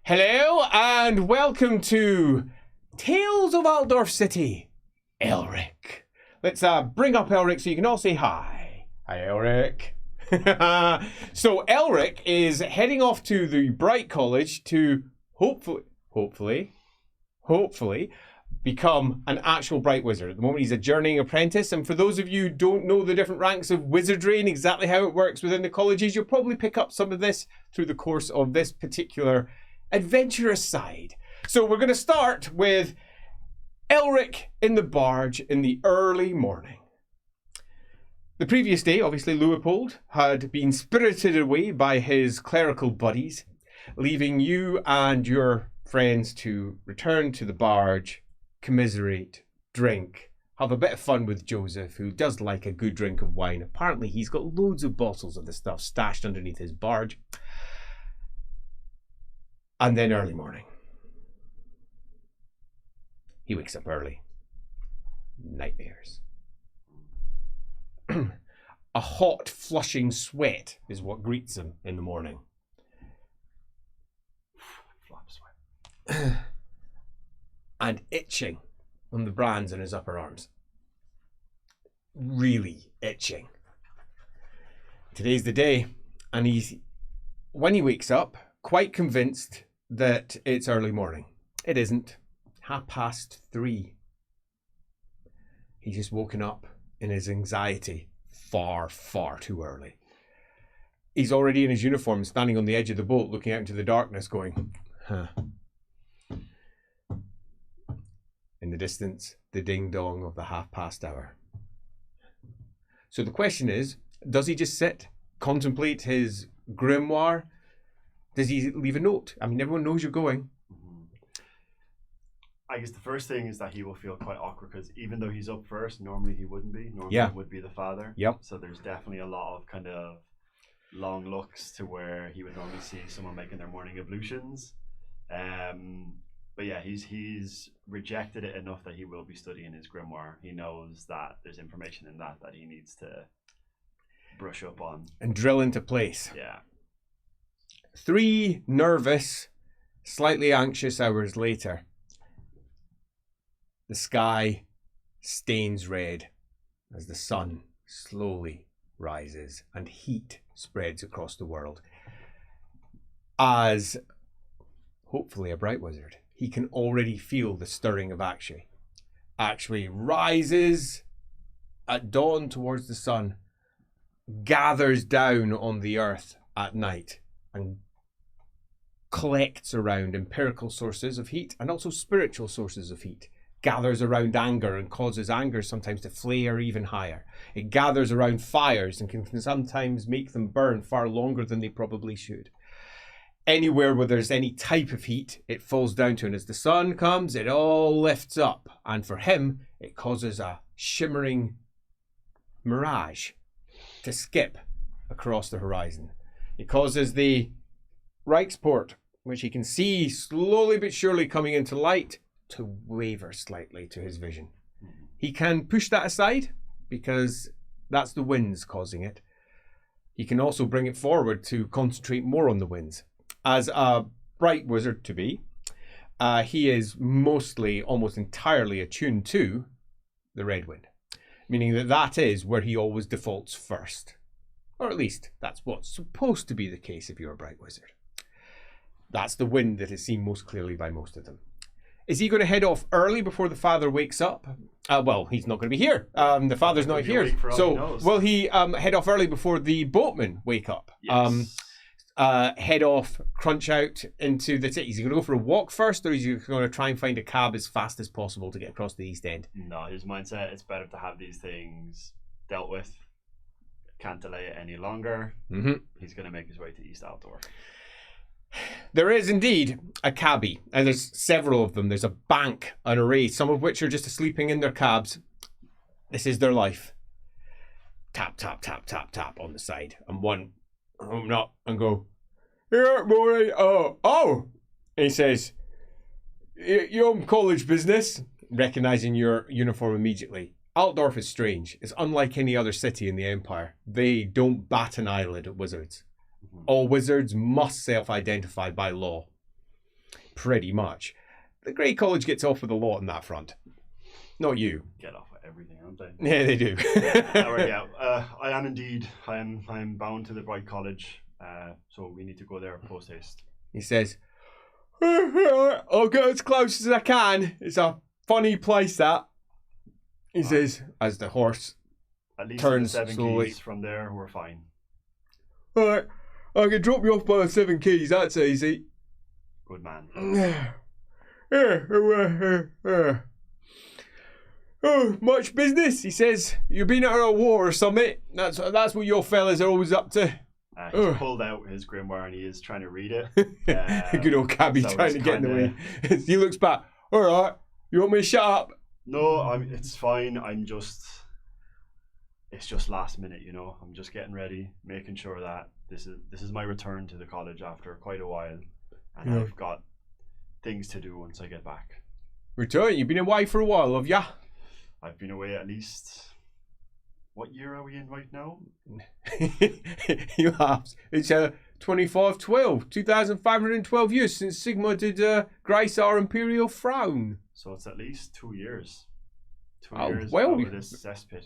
Hello and welcome to Tales of Altdorf City, Elrick. Let's bring up Elrick so you can all say hi. Hi, Elrick. So Elrick is heading off to the Bright College to hopefully become an actual Bright Wizard. At the moment he's a journeying apprentice, and for those of you who don't know the different ranks of wizardry and exactly how it works within the colleges, you'll probably pick up some of this through the course of this particular adventurous side. So we're going to start with Elrick in the barge in the early morning. The previous day, obviously, Leopold had been spirited away by his clerical buddies, leaving you and your friends to return to the barge, commiserate, drink, have a bit of fun with Joseph, who does like a good drink of wine. Apparently, he's got loads of bottles of the stuff stashed underneath his barge. And then early morning. He wakes up early. Nightmares. A hot, flushing sweat is what greets him in the morning. Flop sweat. And itching on the brands in his upper arms. Really itching. Today's the day, and when he wakes up, quite convinced that it's early morning. It isn't. 3:30. He's just woken up in his anxiety far, far too early. He's already in his uniform, standing on the edge of the boat, looking out into the darkness, going, huh. In the distance, the ding-dong of the 1:30 hour. So the question is, does he just sit, contemplate his grimoire? Does he leave a note? I mean, everyone knows you're going. I guess the first thing is that he will feel quite awkward because even though he's up first, normally he wouldn't be. Normally it would be the father. Yep. So there's definitely a lot of kind of long looks to where he would normally see someone making their morning ablutions. But yeah, he's rejected it enough that he will be studying his grimoire. He knows that there's information in that he needs to brush up on. And drill into place. Yeah. 3 nervous, slightly anxious hours later, the sky stains red as the sun slowly rises and heat spreads across the world. As, hopefully a Bright Wizard, he can already feel the stirring of actually rises at dawn towards the sun, gathers down on the earth at night, and collects around empirical sources of heat and also spiritual sources of heat. Gathers around anger and causes anger sometimes to flare even higher. It gathers around fires and can sometimes make them burn far longer than they probably should. Anywhere where there's any type of heat, it falls down to, and as the sun comes, it all lifts up. And for him, it causes a shimmering mirage to skip across the horizon. It causes the Reichsport, which he can see slowly but surely coming into light, to waver slightly to his vision. He can push that aside because that's the winds causing it. He can also bring it forward to concentrate more on the winds. As a Bright Wizard to be, he is mostly, almost entirely attuned to the red wind, meaning that is where he always defaults first. Or at least that's what's supposed to be the case if you're a Bright Wizard. That's the wind that is seen most clearly by most of them. Is he going to head off early before the father wakes up? Well, he's not going to be here. The father's not here. So will he head off early before the boatmen wake up? Yes. Head off, crunch out into the city. Is he going to go for a walk first, or is he going to try and find a cab as fast as possible to get across the East End? No, his mindset, it's better to have these things dealt with. Can't delay it any longer. Mm-hmm. He's going to make his way to East Altdorf. There is indeed a cabbie, and there's several of them. There's a bank, an array, some of which are just sleeping in their cabs. This is their life. Tap, tap, tap, tap, tap on the side. And one open up and go, "Yeah, boy, oh. And he says, "You're on college business," recognizing your uniform immediately. Altdorf is strange. It's unlike any other city in the Empire. They don't bat an eyelid at wizards. All wizards must self-identify by law. pretty much. The Grey College gets off with a lot on that front. Not you. Get off of everything, aren't they? Yeah, they do. I am indeed. I'm bound to the Bright College, so we need to go there post haste. He says, I'll go as close as I can. It's a funny place, that. He says, as the horse At least turns the 7 slowly. keys from there, we're fine. Alright, I can drop you off by the 7 keys, that's easy. Good man. Oh, much business, he says. You've been at a war or something. That's what your fellas are always up to. He's pulled out his grimoire and he is trying to read it. Good old cabby so trying to it's get in the way. kinda- He looks back. Alright, you want me to shut up? No, it's fine. It's just last minute, you know. I'm just getting ready, making sure that this is my return to the college after quite a while, and Yeah. I've got things to do once I get back. Return, you've been away for a while, have ya? I've been away at least. What year are we in right now? He laughs. It's 2512, 2,512 years since Sigma did grace our imperial throne. So it's at least 2 years. 2 Oh, years well, out of this cesspit,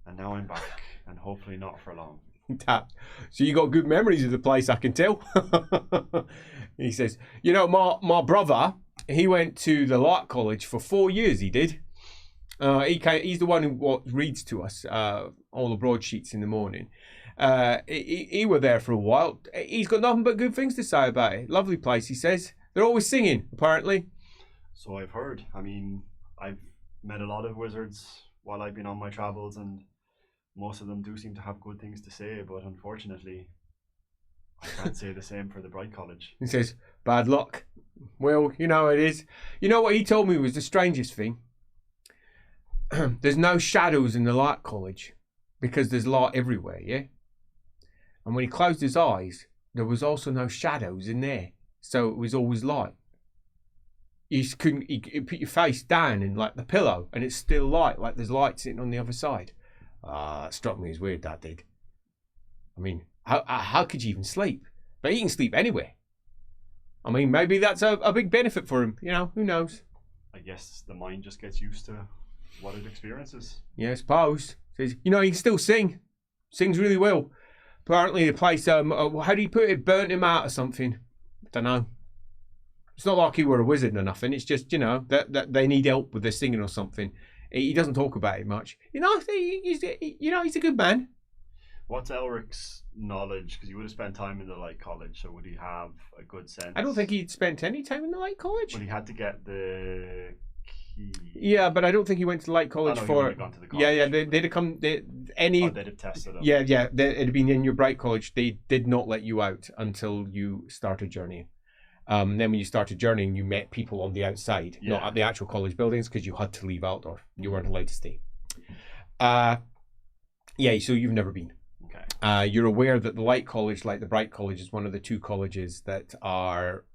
and now I'm back, and hopefully not for long. So you got good memories of the place, I can tell. He says, you know, my brother, he went to the Light College for 4 years, he did. He's the one who reads to us all the broadsheets in the morning. He were there for a while. He's got nothing but good things to say about it. Lovely place, he says. They're always singing, apparently. So I've heard. I mean, I've met a lot of wizards while I've been on my travels, and most of them do seem to have good things to say, but unfortunately, I can't say the same for the Bright College. He says, bad luck. Well, you know how it is. You know what he told me was the strangest thing? There's no shadows in the Light College because there's light everywhere, yeah? And when he closed his eyes, there was also no shadows in there. So it was always light. You put your face down in like the pillow and it's still light, like there's light sitting on the other side. It struck me as weird, that did. I mean, how could you even sleep? But he can sleep anywhere. I mean, maybe that's a big benefit for him. You know, who knows? I guess the mind just gets used to what it experiences. Yeah, I suppose. Says, you know, he can still sing. Sings really well. Apparently the place, how do you put it, burnt him out or something. Don't know. It's not like he were a wizard or nothing. It's just, you know, that they need help with their singing or something. He doesn't talk about it much. You know, he's a good man. What's Elrick's knowledge? Because he would have spent time in the Light College, so would he have a good sense? I don't think he'd spent any time in the Light College. But he had to get the key. Yeah, but I don't think he went to the Light College He for. wouldn't have gone to the college. Yeah, they'd have come. They'd have tested him. Yeah, it'd have been in your Bright College. They did not let you out until you started journeying. Then when you started journeying, you met people on the outside, not at the actual college buildings, because you had to leave Altdorf. You weren't allowed to stay. Yeah, so you've never been. Okay. You're aware that the Light College, like the Bright College, is one of the two colleges that are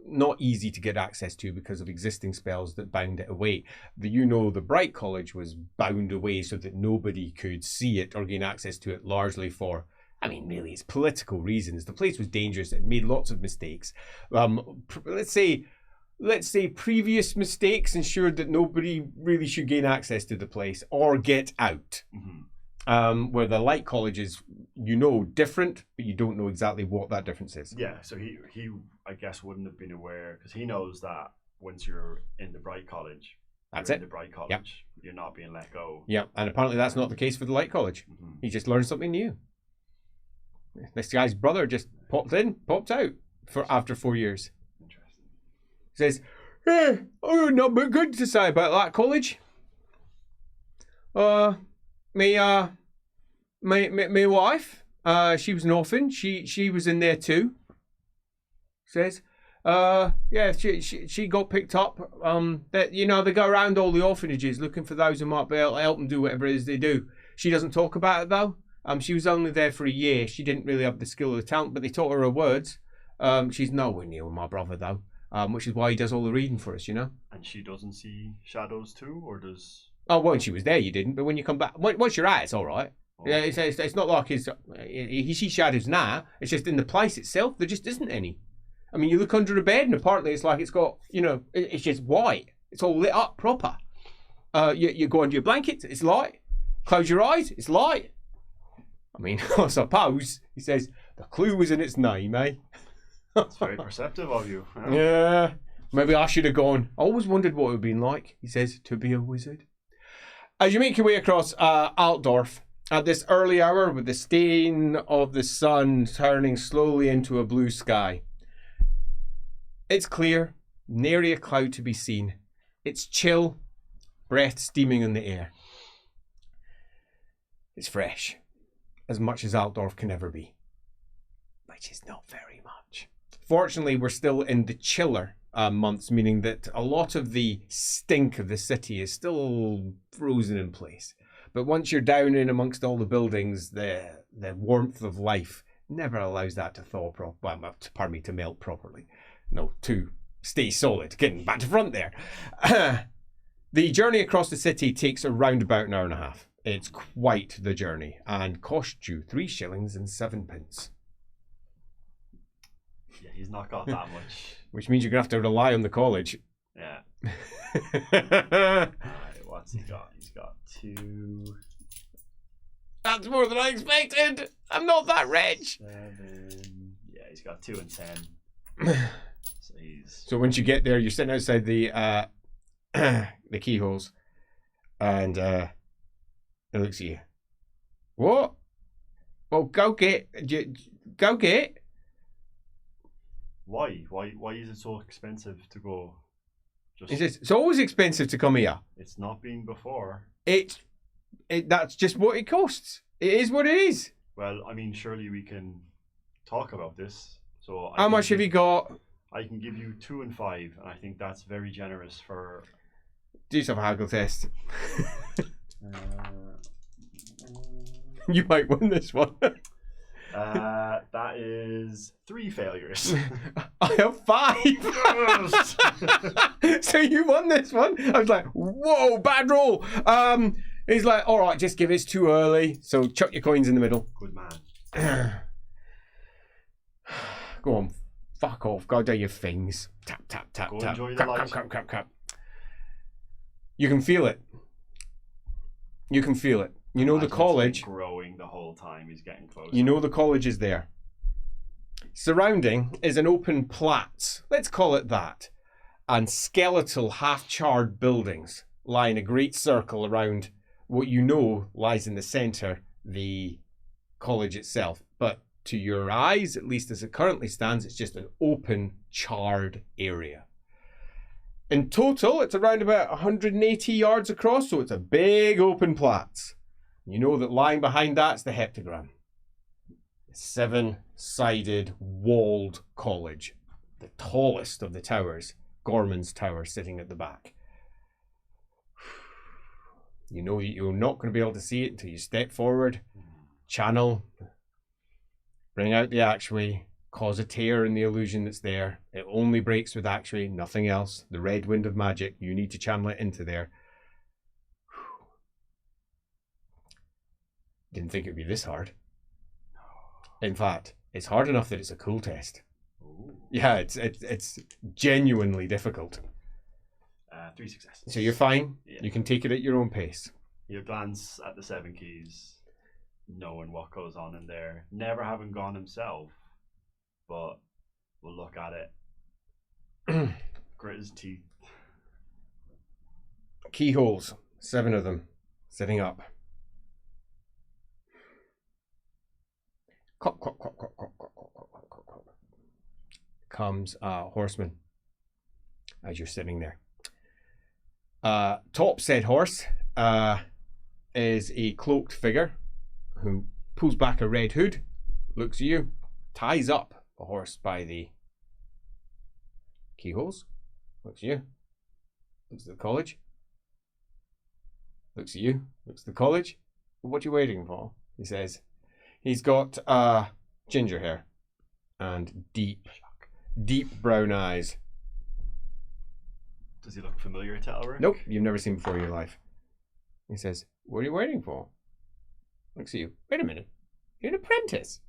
not easy to get access to because of existing spells that bound it away. The Bright College was bound away so that nobody could see it or gain access to it, largely for, I mean, really, it's political reasons. The place was dangerous. It made lots of mistakes. Let's say previous mistakes ensured that nobody really should gain access to the place or get out. Mm-hmm. Where the Light College is, different, but you don't know exactly what that difference is. Yeah, so he I guess wouldn't have been aware, because he knows that once you're in the Bright College, That's in it. the Bright College, Yep. You're not being let go. Yeah, and apparently that's not the case for the Light College. Mm-hmm. He just learned something new. This guy's brother just popped out after 4 years. Interesting. He says, "Hey, I've not but good to say about that college. My wife, she was an orphan. She was in there too. Says, she got picked up. That they go around all the orphanages looking for those who might be able to help them do whatever it is they do. She doesn't talk about it though. She was only there for a year. She didn't really have the skill or the talent, but they taught her words. She's nowhere near my brother though, which is why he does all the reading for us. And she doesn't see shadows too, or does? Oh, when she was there, you didn't. But when you come back, once you're out, it's all right. Oh. Yeah, it's not like he sees shadows now. It's just in the place itself, there just isn't any. I mean, you look under the bed and apparently it's like it's got, you know, it's just white. It's all lit up proper. You go under your blanket, it's light. Close your eyes, it's light. I mean, I suppose, he says, the clue was in its name, eh? It's very perceptive of you. Yeah, maybe I should have gone. I always wondered what it would have been like, he says, to be a wizard. As you make your way across Altdorf, at this early hour with the stain of the sun turning slowly into a blue sky, it's clear, nary a cloud to be seen. It's chill, breath steaming in the air. It's fresh, as much as Altdorf can ever be, which is not very much. Fortunately, we're still in the chiller months, meaning that a lot of the stink of the city is still frozen in place. But once you're down in amongst all the buildings, the warmth of life never allows that to thaw to melt properly. No, to stay solid. Getting back to front there. The journey across the city takes around about an hour and a half. It's quite the journey and cost you 3 shillings and 7 pence. Yeah, he's not got that much. Which means you're going to have to rely on the college. Yeah. Alright, what's he got? He's got 2. That's more than I expected. I'm not that rich. 7. Yeah, he's got 2 and 10. So once you get there, you're sitting outside the the keyholes, and it looks at you. What? Well, go get. Why? Why is it so expensive to go? It's always expensive to come here. It's not been before. That's just what it costs. It is what it is. Well, I mean, surely we can talk about this. So how much have you got? I can give you 2 and 5, and I think that's very generous for. Do yourself a haggle test. You might win this one. That is 3 failures. I have 5. So you won this one. I was like, whoa, bad roll. He's like, all right, just give it's too early. So chuck your coins in the middle. Good man. Go on, fuck off. Go do your things. Tap, tap, tap, Go tap. enjoy the Crap, light. crap, crap, crap, crap. You can feel it. You can feel it. You know the college. Growing the whole time. He's getting closer. You know the college is there. Surrounding is an open Platz, let's call it that, and skeletal half-charred buildings lie in a great circle around what you know lies in the centre, the college itself. But to your eyes, at least as it currently stands, it's just an open, charred area. In total, it's around about 180 yards across, so it's a big open Platz. You know that lying behind that's the heptagram. 7-sided walled college, the tallest of the towers, Gorman's Tower sitting at the back. You know you're not going to be able to see it until you step forward, channel, bring out the actuary, cause a tear in the illusion that's there. It only breaks with actuary, nothing else. The red wind of magic, you need to channel it into there. Didn't think it'd be this hard. In fact, it's hard enough that it's a cool test. Ooh. Yeah, it's genuinely difficult. 3 successes. So you're fine. Yeah. You can take it at your own pace. You glance at the 7 keys, knowing what goes on in there. Never having gone himself, but we'll look at it. Grit his teeth. Keyholes, 7 of them, sitting up. Clop, clop, clop, clop, clop, clop, clop, clop, clop, clop. Comes a horseman as you're sitting there. Top said horse is a cloaked figure who pulls back a red hood, looks at you, ties up a horse by the keyholes, looks at you, looks at the college, looks at you, looks at the college. What are you waiting for? He says. He's got ginger hair and deep brown eyes. Does he look familiar to Elrick? Nope, you've never seen before in your life. He says, what are you waiting for? Looks at you. Wait a minute. You're an apprentice.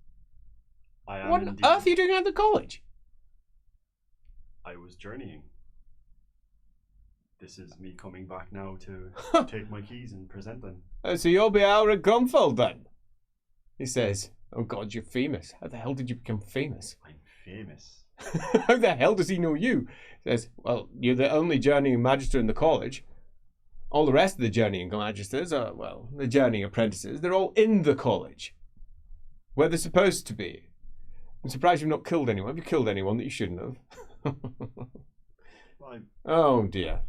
I am What on indeed. earth are you doing at the college? I was journeying. This is me coming back now to take my keys and present them. So you'll be Elrick Grumfeld then? He says, oh God, you're famous. How the hell did you become famous? I'm famous. How the hell does he know you? He says, well, you're the only journeying magister in the college. All the rest of the journeying magisters are, well, the journeying apprentices. They're all in the college, where they're supposed to be. I'm surprised you've not killed anyone. Have you killed anyone that you shouldn't have? Oh dear.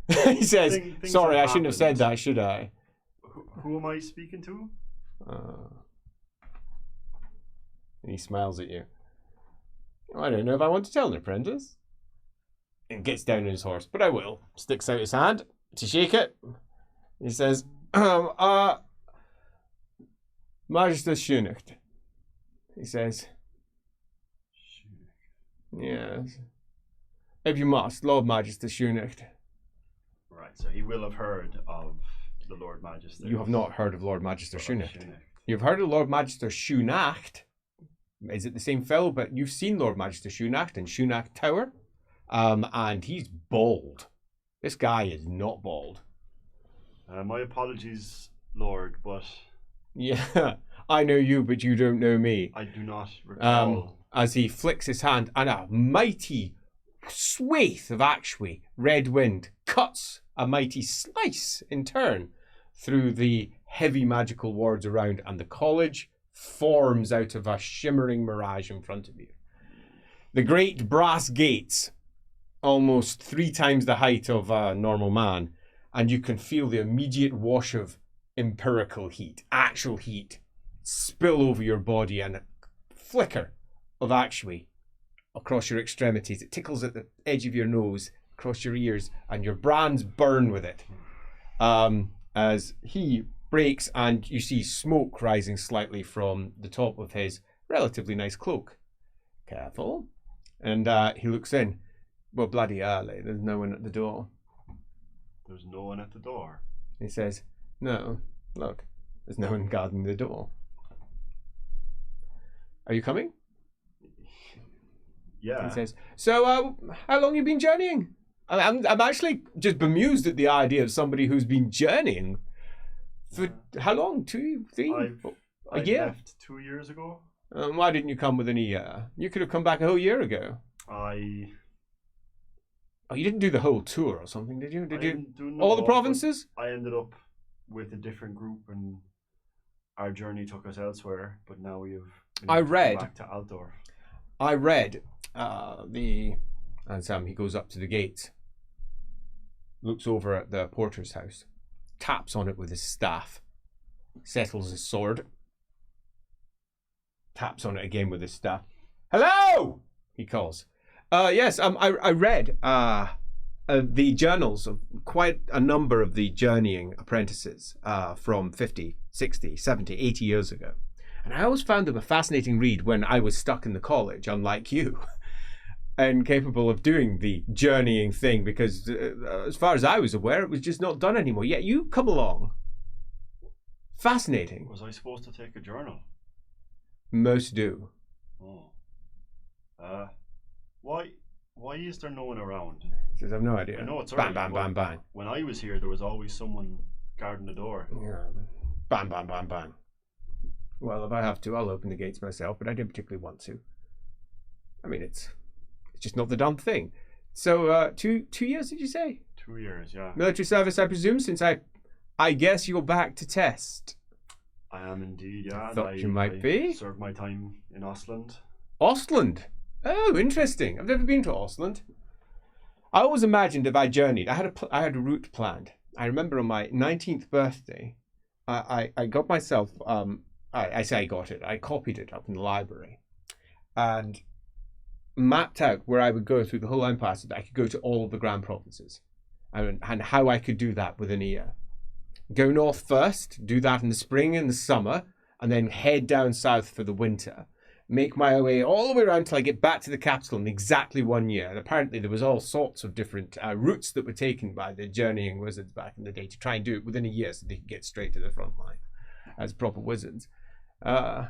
He says, sorry, I shouldn't have said that, should I? Who am I speaking to? And he smiles at you. I don't know if I want to tell an apprentice. And gets down on his horse, but I will. Sticks out his hand to shake it. He says, Magister Schunicht. He says, yes. If you must, Lord Magister Schunicht. Right, so he will have heard of the Lord Magister. You have not heard of Lord Magister Schunicht. You've heard of Lord Magister Schunacht. Is it the same fellow? But you've seen Lord Magister Schunacht in Schunacht Tower. And he's bald. This guy is not bald. My apologies, Lord, but... Yeah, I know you, but you don't know me. I do not recall. As he flicks his hand, and a mighty swathe of actually red wind cuts a mighty slice in turn through the heavy magical wards around, and the college forms out of a shimmering mirage in front of you. The great brass gates, almost 3 times the height of a normal man, and you can feel the immediate wash of empirical heat, actual heat, spill over your body, and a flicker of actually across your extremities. It tickles at the edge of your nose, across your ears, and your brands burn with it. As he breaks, and you see smoke rising slightly from the top of his relatively nice cloak. Careful. And he looks in. Well, bloody early. There's no one at the door. There's no one at the door. He says, no, look, there's no one guarding the door. Are you coming? Yeah. He says, so how long have you been journeying? I'm actually just bemused at the idea of somebody who's been journeying for how long? 2, 3? A year? I left 2 years ago. Why didn't you come within a year? You could have come back a whole year ago. Oh, you didn't do the whole tour or something, did you? Did you? All the provinces? I ended up with a different group, and our journey took us elsewhere. But now we have been back to Altdorf. I read and Sam, he goes up to the gate, looks over at the porter's house, taps on it with his staff, settles his sword, taps on it again with his staff. Hello, he calls. Yes, I read the journals of quite a number of the journeying apprentices from 50, 60, 70, 80 years ago. And I always found them a fascinating read when I was stuck in the college, unlike you, and capable of doing the journeying thing, because as far as I was aware, it was just not done anymore. Yet you come along. Fascinating. Was I supposed to take a journal? Most do. Oh. Why is there no one around? He says, I've no idea. I know it's bang, bang, bang, bang. When I was here, there was always someone guarding the door. Yeah. Bang, bang, bang, bang. Well, if I have to, I'll open the gates myself, but I didn't particularly want to. I mean, it's just not the done thing. So, 2 years, did you say? 2 years, yeah. Military service, I presume, since I guess you're back to test. I am indeed, yeah. Thought you might be. Served my time in Ostland. Ostland? Oh, interesting. I've never been to Ostland. I always imagined if I journeyed, I had a route planned. I remember on my 19th birthday, I got myself, I copied it up in the library and mapped out where I would go through the whole empire so that I could go to all of the grand provinces and how I could do that within a year. Go north first, do that in the spring and the summer, and then head down south for the winter. Make my way all the way around till I get back to the capital in exactly 1 year. And apparently there was all sorts of different routes that were taken by the journeying wizards back in the day to try and do it within a year so they could get straight to the front line as proper wizards. I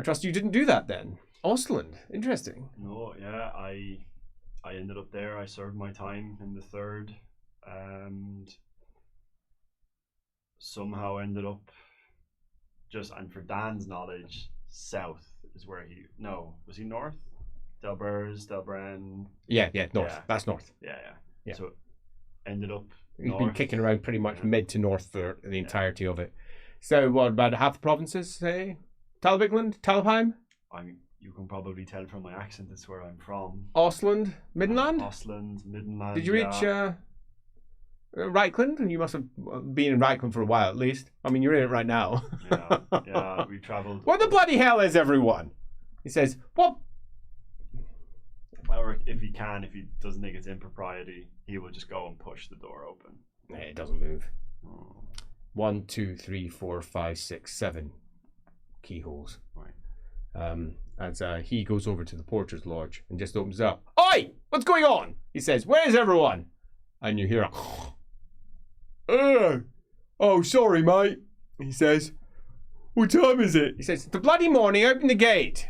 trust you didn't do that then. Ostland, interesting. No, yeah, I I ended up there. I served my time in the 3rd, and somehow ended up and for Dan's knowledge, south is where was he north? Delbers, Delbren. Yeah, north. Yeah. That's north. Yeah. So ended up He's north. been kicking around pretty much mid to north for the entirety of it. So what, about half the provinces, say? Talbigland? Talheim? You can probably tell from my accent it's where I'm from. Ostland? Middenland? Ostland, Middenland. Did you reach Reichland? And you must have been in Reichland for a while at least. I mean, you're in it right now. Yeah, we travelled. What the bloody hell is everyone? He says, what? Well, if he doesn't think it's impropriety, he will just go and push the door open. Yeah, it doesn't move. 1, 2, 3, 4, 5, 6, 7 keyholes. Right. As he goes over to the porter's lodge and just opens up. Oi! What's going on? He says, where is everyone? And you hear a oh, sorry, mate. He says, what time is it? He says, the bloody morning, open the gate.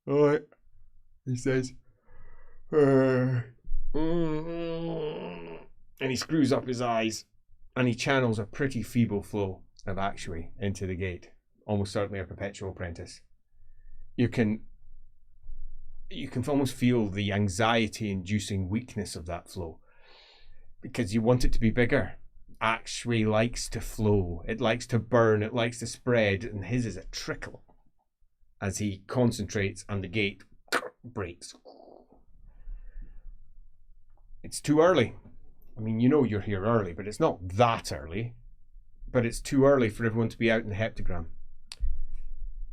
Alright. He says, and he screws up his eyes and he channels a pretty feeble flow of actuary into the gate. Almost certainly a perpetual apprentice. You can almost feel the anxiety-inducing weakness of that flow because you want it to be bigger. Actuary likes to flow. It likes to burn. It likes to spread. And his is a trickle as he concentrates and the gate breaks. It's too early. I mean, you know you're here early, but it's not that early. But it's too early for everyone to be out in the heptagram.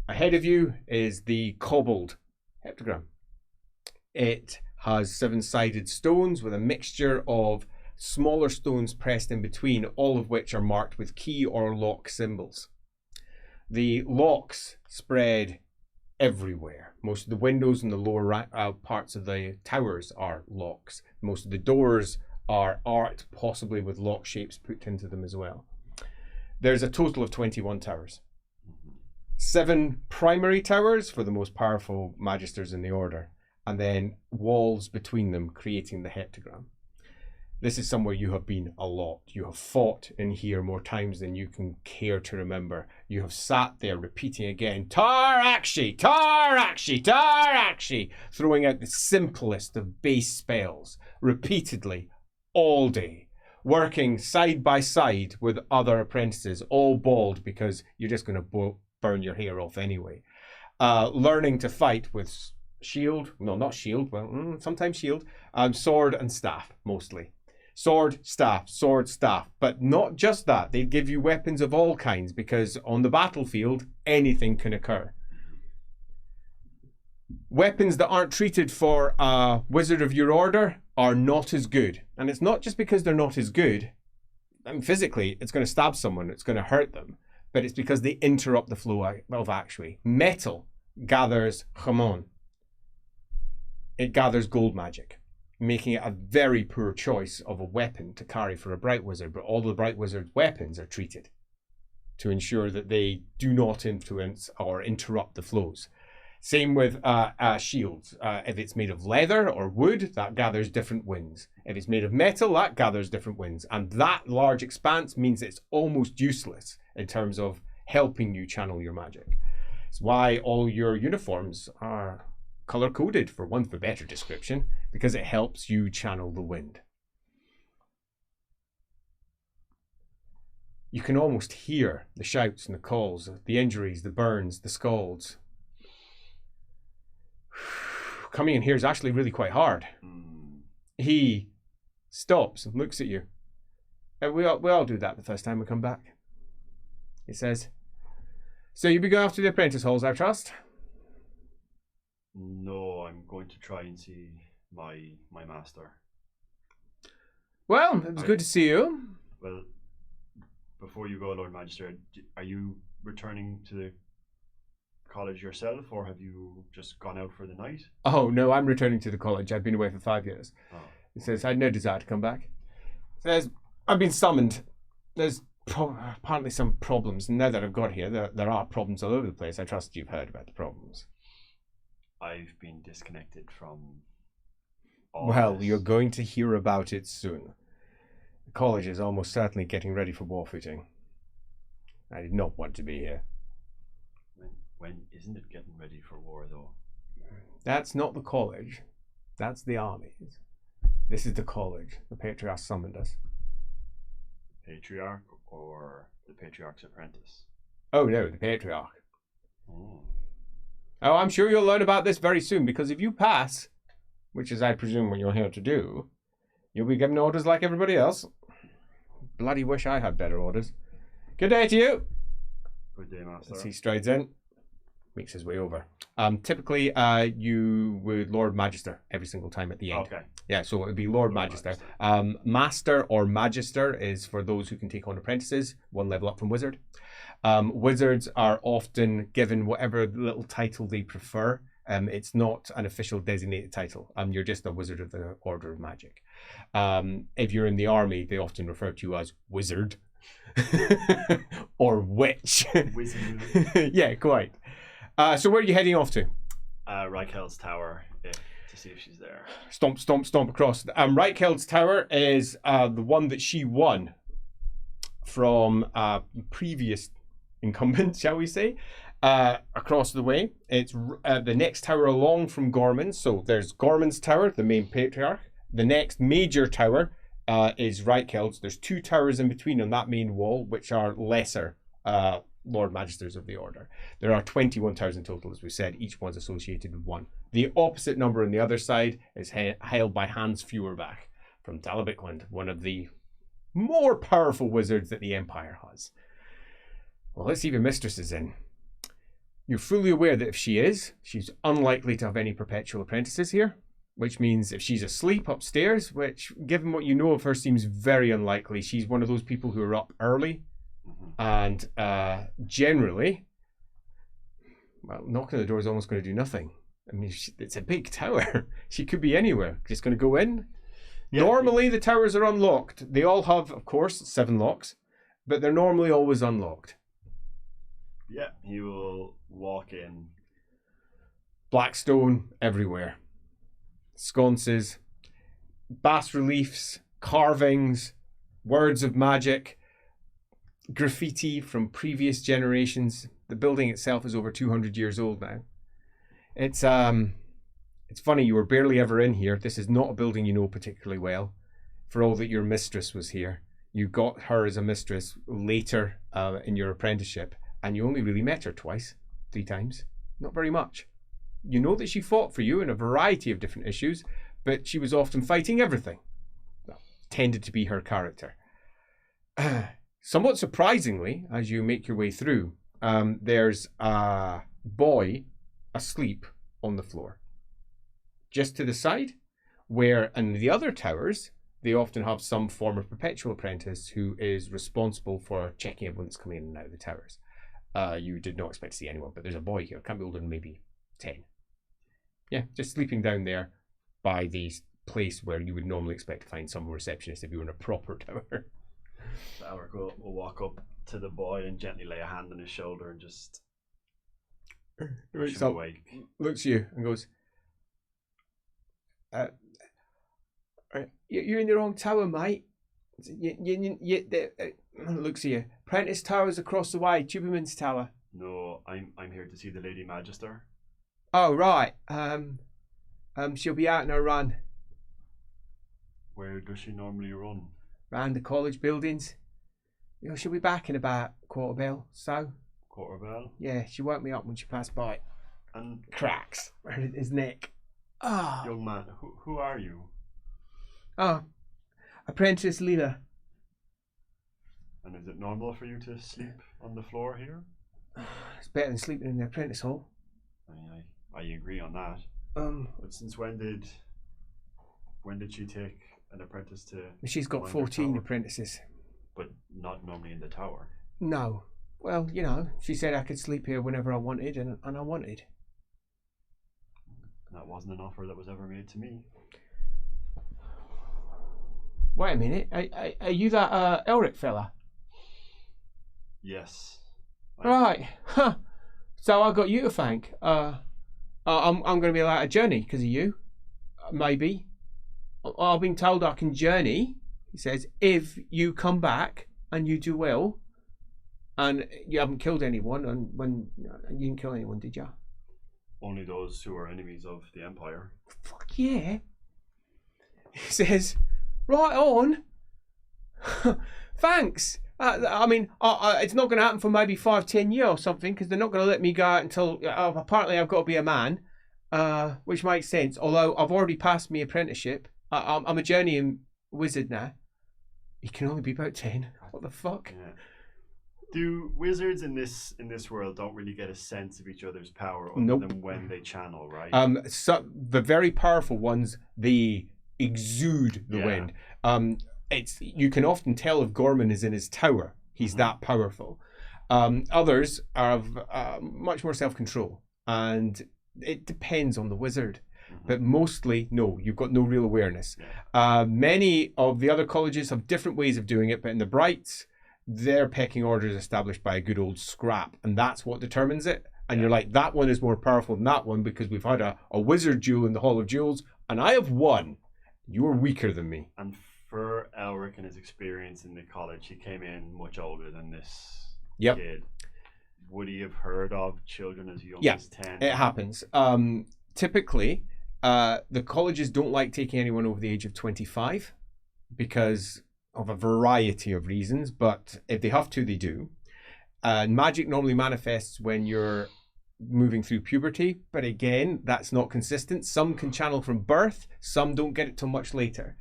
Ahead of you is the cobbled heptagram. It has 7-sided stones with a mixture of smaller stones pressed in between, all of which are marked with key or lock symbols. The locks spread everywhere. Most of the windows in the lower parts of the towers are locks. Most of the doors are art, possibly with lock shapes put into them as well. There's a total of 21 towers. 7 primary towers for the most powerful magisters in the order, and then walls between them creating the heptagram. This is somewhere you have been a lot. You have fought in here more times than you can care to remember. You have sat there repeating again, Tar-Akshi, Tar-Akshi, Tar-Akshi, throwing out the simplest of base spells repeatedly all day, working side by side with other apprentices, all bald because you're just going to burn your hair off anyway. Learning to fight with shield, no, not shield, well, sometimes shield, sword and staff, mostly. Sword, staff, but not just that. They give you weapons of all kinds because on the battlefield, anything can occur. Weapons that aren't treated for a wizard of your order are not as good. And it's not just because they're not as good. I mean, physically, it's going to stab someone, it's going to hurt them, but it's because they interrupt the flow of actuary. Metal gathers chamon. It gathers gold magic, making it a very poor choice of a weapon to carry for a Bright Wizard, but all the Bright Wizard's weapons are treated to ensure that they do not influence or interrupt the flows. Same with shields. If it's made of leather or wood, that gathers different winds. If it's made of metal, that gathers different winds. And that large expanse means it's almost useless in terms of helping you channel your magic. It's why all your uniforms are color-coded, for want of a better description, because it helps you channel the wind. You can almost hear the shouts and the calls, the injuries, the burns, the scalds. Coming in here is actually really quite hard. He stops and looks at you. And we all do that the first time we come back. He says, so you'll be going off to the apprentice halls, I trust? No, I'm going to try and see my master. Well, it was good to see you. Well, before you go, Lord Magister, are you returning to the college yourself, or have you just gone out for the night? Oh, no, I'm returning to the college. I've been away for 5 years. Oh. He says, I had no desire to come back. He says, I've been summoned. There's apparently some problems. Now that I've got here, there are problems all over the place. I trust you've heard about the problems. I've been disconnected from all Well, this. you're going to hear about it soon. The college is almost certainly getting ready for war footing. I did not want to be here. When isn't it getting ready for war, though? That's not the college. That's the armies. This is the college. The Patriarch summoned us. Patriarch or the Patriarch's apprentice? Oh no, the Patriarch. Oh. Oh, I'm sure you'll learn about this very soon, because if you pass, which is I presume what you're here to do, you'll be given orders like everybody else. Bloody wish I had better orders. Good day to you. Good day, Master. As he strides in, makes his way over. Typically, you would Lord Magister every single time at the end. Okay. Yeah, so it would be Lord Magister. Master or Magister is for those who can take on apprentices, one level up from Wizard. Wizards are often given whatever little title they prefer. It's not an official designated title. You're just a Wizard of the Order of Magic. If you're in the army, they often refer to you as Wizard or Witch. Wizard. Yeah, quite. So where are you heading off to? Reichel's Tower, to see if she's there. Stomp, stomp, stomp across. Reichel's Tower is the one that she won from previous incumbent, shall we say, across the way. It's the next tower along from Gorman's. So there's Gorman's Tower, the main Patriarch. The next major tower is Reichel's. There's 2 towers in between on that main wall, which are lesser Lord Magisters of the Order. There are 21 towers in total, as we said. Each one's associated with 1. The opposite number on the other side is held by Hans Feuerbach from Dalabikland, one of the more powerful wizards that the Empire has. Well, let's see if your mistress is in. You're fully aware that if she is, she's unlikely to have any perpetual apprentices here, which means if she's asleep upstairs, which, given what you know of her, seems very unlikely. She's one of those people who are up early, and generally, well, knocking on the door is almost going to do nothing. I mean, it's a big tower. She could be anywhere. Just going to go in. Yeah. Normally, the towers are unlocked. They all have, of course, 7 locks, but they're normally always unlocked. Yeah, he will walk in. Black stone everywhere. Sconces, bas reliefs, carvings, words of magic, graffiti from previous generations. The building itself is over 200 years old now. It's funny, you were barely ever in here. This is not a building you know particularly well, for all that your mistress was here. You got her as a mistress later in your apprenticeship, and you only really met her 3 times. Not very much. You know that she fought for you in a variety of different issues, but she was often fighting everything. That tended to be her character. Somewhat surprisingly, as you make your way through, there's a boy asleep on the floor. Just to the side, where in the other towers, they often have some form of perpetual apprentice who is responsible for checking everyone that's coming in and out of the towers. You did not expect to see anyone, but there's a boy here. Can't be older than maybe 10. Yeah, just sleeping down there by the place where you would normally expect to find some receptionist if you were in a proper tower. So Elric will walk up to the boy and gently lay a hand on his shoulder and just push him awake. Looks at you and goes, you're in the wrong tower, mate. Looks at you. Prentice Tower's across the way, Tuberman's Tower. No, I'm here to see the Lady Magister. Oh, right. She'll be out in her run. Where does she normally run? Round the college buildings. You know, she'll be back in about 1/4 bell, so. 1/4 bell? Yeah, she woke me up when she passed by. And cracks around his neck. Oh. Young man, who are you? Oh, Apprentice Leela. And is it normal for you to sleep on the floor here? It's better than sleeping in the apprentice hall. I agree on that. But since when did she take an apprentice to? She's got 14 apprentices. But not normally in the tower. No. Well, you know, she said I could sleep here whenever I wanted, and I wanted. That wasn't an offer that was ever made to me. Wait a minute. Are you that Elrick fella? Yes. Right. Huh. So I got you to thank. I'm going to be allowed to journey because of you. Maybe. I've been told I can journey, he says, if you come back and you do well and you haven't killed anyone. And when you didn't kill anyone, did you? Only those who are enemies of the Empire. Fuck yeah. He says, right on. Thanks. I mean, it's not going to happen for maybe 5-10 years or something because they're not going to let me go out until apparently I've got to be a man, which makes sense. Although I've already passed my apprenticeship. I'm a journeying wizard now. He can only be about 10. What the fuck? Yeah. Do wizards in this world don't really get a sense of each other's power other than when they channel, right? So the very powerful ones, they exude the wind. You can often tell if Gorman is in his tower. He's that powerful. Others have much more self-control, and it depends on the wizard. But mostly, no, you've got no real awareness. Many of the other colleges have different ways of doing it, but in the Brights, their pecking order is established by a good old scrap, and that's what determines it. And you're like, that one is more powerful than that one because we've had a wizard duel in the Hall of Jewels, and I have won. You're weaker than me. And for Elrick and his experience in the college, he came in much older than this kid. Would he have heard of children as young as 10? It happens. Typically, the colleges don't like taking anyone over the age of 25 because of a variety of reasons, but if they have to, they do. Magic normally manifests when you're moving through puberty, but again, that's not consistent. Some can channel from birth, some don't get it till much later.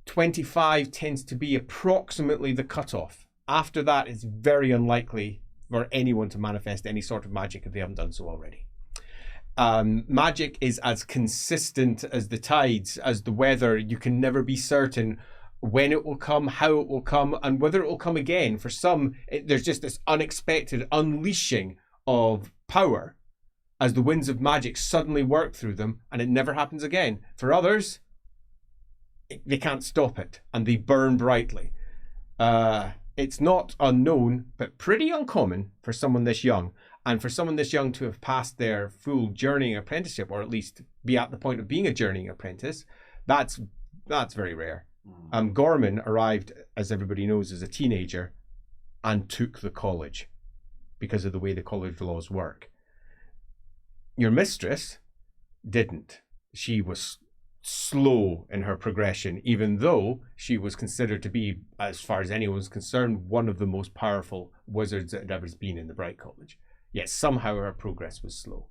25 tends to be approximately the cutoff. After that, it's very unlikely for anyone to manifest any sort of magic if they haven't done so already. Magic is as consistent as the tides, as the weather. You can never be certain when it will come, how it will come, and whether it will come again. For some, there's just this unexpected unleashing of power as the winds of magic suddenly work through them, and it never happens again. For others, they can't stop it, and they burn brightly. It's not unknown, but pretty uncommon for someone this young. And for someone this young to have passed their full journeying apprenticeship, or at least be at the point of being a journeying apprentice, that's very rare. Gorman arrived, as everybody knows, as a teenager and took the college because of the way the college laws work. Your mistress didn't. She was slow in her progression, even though she was considered to be, as far as anyone was concerned, one of the most powerful wizards that had ever been in the Bright College. Yet somehow her progress was slow.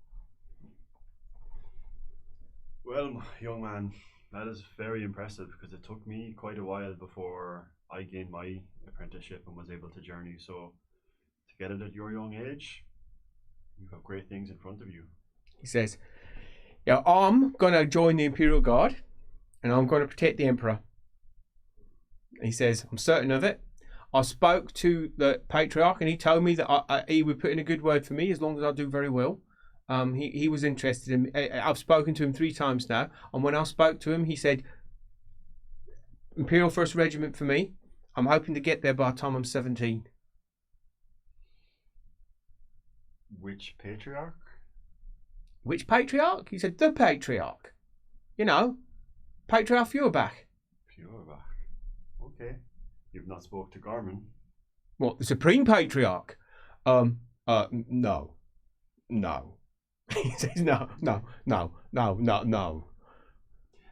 Well, young man, that is very impressive because it took me quite a while before I gained my apprenticeship and was able to journey. So to get it at your young age, you've got great things in front of you. He says, yeah, I'm going to join the Imperial Guard and I'm going to protect the Emperor. He says, I'm certain of it. I spoke to the Patriarch and he told me that he would put in a good word for me as long as I do very well. He was interested in me. I've spoken to him 3 times now, and when I spoke to him, he said, Imperial 1st Regiment for me. I'm hoping to get there by the time I'm 17. Which Patriarch? Which Patriarch? He said, the Patriarch. You know, Patriarch Feuerbach. Feuerbach. Okay. You've not spoke to Gorman. What, the Supreme Patriarch? No. He says, no.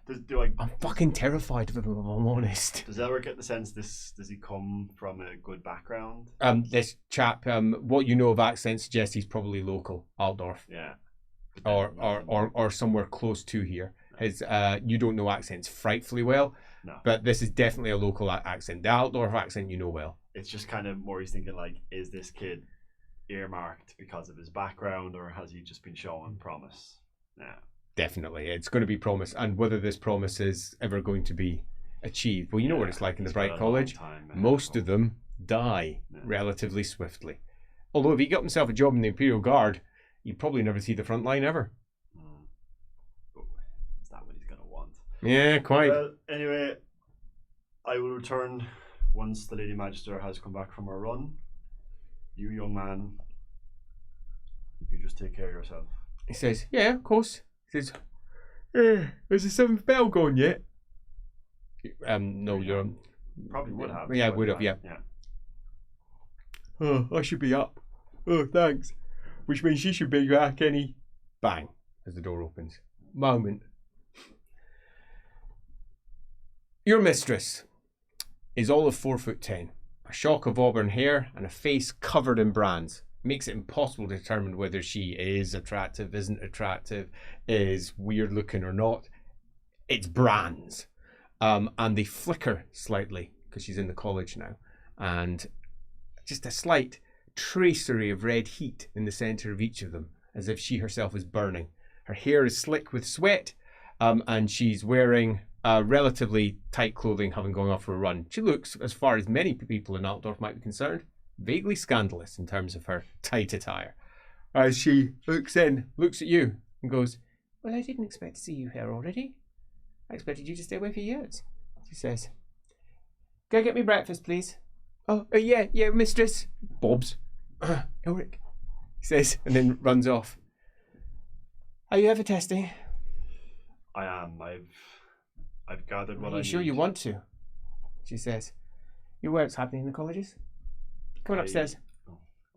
I'm fucking terrified of him, if I'm honest. Does Elrick get the sense does he come from a good background? This chap, what you know of accent suggests he's probably local, Altdorf. Yeah. Or somewhere close to here. His you don't know accents frightfully well. No. But this is definitely a local accent. The Altdorf accent you know well. It's just kind of more he's thinking like, is this kid earmarked because of his background or has he just been shown promise? Yeah. Definitely. It's going to be promise. And whether this promise is ever going to be achieved. Well, you know what it's like in the Bright College. Most of them die relatively swiftly. Although if he got himself a job in the Imperial Guard, he'd probably never see the front line ever. Is that what he's going to want? Yeah, quite. Well, anyway, I will return once the Lady Magister has come back from her run. You, young man, you just take care of yourself. He says, yeah, of course. He says, has the 7th bell gone yet? No, you're... Probably would have. Yeah, would have, yeah. Yeah. Oh, I should be up. Oh, thanks. Which means she should be back any... Bang, as the door opens. Moment. Your mistress is all of 4'10", a shock of auburn hair and a face covered in brands. Makes it impossible to determine whether she is attractive, isn't attractive, is weird looking or not. It's brands. And they flicker slightly because she's in the college now. And just a slight tracery of red heat in the center of each of them, as if she herself is burning. Her hair is slick with sweat, and she's wearing relatively tight clothing, having gone off for a run. She looks, as far as many people in Altdorf might be concerned, vaguely scandalous in terms of her tight attire. As she looks in, looks at you, and goes, well, I didn't expect to see you here already. I expected you to stay away for years. She says, go get me breakfast, please. Oh, yeah, mistress. Bob's. Elrick, he says, and then runs off. Are you ever testing? I am. I've gathered what I need. Are you sure you want to? She says. Your work's happening in the colleges? Come on upstairs.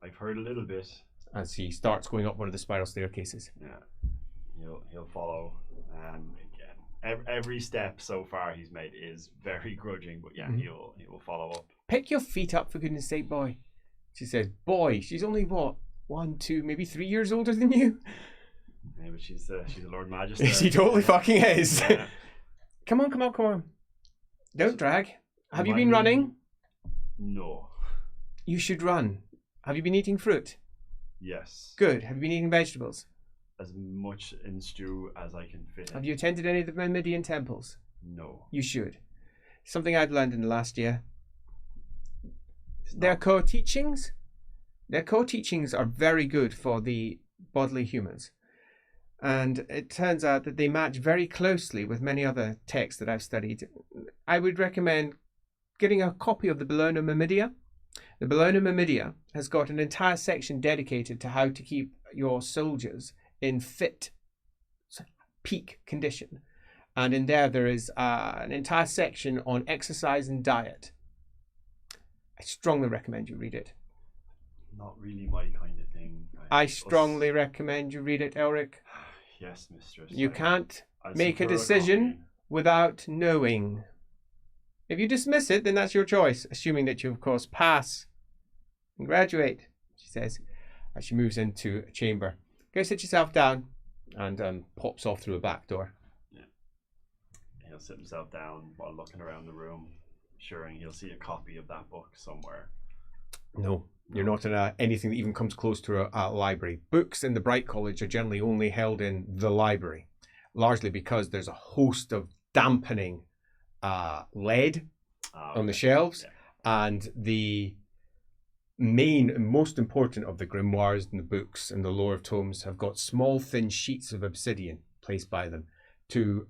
I've heard a little bit. As he starts going up one of the spiral staircases. Yeah. He'll follow. Again, every step so far he's made is very grudging, but yeah, he will follow up. Pick your feet up, for goodness sake, boy. She says, boy, she's only what? 1, 2, maybe 3 years older than you? Yeah, but she's a Lord Magister. She totally fucking is. Yeah. Come on. Don't drag. Have you been running? No. You should run. Have you been eating fruit? Yes. Good. Have you been eating vegetables? As much in stew as I can fit. Have you attended any of the Myrmidian temples? No. You should. Something I've learned in the last year. Their core teachings are very good for the bodily humans. And it turns out that they match very closely with many other texts that I've studied. I would recommend getting a copy of the Bologna Myrmidia. The Bologna Myrmidia has got an entire section dedicated to how to keep your soldiers in fit, peak condition. And in there is an entire section on exercise and diet. I strongly recommend you read it. Not really my kind of thing. I strongly recommend you read it, Elrick. Yes, mistress. You can't make a decision without knowing. If you dismiss it, then that's your choice, assuming that you, of course, pass and graduate, she says, as she moves into a chamber. Go sit yourself down, and pops off through a back door. Yeah. He'll sit himself down while looking around the room, ensuring he'll see a copy of that book somewhere. No. You're not in anything that even comes close to a library. Books in the Bright College are generally only held in the library, largely because there's a host of dampening lead on the shelves, and the main and most important of the grimoires and the books and the lore of tomes have got small thin sheets of obsidian placed by them to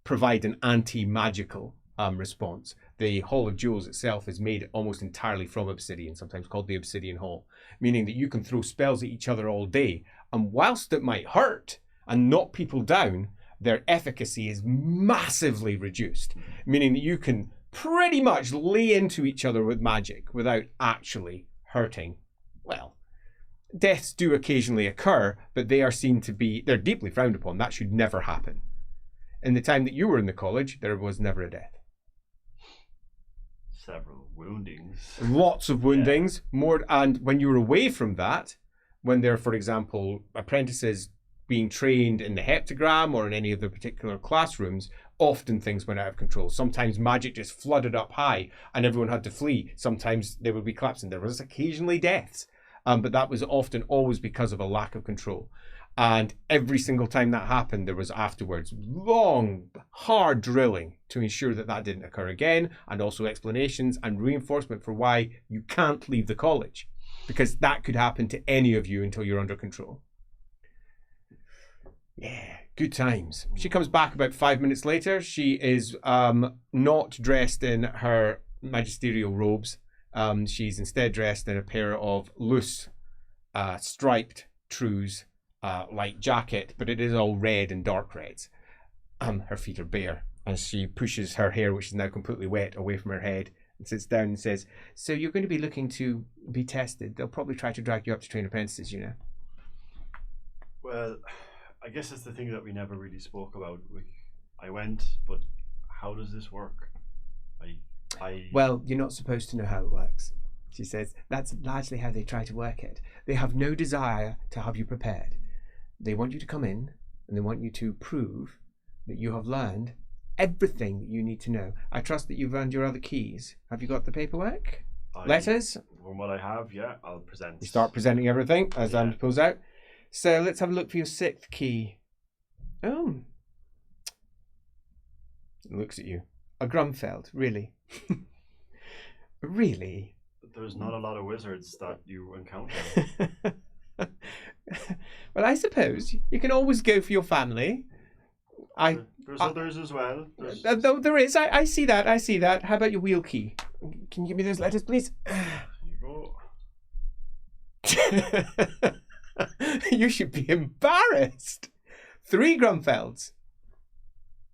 provide an anti-magical response. The Hall of Jewels itself is made almost entirely from obsidian, sometimes called the Obsidian Hall, meaning that you can throw spells at each other all day, and whilst it might hurt and knock people down, their efficacy is massively reduced, meaning that you can pretty much lay into each other with magic without actually hurting. Well, deaths do occasionally occur, but they're deeply frowned upon. That should never happen. In the time that you were in the college, there was never a death. Several woundings. Lots of woundings. More, and when you were away from that, when there are, for example, apprentices being trained in the heptagram or in any of the particular classrooms, often things went out of control. Sometimes magic just flooded up high and everyone had to flee. Sometimes there would be collapsing. There was occasionally deaths, but that was often always because of a lack of control. And every single time that happened, there was afterwards long, hard drilling to ensure that that didn't occur again, and also explanations and reinforcement for why you can't leave the college, because that could happen to any of you until you're under control. Yeah, good times. She comes back about 5 minutes later. She is not dressed in her magisterial robes. She's instead dressed in a pair of loose, striped trews light jacket, but it is all red and dark reds. Her feet are bare, and she pushes her hair, which is now completely wet, away from her head and sits down and says, "So you're going to be looking to be tested. They'll probably try to drag you up to train apprentices, you know." Well, I guess it's the thing that we never really spoke about. I went, but how does this work? Well, you're not supposed to know how it works, she says. That's largely how they try to work it. They have no desire to have you prepared. They want you to come in, and they want you to prove that you have learned everything that you need to know. I trust that you've earned your other keys. Have you got the paperwork? Letters? From what I have, yeah, I'll present. You start presenting everything as Anne pulls out. So let's have a look for your 6th key. Oh. It looks at you. A Grumfeld, really? Really? There's not a lot of wizards that you encounter. Well, I suppose you can always go for your family. There's others as well. Though there is. I see that. I see that. How about your wheel key? Can you give me those letters, please? You go. You should be embarrassed. 3 Grumfelds.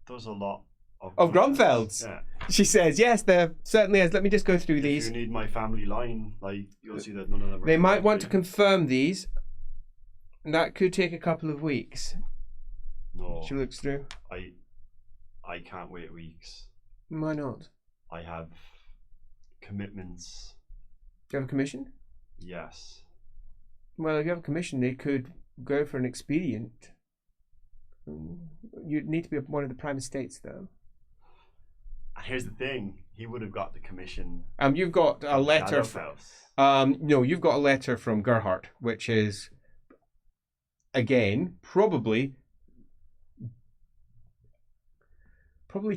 There's a lot of Grumfelds. Yeah. She says, yes, there certainly is. Let me just go through these. If you need my family line, like, you'll see that none of them are. They might want to confirm these. That could take a couple of weeks. No. She looks through. I can't wait weeks. Why not? I have commitments. Do you have a commission? Yes. Well, if you have a commission, they could go for an expedient. You'd need to be one of the prime estates, though. And here's the thing: he would have got the commission. You've got a letter. No, you've got a letter from Gerhardt, which is, again, probably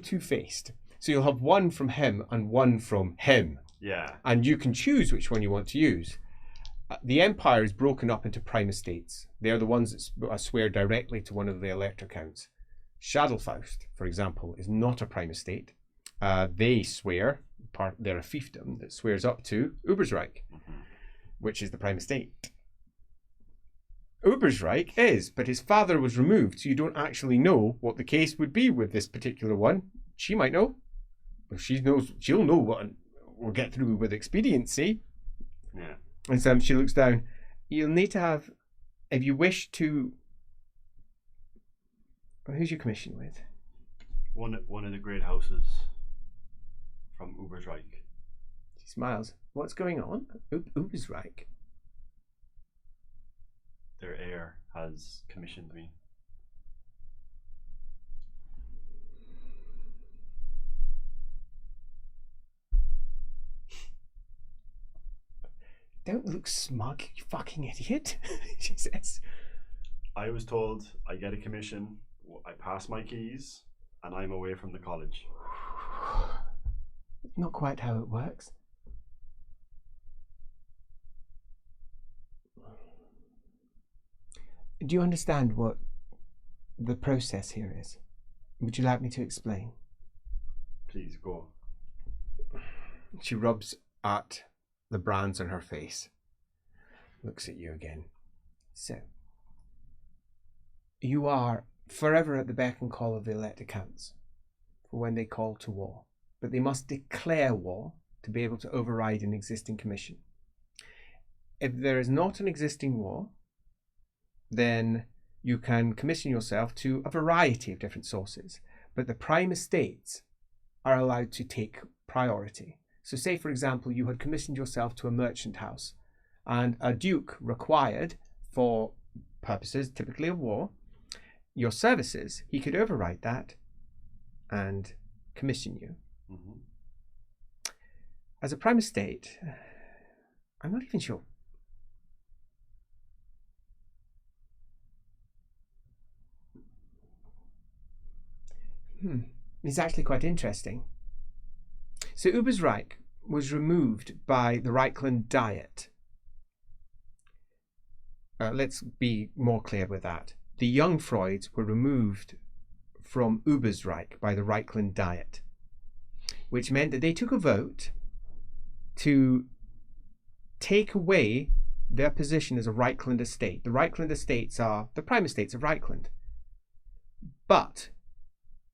two-faced. So you'll have one from him and one from him. Yeah. And you can choose which one you want to use. The Empire is broken up into prime estates. They're the ones that swear directly to one of the elector counts. Shadowfaust, for example, is not a prime estate. They swear, they're a fiefdom that swears up to Ubersreich, which is the prime estate. Ubersreich is, but his father was removed, so you don't actually know what the case would be with this particular one. She might know. If she knows, she'll know what we'll get through with expediency. Yeah. And so she looks down. You'll need to have, if you wish to. Who's your commission with? One of the great houses from Ubersreich. She smiles. What's going on? Ubersreich. Their heir has commissioned me. Don't look smug, you fucking idiot, she says. I was told I get a commission, I pass my keys, and I'm away from the college. Not quite how it works. Do you understand what the process here is? Would you like me to explain? Please, go. She rubs at the brands on her face. Looks at you again. So, you are forever at the beck and call of the elector counts for when they call to war. But they must declare war to be able to override an existing commission. If there is not an existing war, then you can commission yourself to a variety of different sources. But the prime estates are allowed to take priority. So say, for example, you had commissioned yourself to a merchant house and a duke required, for purposes typically of war, your services. He could override that and commission you. Mm-hmm. As a prime estate, I'm not even sure. It's actually quite interesting. So Ubersreich was removed by the Reichland Diet. Let's be more clear with that. The Jungfreuds were removed from Ubersreich by the Reichland Diet, which meant that they took a vote to take away their position as a Reichland estate. The Reichland estates are the prime estates of Reichland. But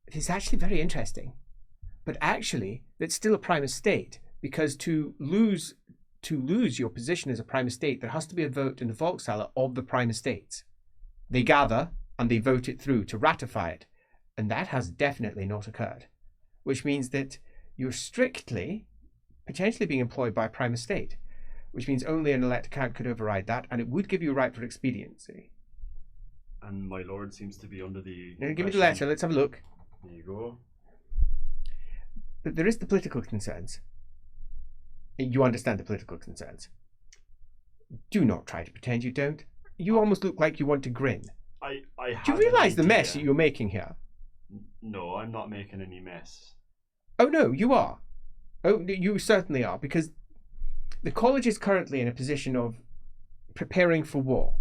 it's actually very interesting. But actually, it's still a prime estate, because to lose your position as a prime estate, there has to be a vote in the Volkshalle of the prime estates. They gather and they vote it through to ratify it. And that has definitely not occurred, which means that you're strictly potentially being employed by a prime estate, which means only an elect count could override that, and it would give you a right for expediency. And my lord seems to be under the... Now, give me the letter, let's have a look. There you go. But there is the political concerns. You understand the political concerns. Do not try to pretend you don't. You almost look like you want to grin. Do you realise the mess that you're making here? No, I'm not making any mess. Oh no, you are. Oh, you certainly are, because the college is currently in a position of preparing for war.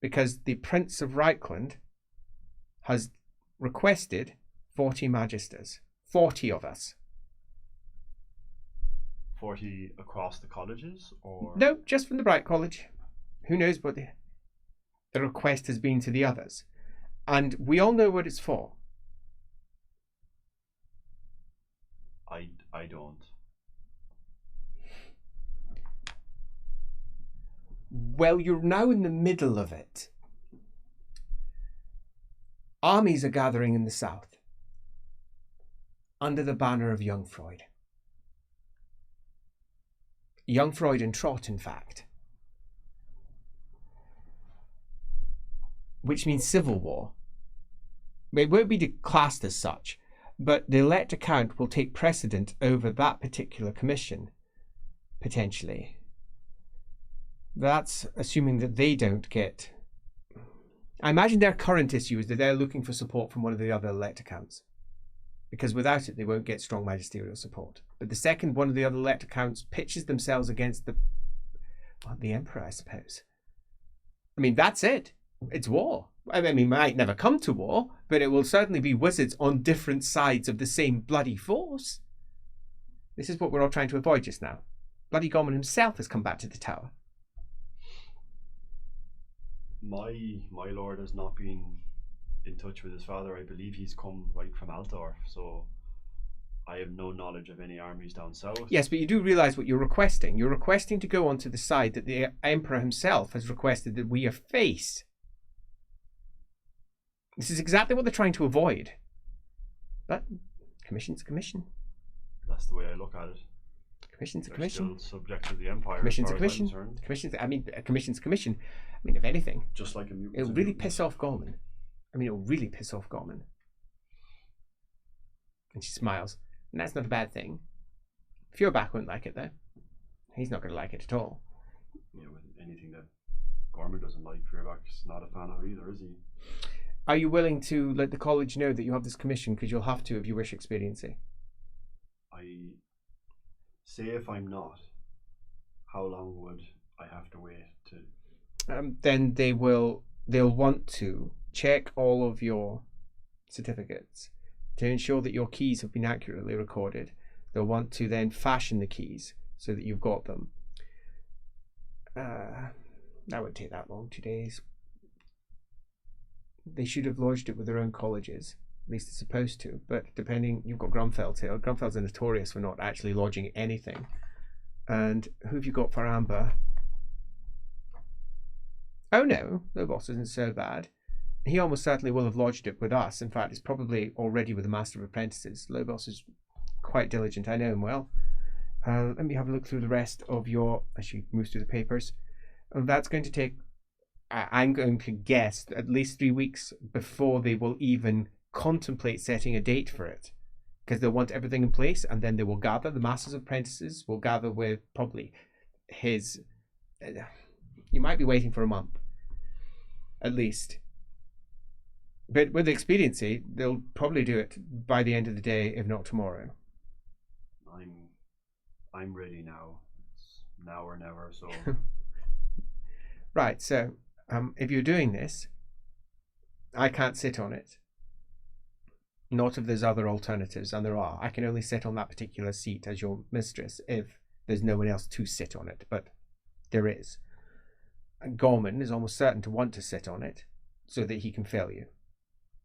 Because the Prince of Reichland has requested 40 magisters. 40 of us. 40 across the colleges, or...? No, just from the Bright College. Who knows what the request has been to the others. And we all know what it's for. I don't. Well, you're now in the middle of it. Armies are gathering in the south, under the banner of Jungfreud. Jungfreud and Trott, in fact. Which means civil war. It won't be classed as such, but the elect account will take precedent over that particular commission, potentially. That's assuming that they don't get... I imagine their current issue is that they're looking for support from one of the other elect accounts, because without it they won't get strong magisterial support. But the second one of the other elect accounts pitches themselves against the Emperor, I suppose. I mean, that's it. It's war. I mean, it might never come to war, but it will certainly be wizards on different sides of the same bloody force. This is what we're all trying to avoid just now. Bloody Gorman himself has come back to the tower. My lord has not been in touch with his father. I believe he's come right from Altdorf, so I have no knowledge of any armies down south. Yes, but you do realise what you're requesting. You're requesting to go onto the side that the Emperor himself has requested that we face. This is exactly what they're trying to avoid. But commission's a commission. That's the way I look at it. Commission's a They're commission. still subject to the Empire. Commission's a as far as I'm commission. concerned. A commission's a commission. I mean, if anything, Just like a mutant. it'll really piss off Gorman. I mean, it'll really piss off Gorman. And she smiles. And that's not a bad thing. Feuerbach won't like it, though. He's not going to like it at all. Yeah, with anything that Gorman doesn't like, Feuerbach's not a fan of either, is he? Are you willing to let the college know that you have this commission? Because you'll have to if you wish expediency. I say if I'm not, how long would I have to wait to... Then they'll want to check all of your certificates to ensure that your keys have been accurately recorded. They'll want to then fashion the keys so that you've got them. That won't take that long, 2 days. They should have lodged it with their own colleges. At least it's supposed to. But depending, you've got Grunfeld here. Grunfeld's are notorious for not actually lodging anything. And who have you got for Amber? Oh no, Lobos isn't so bad. He almost certainly will have lodged it with us. In fact, it's probably already with the Master of Apprentices. Lobos is quite diligent. I know him well. Let me have a look through the rest of your... As she moves through the papers. That's going to take... I'm going to guess at least 3 weeks before they will even contemplate setting a date for it, because they'll want everything in place, and then they will gather. The Masters of Apprentices will gather with probably his... You might be waiting for a month, at least. But with expediency, they'll probably do it by the end of the day, if not tomorrow. I'm ready now. It's now or never, so... Right, so if you're doing this, I can't sit on it. Not if there's other alternatives, and there are. I can only sit on that particular seat as your mistress if there's no one else to sit on it. But there is. And Gorman is almost certain to want to sit on it so that he can fail you.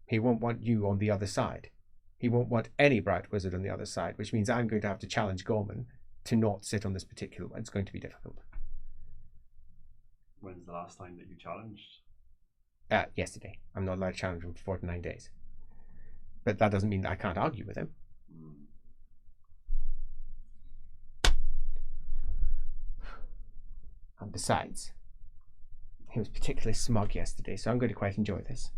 He won't want you on the other side. He won't want any bright wizard on the other side, which means I'm going to have to challenge Gorman to not sit on this particular one. It's going to be difficult. When's the last time that you challenged? Yesterday. I'm not allowed to challenge him for 49 days. But that doesn't mean that I can't argue with him. And besides, he was particularly smug yesterday, so I'm going to quite enjoy this.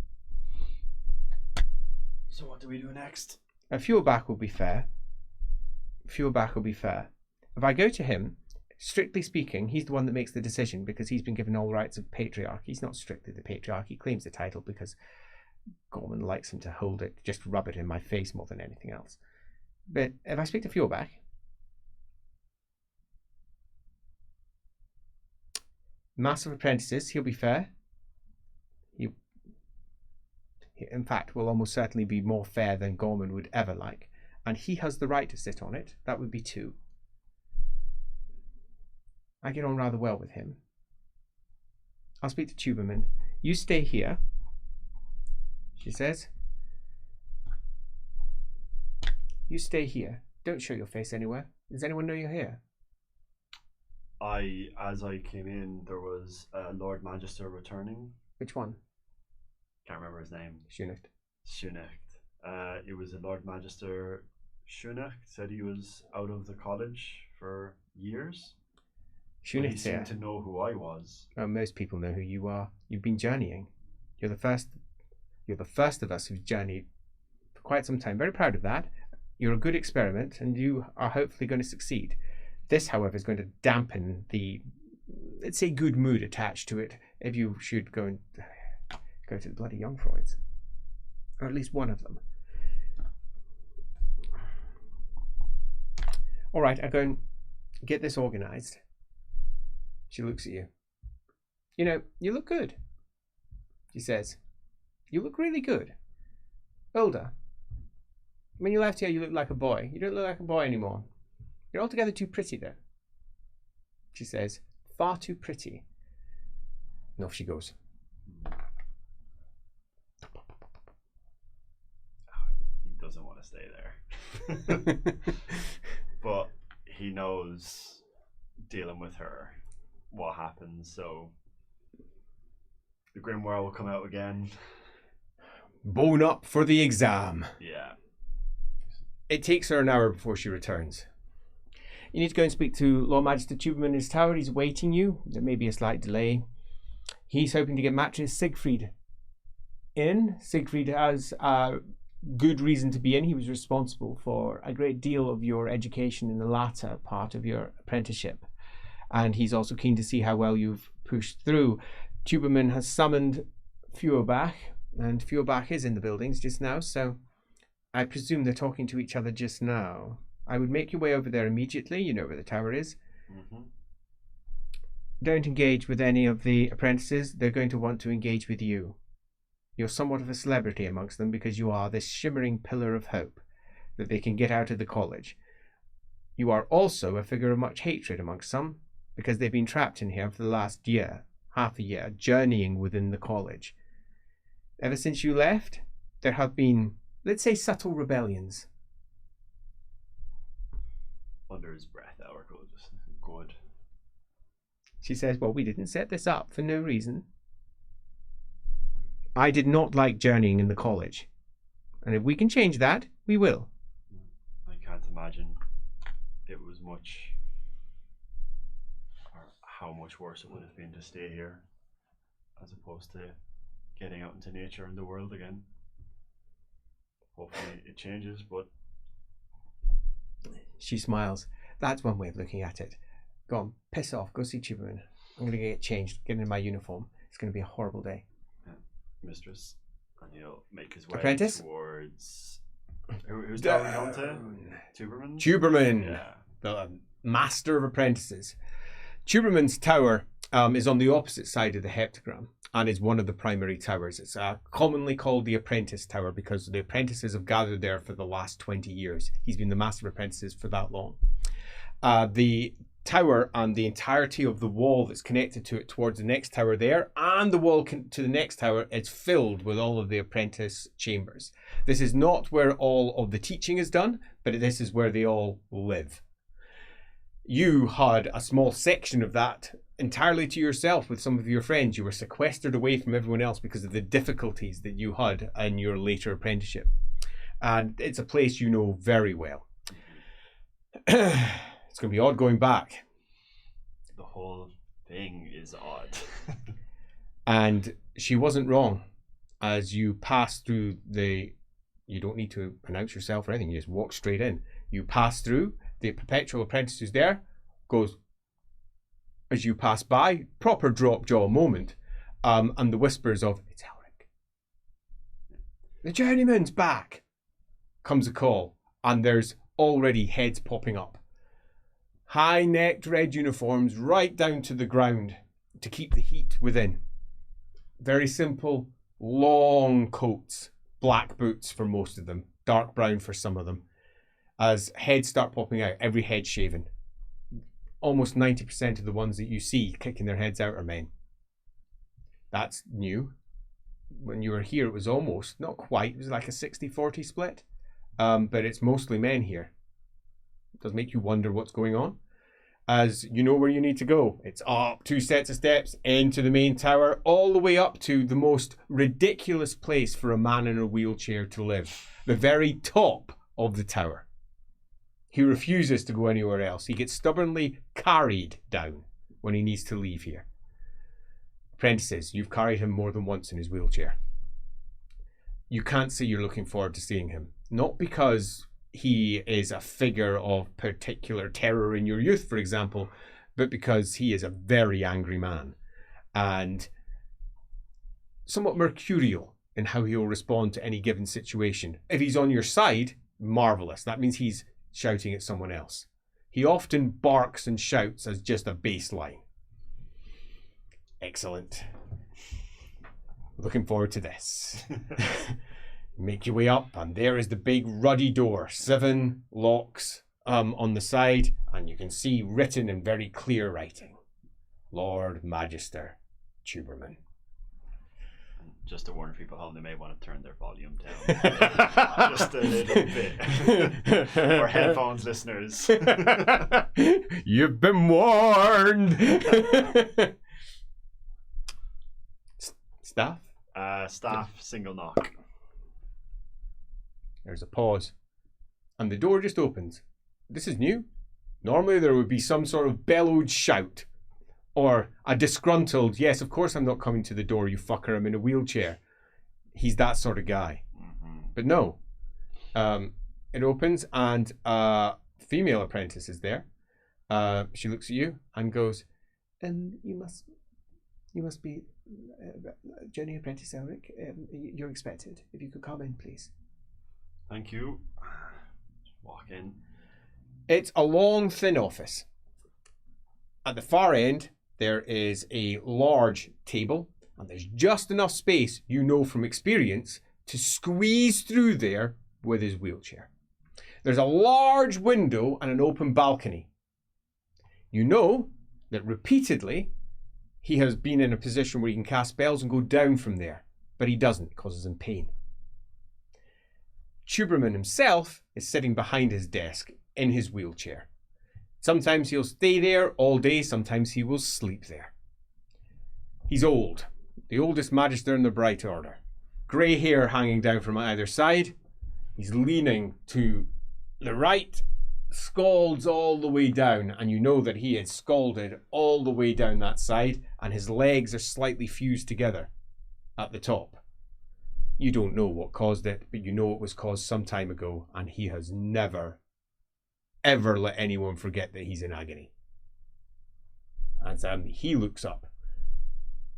So what do we do next? A fewer back will be fair. Fewer back will be fair. If I go to him, strictly speaking, he's the one that makes the decision because he's been given all rights of patriarch. He's not strictly the patriarch. He claims the title because Gorman likes him to hold it, just rub it in my face more than anything else. But if I speak to Fjordback, Master of Apprentices, he'll be fair. He, in fact, will almost certainly be more fair than Gorman would ever like. And he has the right to sit on it. That would be 2. I get on rather well with him. I'll speak to Tuberman. You stay here, she says. You stay here. Don't show your face anywhere. Does anyone know you're here? As I came in, there was a Lord Magister returning. Which one? Can't remember his name. Schunecht. It was a Lord Magister Schunecht. Said he was out of the college for years. He seemed to know who I was. Oh, most people know who you are. You've been journeying. You're the first of us who's journeyed for quite some time. Very proud of that. You're a good experiment, and you are hopefully going to succeed. This, however, is going to dampen the, let's say, good mood attached to it if you should go to the bloody Jungfreuds. Or at least one of them. All right, I go and get this organized. She looks at you. You know, you look good, she says. You look really good. Older. When you left here, you looked like a boy. You don't look like a boy anymore. You're altogether too pretty, though, she says. Far too pretty. And off she goes. He doesn't want to stay there. But he knows dealing with her what happens, so the grimoire will come out again. Bone up for the exam. Yeah. It takes her an hour before she returns. You need to go and speak to Lord Magister Tuberman in his tower. He's awaiting you. There may be a slight delay. He's hoping to get Matches Siegfried in. Siegfried has good reason to be in. He was responsible for a great deal of your education in the latter part of your apprenticeship. And he's also keen to see how well you've pushed through. Tuberman has summoned Fjordback, and Fjordback is in the buildings just now, so I presume they're talking to each other just now. I would make your way over there immediately. You know where the tower is. Mm-hmm. Don't engage with any of the apprentices. They're going to want to engage with you. You're somewhat of a celebrity amongst them because you are this shimmering pillar of hope that they can get out of the college. You are also a figure of much hatred amongst some because they've been trapped in here for the last year, half a year, journeying within the college. Ever since you left, there have been, let's say, subtle rebellions. Under his breath, Elrick will just, good. She says, well, we didn't set this up for no reason. I did not like journeying in the college. And if we can change that, we will. I can't imagine it was much, or how much worse it would have been to stay here as opposed to getting out into nature and the world again. Hopefully it changes, but... She smiles. That's one way of looking at it. Go on, piss off, go see Tuberman. I'm going to get changed, get in my uniform. It's going to be a horrible day. Yeah. Mistress. And he'll make his way Apprentice? towards... Who's going on to? Tuberman? Tuberman, Yeah. the master of apprentices. Tuberman's tower is on the opposite side of the heptagram and is one of the primary towers. It's commonly called the apprentice tower because the apprentices have gathered there for the last 20 years. He's been the master of apprentices for that long. The tower and the entirety of the wall that's connected to it towards the next tower there, and the wall to the next tower is filled with all of the apprentice chambers. This is not where all of the teaching is done, but this is where they all live. You had a small section of that entirely to yourself with some of your friends. You were sequestered away from everyone else because of the difficulties that you had in your later apprenticeship. And it's a place you know very well. It's going to be odd going back. The whole thing is odd. And she wasn't wrong. As you pass through you don't need to announce yourself or anything, you just walk straight in. You pass through, the perpetual apprentice who's there goes, as you pass by, proper drop jaw moment, and the whispers of, it's Elrick. The journeyman's back, comes a call, and there's already heads popping up. High-necked red uniforms right down to the ground to keep the heat within. Very simple, long coats, black boots for most of them, dark brown for some of them. As heads start popping out, every head shaven. Almost 90% of the ones that you see kicking their heads out are men. That's new. When you were here, it was almost, not quite, it was like a 60-40 split. But it's mostly men here. It does make you wonder what's going on. As you know where you need to go. It's up 2 sets of steps into the main tower, all the way up to the most ridiculous place for a man in a wheelchair to live. The very top of the tower. He refuses to go anywhere else. He gets stubbornly carried down when he needs to leave here. Apprentices, you've carried him more than once in his wheelchair. You can't say you're looking forward to seeing him. Not because he is a figure of particular terror in your youth, for example, but because he is a very angry man and somewhat mercurial in how he'll respond to any given situation. If he's on your side, marvelous. That means he's shouting at someone else. He often barks and shouts as just a baseline. Excellent. Looking forward to this. Make your way up, and there is the big ruddy door. 7 locks on the side, and you can see written in very clear writing, Lord Magister Tuberman. Just to warn people home, they may want to turn their volume down just a little bit. For headphones listeners. You've been warned. Staff? Staff, single knock. There's a pause. And the door just opens. This is new. Normally there would be some sort of bellowed shout. Or a disgruntled, yes, of course I'm not coming to the door, you fucker, I'm in a wheelchair. He's that sort of guy. Mm-hmm. But no. It opens and a female apprentice is there. She looks at you and goes, you must be Journey Apprentice Elrick. You're expected. If you could come in, please. Thank you. Just walk in. It's a long, thin office. At the far end, there is a large table, and there's just enough space, you know from experience, to squeeze through there with his wheelchair. There's a large window and an open balcony. You know that repeatedly he has been in a position where he can cast spells and go down from there, but he doesn't. It causes him pain. Tuberman himself is sitting behind his desk in his wheelchair. Sometimes he'll stay there all day, sometimes he will sleep there. He's old, the oldest Magister in the Bright Order. Grey hair hanging down from either side. He's leaning to the right, scalds all the way down, and you know that he is scalded all the way down that side, and his legs are slightly fused together at the top. You don't know what caused it, but you know it was caused some time ago, and he has never, ever let anyone forget that he's in agony. And he looks up.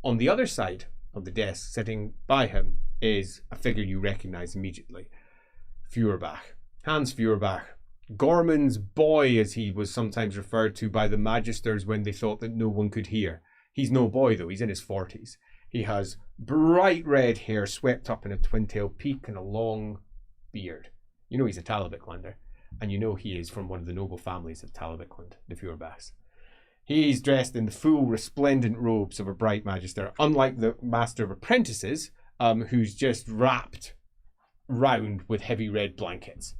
On the other side of the desk, sitting by him, is a figure you recognize immediately. Feuerbach. Hans Feuerbach. Gorman's boy, as he was sometimes referred to by the Magisters when they thought that no one could hear. He's no boy though, he's in his 40s. He has bright red hair swept up in a twin-tailed peak and a long beard. You know he's a Talabecklander, and you know he is from one of the noble families of Talabecland, the Feuerbachs. He's dressed in the full resplendent robes of a bright magister, unlike the master of apprentices, who's just wrapped round with heavy red blankets.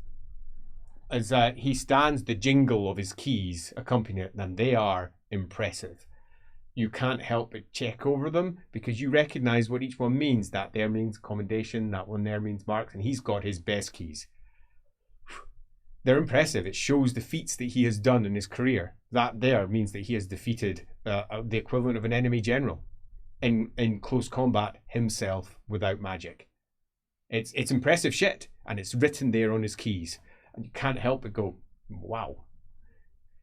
As he stands, the jingle of his keys accompany it, and they are impressive. You can't help but check over them because you recognise what each one means. That there means commendation, that one there means marks, and he's got his best keys. They're impressive. It shows the feats that he has done in his career. That there means that he has defeated the equivalent of an enemy general in close combat himself without magic. It's impressive shit, and it's written there on his keys. And you can't help but go, wow.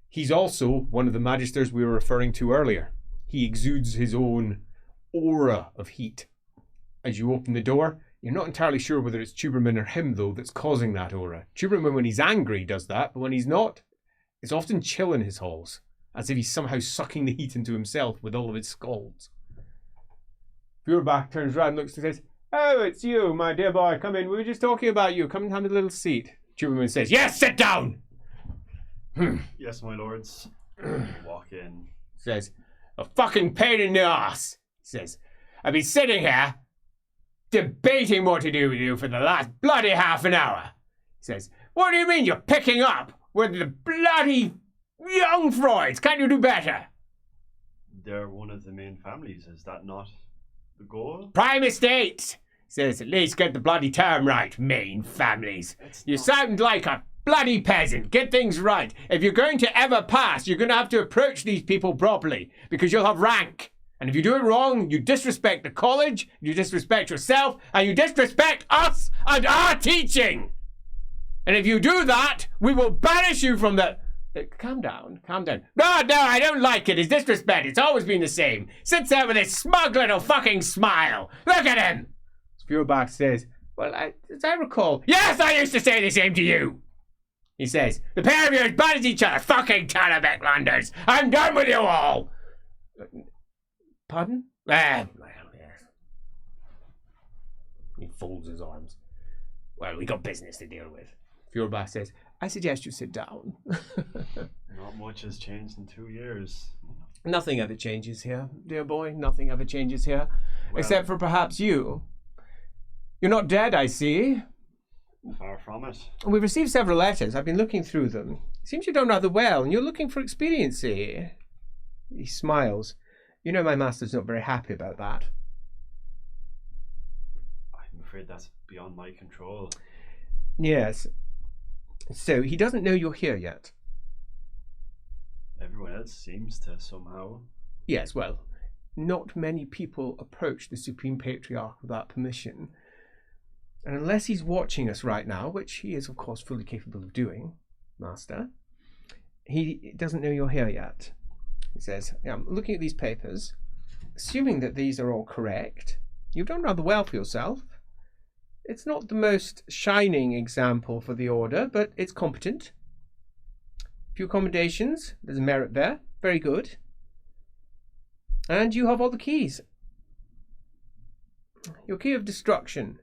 He's also one of the magisters we were referring to earlier. He exudes his own aura of heat. As you open the door, you're not entirely sure whether it's Tuberman or him, though, that's causing that aura. Tuberman, when he's angry, does that, but when he's not, it's often chill in his halls, as if he's somehow sucking the heat into himself with all of his scolds. Feuerbach turns round and looks and says, "Oh, it's you, my dear boy. Come in. We were just talking about you. Come and have a little seat." Tuberman says, "Yes, sit down." Yes, my lords. Walk in. Says, "A fucking pain in the arse." Says, "I've been sitting here debating what to do with you for the last bloody half an hour." Says, "What do you mean you're picking up with the bloody young Freuds? Can't you do better?" They're one of the main families. Is that not the goal? Prime estates. Says, "At least get the bloody term right, main families. You sound like a bloody peasant. Get things right. If you're going to ever pass, you're going to have to approach these people properly, because you'll have rank. And if you do it wrong, you disrespect the college, you disrespect yourself, and you disrespect us and our teaching. And if you do that, we will banish you from the..." Calm down, calm down. No, I don't like it. It's disrespect. It's always been the same. Sits there with his smug little fucking smile. Look at him. Feuerbach says, "Well, as I recall..." "Yes, I used to say the same to you." He says, "The pair of you as bad as each other. Fucking Talabeklanders. I'm done with you all." Pardon? Well, yes. He folds his arms. "Well, we got business to deal with." Feuerbach says, "I suggest you sit down." Not much has changed in 2 years. Nothing ever changes here, dear boy. Nothing ever changes here. Well, except for perhaps you. You're not dead, I see. Far from it. We've received several letters. I've been looking through them. It seems you've done rather well, and you're looking for expediency. He smiles. You know my master's not very happy about that. I'm afraid that's beyond my control. Yes. So, he doesn't know you're here yet. Everyone else seems to somehow. Yes, well, not many people approach the Supreme Patriarch without permission. And unless he's watching us right now, which he is, of course, fully capable of doing, Master, he doesn't know you're here yet. He says, "I'm looking at these papers, assuming that these are all correct. You've done rather well for yourself. It's not the most shining example for the Order, but it's competent. Few accommodations, there's a merit there. Very good. And you have all the keys. Your key of destruction.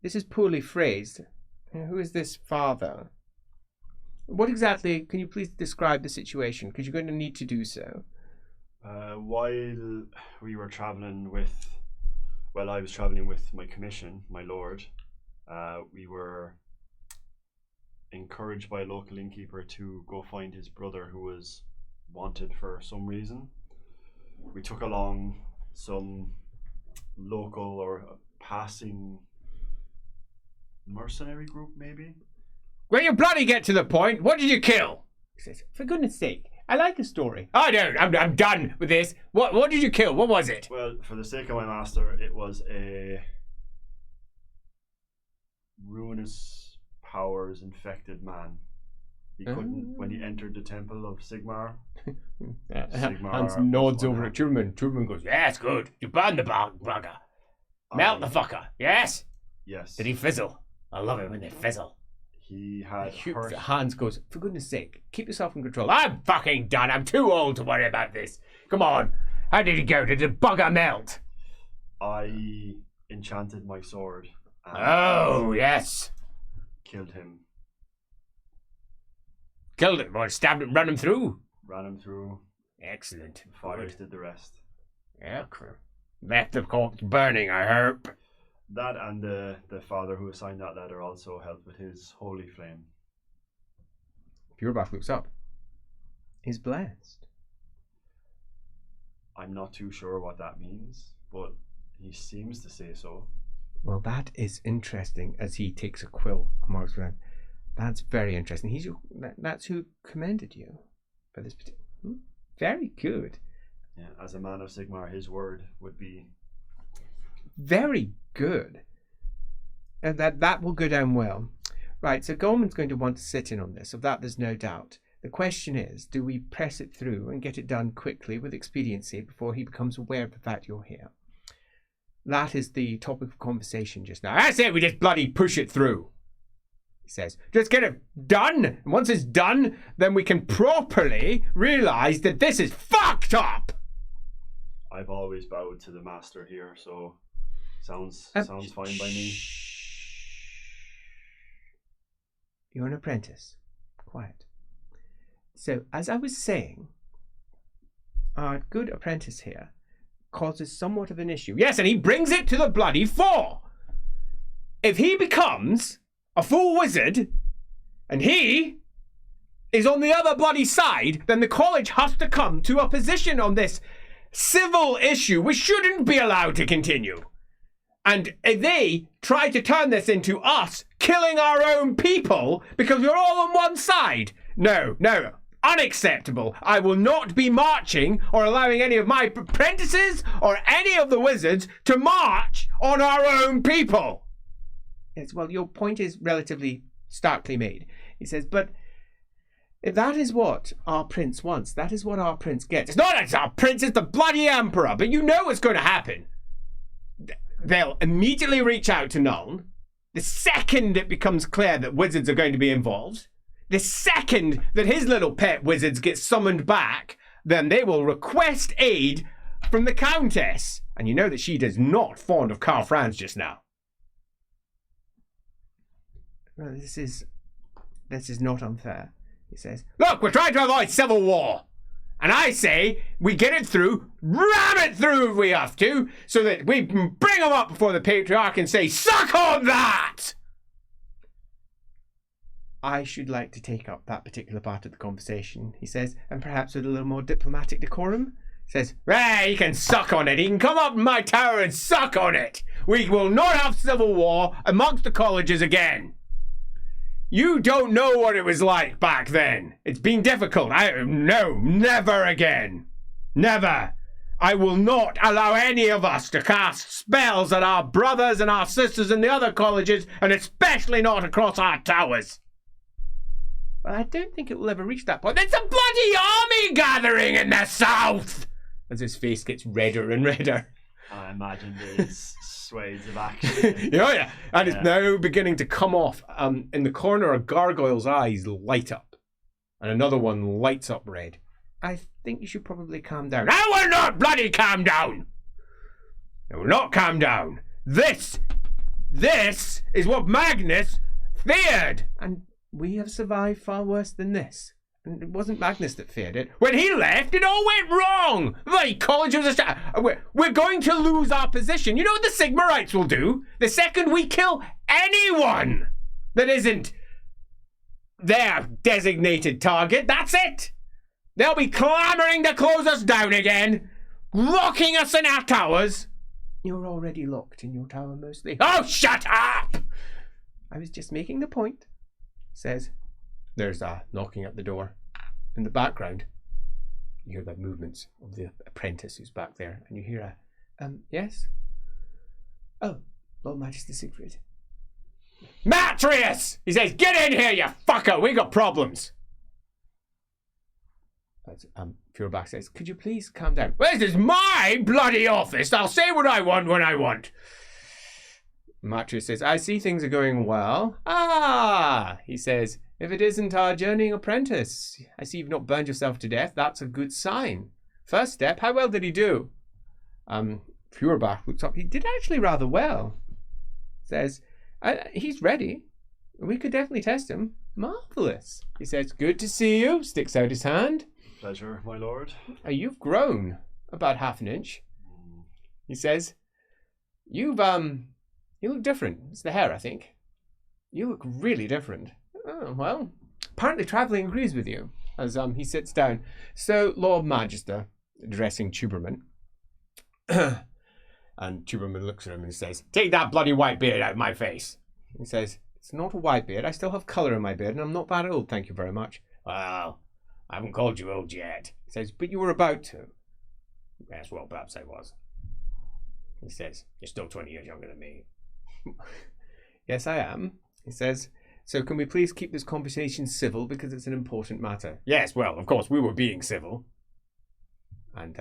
This is poorly phrased. Who is this father? What exactly, can you please describe the situation? Because you're going to need to do so." While we were travelling with... Well, I was travelling with my commission, my lord. We were encouraged by a local innkeeper to go find his brother who was wanted for some reason. We took along some local or passing mercenary group, maybe. "Will you bloody get to the point? What did you kill?" He says, "For goodness sake, I like a story." "I don't. I'm done with this. What did you kill? What was it?" Well, for the sake of my master, it was a ruinous powers infected man. He couldn't, when he entered the temple of Sigmar. Hans nods over at Truman. Truman goes, "Yes, good. You burn the bugger. Melt the fucker. Yes?" Yes. Did he fizzle? I love it when they fizzle. He had hurt. Hans goes, "For goodness sake, keep yourself in control." "I'm fucking done. I'm too old to worry about this. Come on. How did it go? Did the bugger melt?" I enchanted my sword. And oh, yes. Killed him. Killed him or stabbed him, run him through? Ran him through. Excellent. Fires did the rest. Excellent. Left the corpse burning, I hope. That and the father who assigned that letter also helped with his holy flame. Purebach looks up. Is blessed. I'm not too sure what that means, but he seems to say so. Well, that is interesting. As he takes a quill and marks around. That's very interesting. That's who commended you for this particular. Very good. Yeah, as a man of Sigmar, his word would be very good. And that will go down well. Right, so Goldman's going to want to sit in on this. Of that, there's no doubt. The question is, do we press it through and get it done quickly with expediency before he becomes aware of the fact you're here? That is the topic of conversation just now. I say we just bloody push it through. He says, just get it done. And once it's done, then we can properly realise that this is fucked up. I've always bowed to the master here, so sounds fine by me. You're an apprentice. Quiet. So, as I was saying, our good apprentice here causes somewhat of an issue. Yes, and he brings it to the bloody fore. If he becomes a full wizard, and he is on the other bloody side, then the college has to come to a position on this civil issue which shouldn't be allowed to continue. And if they try to turn this into us killing our own people because we're all on one side, no, unacceptable. I will not be marching or allowing any of my apprentices or any of the wizards to march on our own people. Yes, well, your point is relatively starkly made. He says, but if that is what our prince wants, that is what our prince gets. It's not our prince, it's the bloody emperor, but you know what's going to happen. They'll immediately reach out to Nuln. The second it becomes clear that wizards are going to be involved, the second that his little pet wizards get summoned back, then they will request aid from the Countess. And you know that she is not fond of Karl Franz just now. Well, this is not unfair. He says, look, we're trying to avoid civil war. And I say we get it through, ram it through if we have to, so that we can bring them up before the Patriarch and say, suck on that! I should like to take up that particular part of the conversation, he says, and perhaps with a little more diplomatic decorum. He says, he can suck on it. He can come up in my tower and suck on it. We will not have civil war amongst the colleges again. You don't know what it was like back then. It's been difficult. No, never again. Never. I will not allow any of us to cast spells at our brothers and our sisters in the other colleges, and especially not across our towers. But I don't think it will ever reach that point. There's a bloody army gathering in the south! As his face gets redder and redder. I imagine there's swathes of action. Yeah. And it's now beginning to come off. In the corner, a gargoyle's eyes light up. And another one lights up red. I think you should probably calm down. I will not bloody calm down! I will not calm down. This is what Magnus feared. And we have survived far worse than this. And it wasn't Magnus that feared it. When he left, it all went wrong. The college was we're going to lose our position. You know what the Sigmarites will do? The second we kill anyone that isn't their designated target, that's it. They'll be clamoring to close us down again, locking us in our towers. You're already locked in your tower mostly. Oh, shut up! I was just making the point. Says, there's a knocking at the door. In the background, you hear the movements of the apprentice who's back there, and you hear yes? Oh, Lord Majesty Siegfried. Matrius! He says, get in here, you fucker! We got problems! But Fuhrback says, could you please calm down? Well, this is my bloody office! I'll say what I want when I want! Matrius says, I see things are going well. He says, if it isn't our journeying apprentice, I see you've not burned yourself to death. That's a good sign. First step, how well did he do? Fuhrbach looks up. He did actually rather well. Says, he's ready. We could definitely test him. Marvelous. He says, good to see you. Sticks out his hand. pleasure, my lord. You've grown about half an inch, he says. You look different. It's the hair, I think. You look really different. Oh, well, apparently travelling agrees with you, as he sits down. So, Lord Magister, addressing Tuberman, and Tuberman looks at him and says, "Take that bloody white beard out of my face." He says, "It's not a white beard. I still have colour in my beard, and I'm not that old, thank you very much." "Well, I haven't called you old yet." He says, "But you were about to." "Yes, well, perhaps I was." He says, "You're still 20 years younger than me." "Yes, I am," he says. "So can we please keep this conversation civil, because it's an important matter?" "Yes, well, of course, we were being civil." And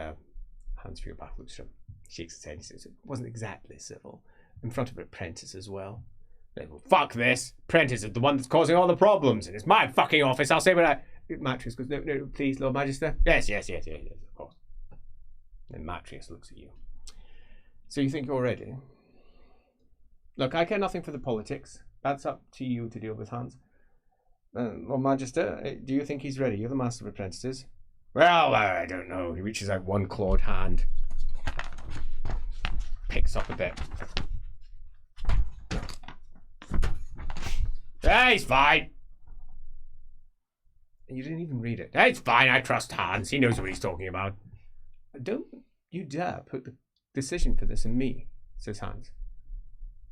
Hans Feuerbach looks at him, shakes his head, and says, "It wasn't exactly civil. In front of an apprentice as well." "Well, fuck this. Apprentice is the one that's causing all the problems, and it's my fucking office. I'll say what I..." Matrius goes, No, please, Lord Magister." Yes, of course." Then Matrius looks at you. "So you think you're ready?" "Look, I care nothing for the politics. That's up to you to deal with, Hans. Lord Magister, do you think he's ready? You're the master of apprentices." "Well, I don't know." He reaches out one clawed hand, picks up a bit. "Hey, he's fine." You didn't even read it. "Hey, it's fine. I trust Hans. He knows what he's talking about." "Don't you dare put the decision for this on me," says Hans.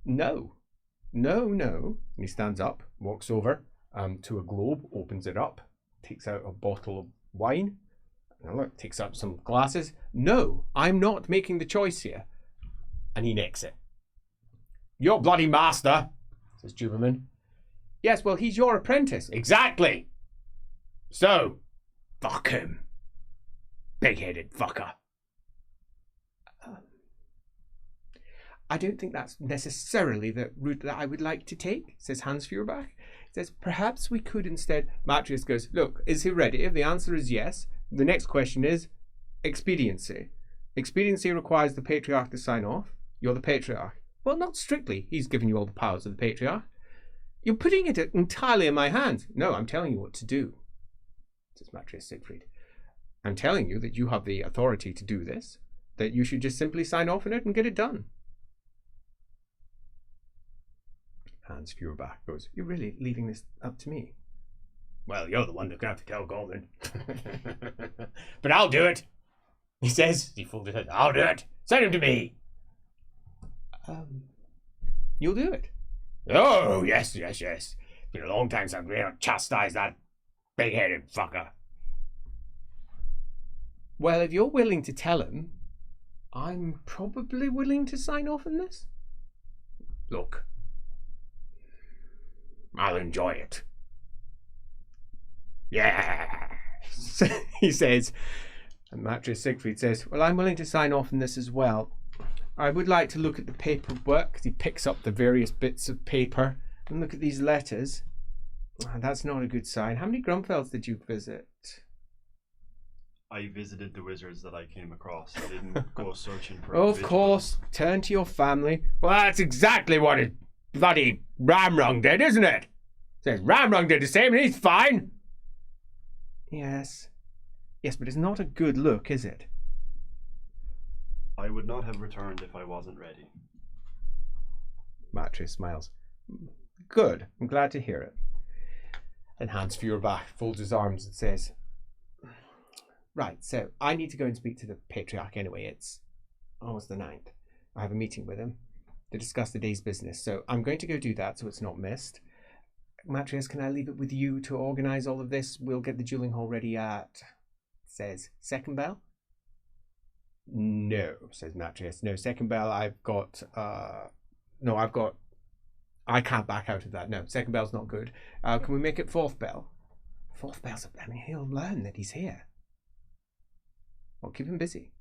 No. And he stands up, walks over to a globe, opens it up, takes out a bottle of wine, and look, takes up some glasses. "No, I'm not making the choice here." And he nicks it. "Your bloody master," says Juberman. "Yes, well, he's your apprentice." "Exactly. So, fuck him. Big-headed fucker." "I don't think that's necessarily the route that I would like to take," says Hans Feuerbach. He says, "Perhaps we could instead..." Matrius goes, "Look, is he ready? If the answer is yes, the next question is expediency. Expediency requires the Patriarch to sign off. You're the Patriarch." "Well, not strictly. He's given you all the powers of the Patriarch." "You're putting it entirely in my hands." "No, I'm telling you what to do," says Matrius Siegfried. "I'm telling you that you have the authority to do this, that you should just simply sign off on it and get it done." Hans Feuerbach goes, "You're really leaving this up to me?" "Well, you're the one that's going to have to tell Golden." "But I'll do it," he says. He folded his head. "I'll do it. Send him to me." You'll do it?" "Oh, yes. It's been a long time since we have chastised that big-headed fucker." "Well, if you're willing to tell him, I'm probably willing to sign off on this." "Look, I'll enjoy it." "Yeah," he says. And Matrius Siegfried says, "Well, I'm willing to sign off on this as well. I would like to look at the paperwork." He picks up the various bits of paper and look at these letters. That's not a good sign. How many Grumfelds did you visit? I visited the wizards that I came across. I didn't go searching for Of course, turn to your family. "Well, that's exactly what it bloody Ramrung did, isn't it?" Says Ramrung did the same and he's fine. Yes, but it's not a good look, is it? "I would not have returned if I wasn't ready." Matrius smiles. "Good, I'm glad to hear it." And Hans Feuerbach folds his arms and says, "Right, so I need to go and speak to the Patriarch anyway. It's almost the 9th. I have a meeting with him to discuss the day's business, so I'm going to go do that so it's not missed. Matrius, can I leave it with you to organise all of this? We'll get the dueling hall ready at," says, "second bell?" "No," says Matrius. "No, second bell, I can't back out of that. No, second bell's not good. Can we make it fourth bell?" Fourth bell's, he'll learn that he's here. Well, keep him busy.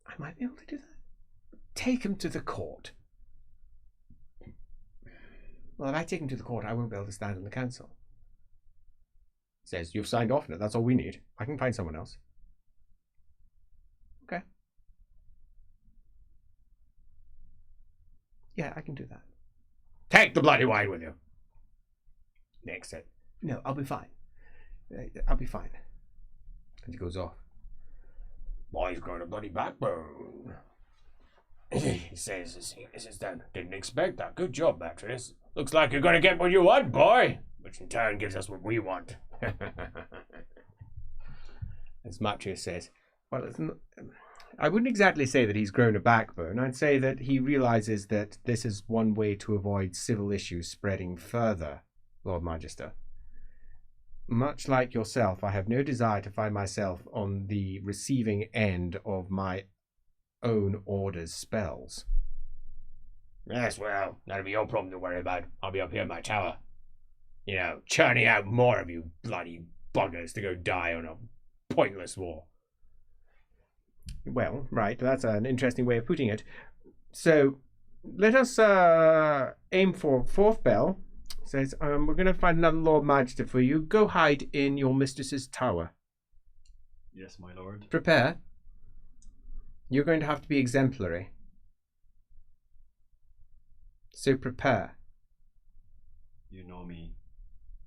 I might be able to do that. Take him to the court. Well, if I take him to the court, I won't be able to stand in the council. He says, "You've signed off on it. That's all we need. I can find someone else." Okay. Yeah, I can do that. "Take the bloody wine with you." Nick said, no, I'll be fine. I'll be fine. And he goes off. Boy's grown a bloody backbone. He says as he sits down, didn't expect that. Good job, Mattress. Looks like you're going to get what you want, boy. Which in turn gives us what we want. As Mattress says, well, it's not, I wouldn't exactly say that he's grown a backbone. I'd say that he realizes that this is one way to avoid civil issues spreading further, Lord Magister. Much like yourself, I have no desire to find myself on the receiving end of my own order's spells. Yes, well, that'll be your problem to worry about. I'll be up here in my tower. You know, churning out more of you bloody buggers to go die on a pointless war. Well, right, that's an interesting way of putting it. So, let us aim for 4th bell. It says, we're going to find another Lord Magister for you. Go hide in your mistress's tower. Yes, my lord. Prepare. You're going to have to be exemplary. So prepare. You know me.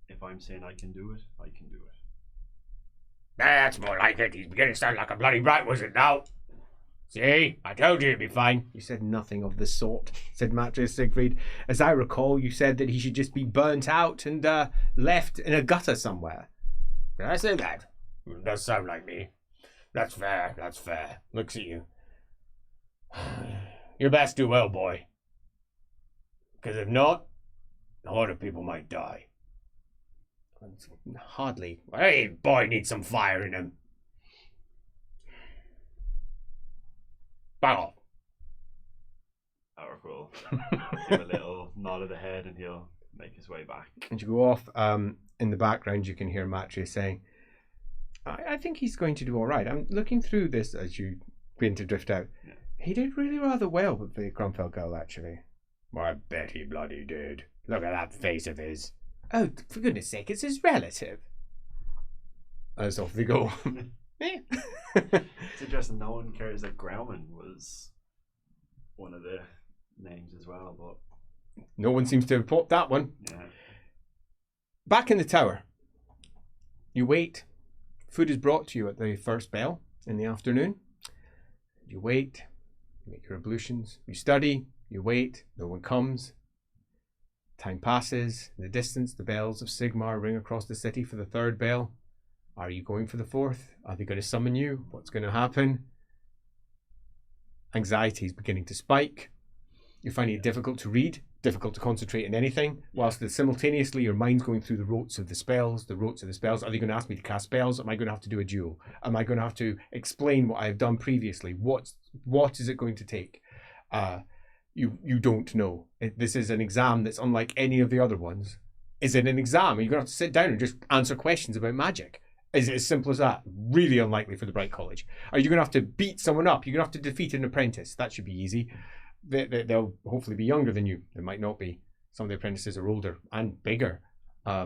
If I'm saying I can do it, I can do it. That's more like it. He's beginning to sound like a bloody bright wizard now. See? I told you it'd be fine. You said nothing of the sort, said Mattress Siegfried. As I recall, you said that he should just be burnt out and left in a gutter somewhere. Did I say that? It does sound like me. That's fair, that's fair. Looks at you. You best do well, boy. Because if not, a lot of people might die. Hardly. Hey, boy needs some fire in him. Back off. Our cool. Give a little nod of the head and he'll make his way back. And you go off. In the background, you can hear Matri saying, I think he's going to do all right. I'm looking through this as you begin to drift out. Yeah. He did really rather well with the Cromfell girl, actually. Well, I bet he bloody did. Look at that face of his. Oh, for goodness sake, it's his relative. As off they go. It's interesting, no one cares that Grauman was one of the names as well, but no one seems to have popped that one. Yeah. Back in the tower, you wait. Food is brought to you at the first bell in the afternoon. You wait, you make your ablutions, you study, you wait, no one comes. Time passes. In the distance, the bells of Sigmar ring across the city for the 3rd bell. Are you going for the 4th? Are they going to summon you? What's going to happen? Anxiety is beginning to spike. You're finding it difficult to read, difficult to concentrate on anything, whilst simultaneously your mind's going through the rotes of the spells. Are they going to ask me to cast spells? Am I going to have to do a duel? Am I going to have to explain what I've done previously? What is it going to take? You don't know. This is an exam that's unlike any of the other ones. Is it an exam? Are you going to have to sit down and just answer questions about magic? Is it as simple as that? Really unlikely for the Bright College. Are you going to have to beat someone up? You're going to have to defeat an apprentice. That should be easy. They'll hopefully be younger than you. They might not be. Some of the apprentices are older and bigger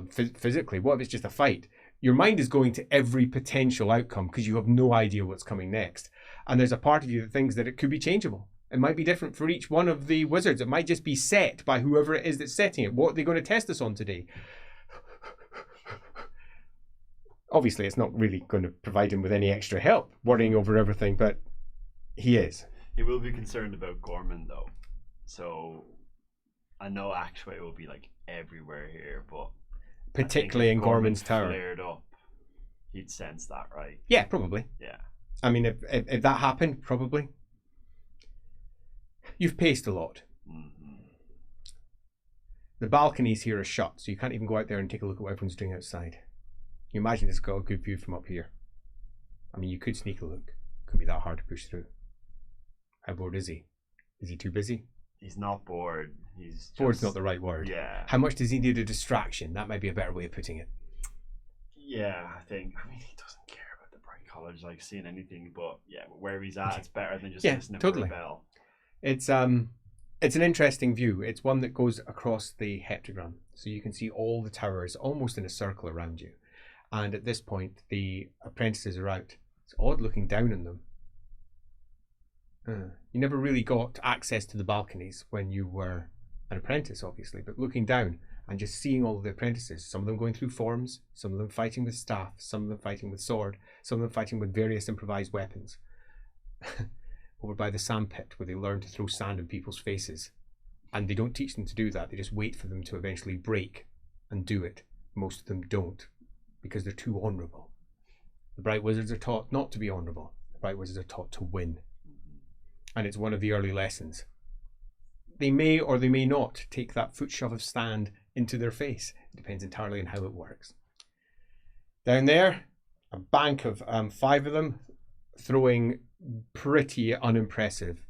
physically. What if it's just a fight? Your mind is going to every potential outcome because you have no idea what's coming next. And there's a part of you that thinks that it could be changeable. It might be different for each one of the wizards. It might just be set by whoever it is that's setting it. What are they going to test us on today? Obviously, it's not really going to provide him with any extra help, worrying over everything, but he is. He will be concerned about Gorman, though. So I know Axway will be like everywhere here, but particularly in Gorman's tower. Flared up, he'd sense that, right? Yeah, probably. Yeah. I mean, if that happened, probably. You've paced a lot. Mm-hmm. The balconies here are shut, so you can't even go out there and take a look at what everyone's doing outside. You imagine it's got a good view from up here. I mean, you could sneak a look. Couldn't be that hard to push through. How bored is he? Is he too busy? He's not bored. He's bored's not the right word. Yeah. How much does he need a distraction? That might be a better way of putting it. Yeah, I mean, he doesn't care about the Bright College, like seeing anything, but yeah, where he's at, it's better than just listening totally. for a bell. It's an interesting view. It's one that goes across the heptagram, so you can see all the towers almost in a circle around you. And at this point, the apprentices are out. It's odd looking down on them. You never really got access to the balconies when you were an apprentice, obviously, but looking down, and just seeing all of the apprentices, some of them going through forms, some of them fighting with staff, some of them fighting with sword, some of them fighting with various improvised weapons. Over by the sand pit where they learn to throw sand in people's faces. And they don't teach them to do that, they just wait for them to eventually break and do it. Most of them don't, because they're too honourable. The Bright Wizards are taught not to be honourable. The Bright Wizards are taught to win. And it's one of the early lessons. They may or they may not take that foot shove of stand into their face. It depends entirely on how it works. Down there, a bank of 5 of them throwing pretty unimpressive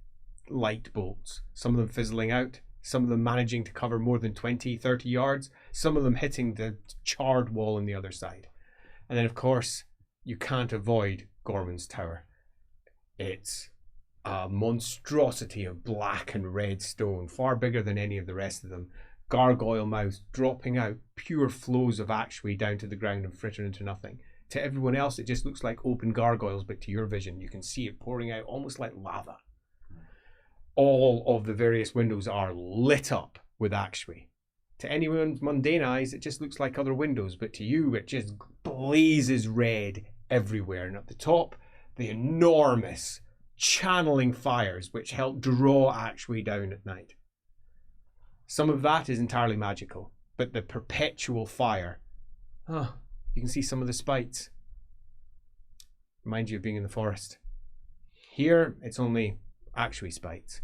light bolts. Some of them fizzling out, some of them managing to cover more than 20, 30 yards, some of them hitting the charred wall on the other side. And then, of course, you can't avoid Gorman's Tower. It's a monstrosity of black and red stone, far bigger than any of the rest of them. Gargoyle mouths dropping out pure flows of actually down to the ground and fritter into nothing. To everyone else, it just looks like open gargoyles, but to your vision, you can see it pouring out almost like lava. All of the various windows are lit up with actually. To anyone's mundane eyes, it just looks like other windows, but to you, it just blazes red everywhere. And at the top, the enormous channeling fires which help draw actually down at night. Some of that is entirely magical, but the perpetual fire, you can see some of the spites. Remind you of being in the forest. Here, it's only actually spites.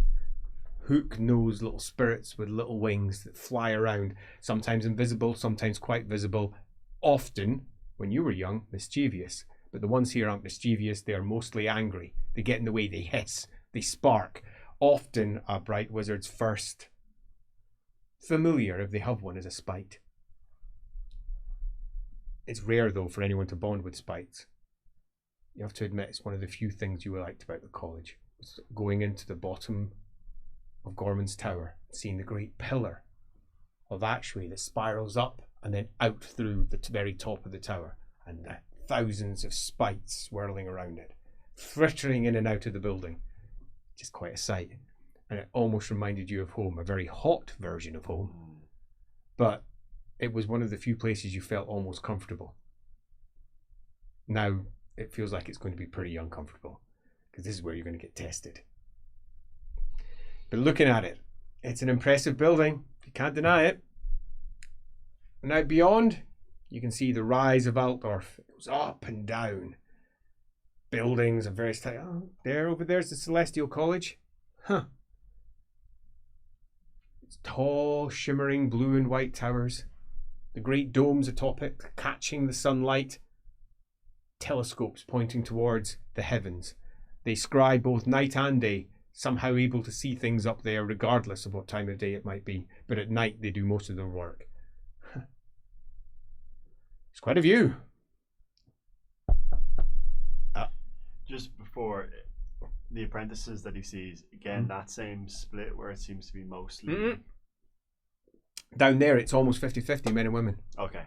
Hook-nosed little spirits with little wings that fly around, sometimes invisible, sometimes quite visible, often, when you were young, mischievous. But the ones here aren't mischievous, they are mostly angry. They get in the way, they hiss, they spark. Often a Bright Wizard's first familiar, if they have one, is a spite. It's rare, though, for anyone to bond with spites. You have to admit it's one of the few things you liked about the college. It's going into the bottom of Gorman's Tower, seeing the great pillar of actually that spirals up and then out through the very top of the tower, and the thousands of spites swirling around it, frittering in and out of the building. Just quite a sight. And it almost reminded you of home, a very hot version of home. But it was one of the few places you felt almost comfortable. Now it feels like it's going to be pretty uncomfortable, because this is where you're going to get tested. But looking at it, it's an impressive building. You can't deny it. And out beyond, you can see the rise of Altdorf. It goes up and down. Buildings of various types. Oh, there, over there's the Celestial College. It's tall, shimmering blue and white towers. The great domes atop it, catching the sunlight. Telescopes pointing towards the heavens. They scry both night and day, somehow able to see things up there regardless of what time of day it might be. But at night they do most of their work. It's quite a view. Just before, the apprentices that he sees, again, that same split where it seems to be mostly... Down there, it's almost 50-50 men and women. Okay.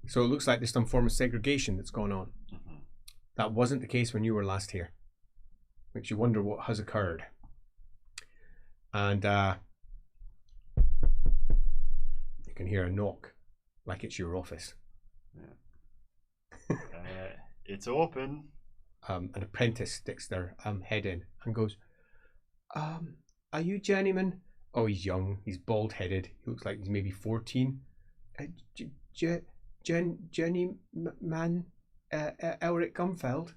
So it looks like there's some form of segregation that's gone on. That wasn't the case when you were last here. Makes you wonder what has occurred. And you can hear a knock, like it's your office. Yeah. It's open. An apprentice sticks their head in and goes, are you journeyman? Oh, he's young. He's bald-headed. He looks like he's maybe 14. Journeyman Elrick Gumfeld?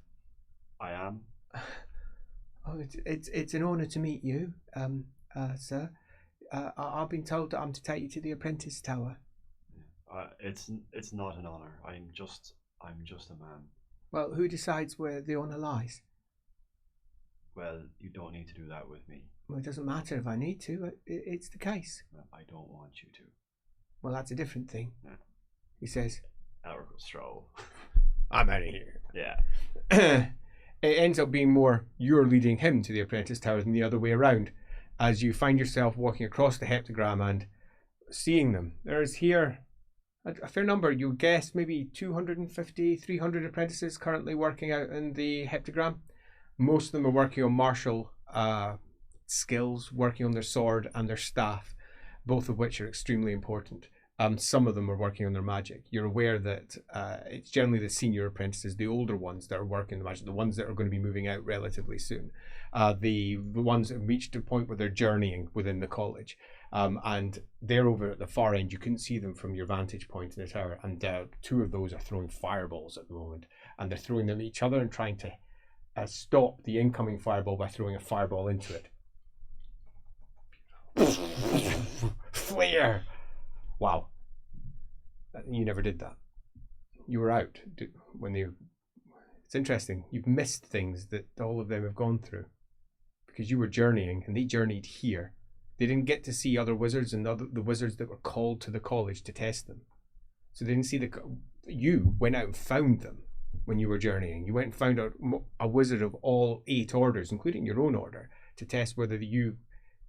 I am. Oh, it's an honour to meet you, sir. I've been told that I'm to take you to the apprentice tower. It's not an honour. I'm just a man. Well, who decides where the honour lies? Well, you don't need to do that with me. Well, it doesn't matter if I need to. It's the case. I don't want you to. Well, that's a different thing. Yeah. He says. Elrick will stroll. I'm out of here. Yeah. It ends up being more you're leading him to the apprentice tower than the other way around, as you find yourself walking across the heptagram and seeing them. There's here a fair number. You guess maybe 250, 300 apprentices currently working out in the heptagram. Most of them are working on martial skills, working on their sword and their staff. both of which are extremely important. Some of them are working on their magic. You're aware that it's generally the senior apprentices, the older ones that are working the magic, the ones that are going to be moving out relatively soon. The ones that have reached a point where they're journeying within the college. And they're over at the far end. You couldn't see them from your vantage point in the tower. And 2 of those are throwing fireballs at the moment. And they're throwing them at each other and trying to stop the incoming fireball by throwing a fireball into it. Flare! Wow. You never did that. You were out when they... It's interesting. You've missed things that all of them have gone through. Because you were journeying and they journeyed here. They didn't get to see other wizards and the wizards that were called to the college to test them. So they didn't see you went out and found them when you were journeying. You went and found out a wizard of all 8 orders, including your own order, to test whether you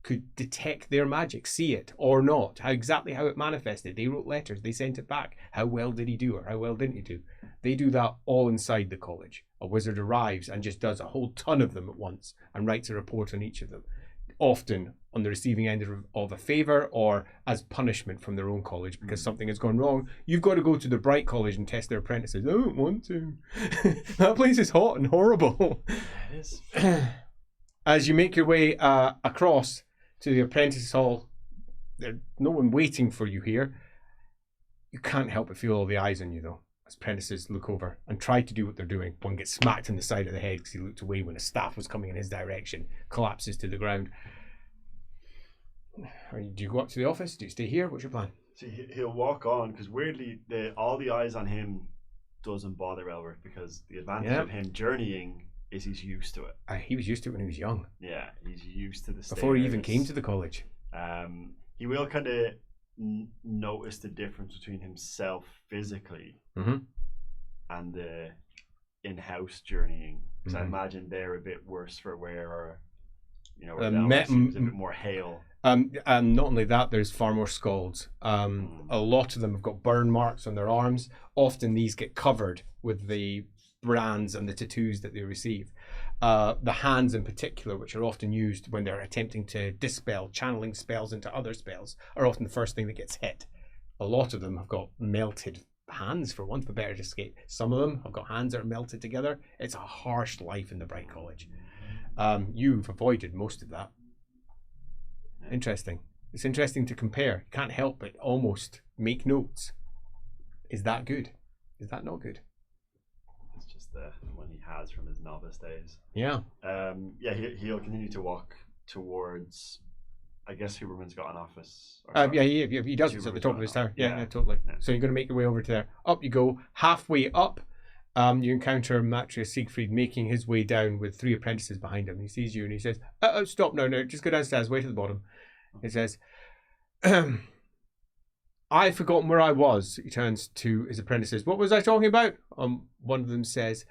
could detect their magic, see it or not, how it manifested. They wrote letters, they sent it back. How well did he do or how well didn't he do? They do that all inside the college. A wizard arrives and just does a whole ton of them at once and writes a report on each of them, often on the receiving end of a favour or as punishment from their own college because something has gone wrong. You've got to go to the Bright College and test their apprentices. I don't want to. That place is hot and horrible. It is. As you make your way across to the apprentice hall, there's no one waiting for you here. You can't help but feel all the eyes on you, though, as apprentices look over and try to do what they're doing. One gets smacked in the side of the head because he looked away when a staff was coming in his direction, collapses to the ground. Do you go up to the office? Do you stay here? What's your plan? See, he'll walk on because weirdly, all the eyes on him doesn't bother Elrick because the advantage of him journeying is he's used to it. He was used to it when he was young. Yeah, he's used to the stairs. Before he even came to the college. He will kind of notice the difference between himself physically and the in-house journeying. Because I imagine they're a bit worse for wear, or seems a bit more hale. And not only that, there's far more scalds. A lot of them have got burn marks on their arms. Often these get covered with the brands and the tattoos that they receive. The hands in particular, which are often used when they're attempting to dispel, channeling spells into other spells, are often the first thing that gets hit. A lot of them have got melted hands, for want of a better escape. Some of them have got hands that are melted together. It's a harsh life in the Bright College. You've avoided most of that. Interesting. It's interesting to compare. You can't help but almost make notes. Is that good? Is that not good? It's just the one he has from his novice days. Yeah. He'll continue to walk towards. I guess Huberman's got an office. He does. It's at the top of his tower. Yeah, totally. Yeah. So you're going to make your way over to there. Up you go. Halfway up, you encounter Matria Siegfried making his way down with 3 apprentices behind him. He sees you and he says, stop, no, just go downstairs, wait at the bottom. He says, I've forgotten where I was. He turns to his apprentices. What was I talking about? One of them says,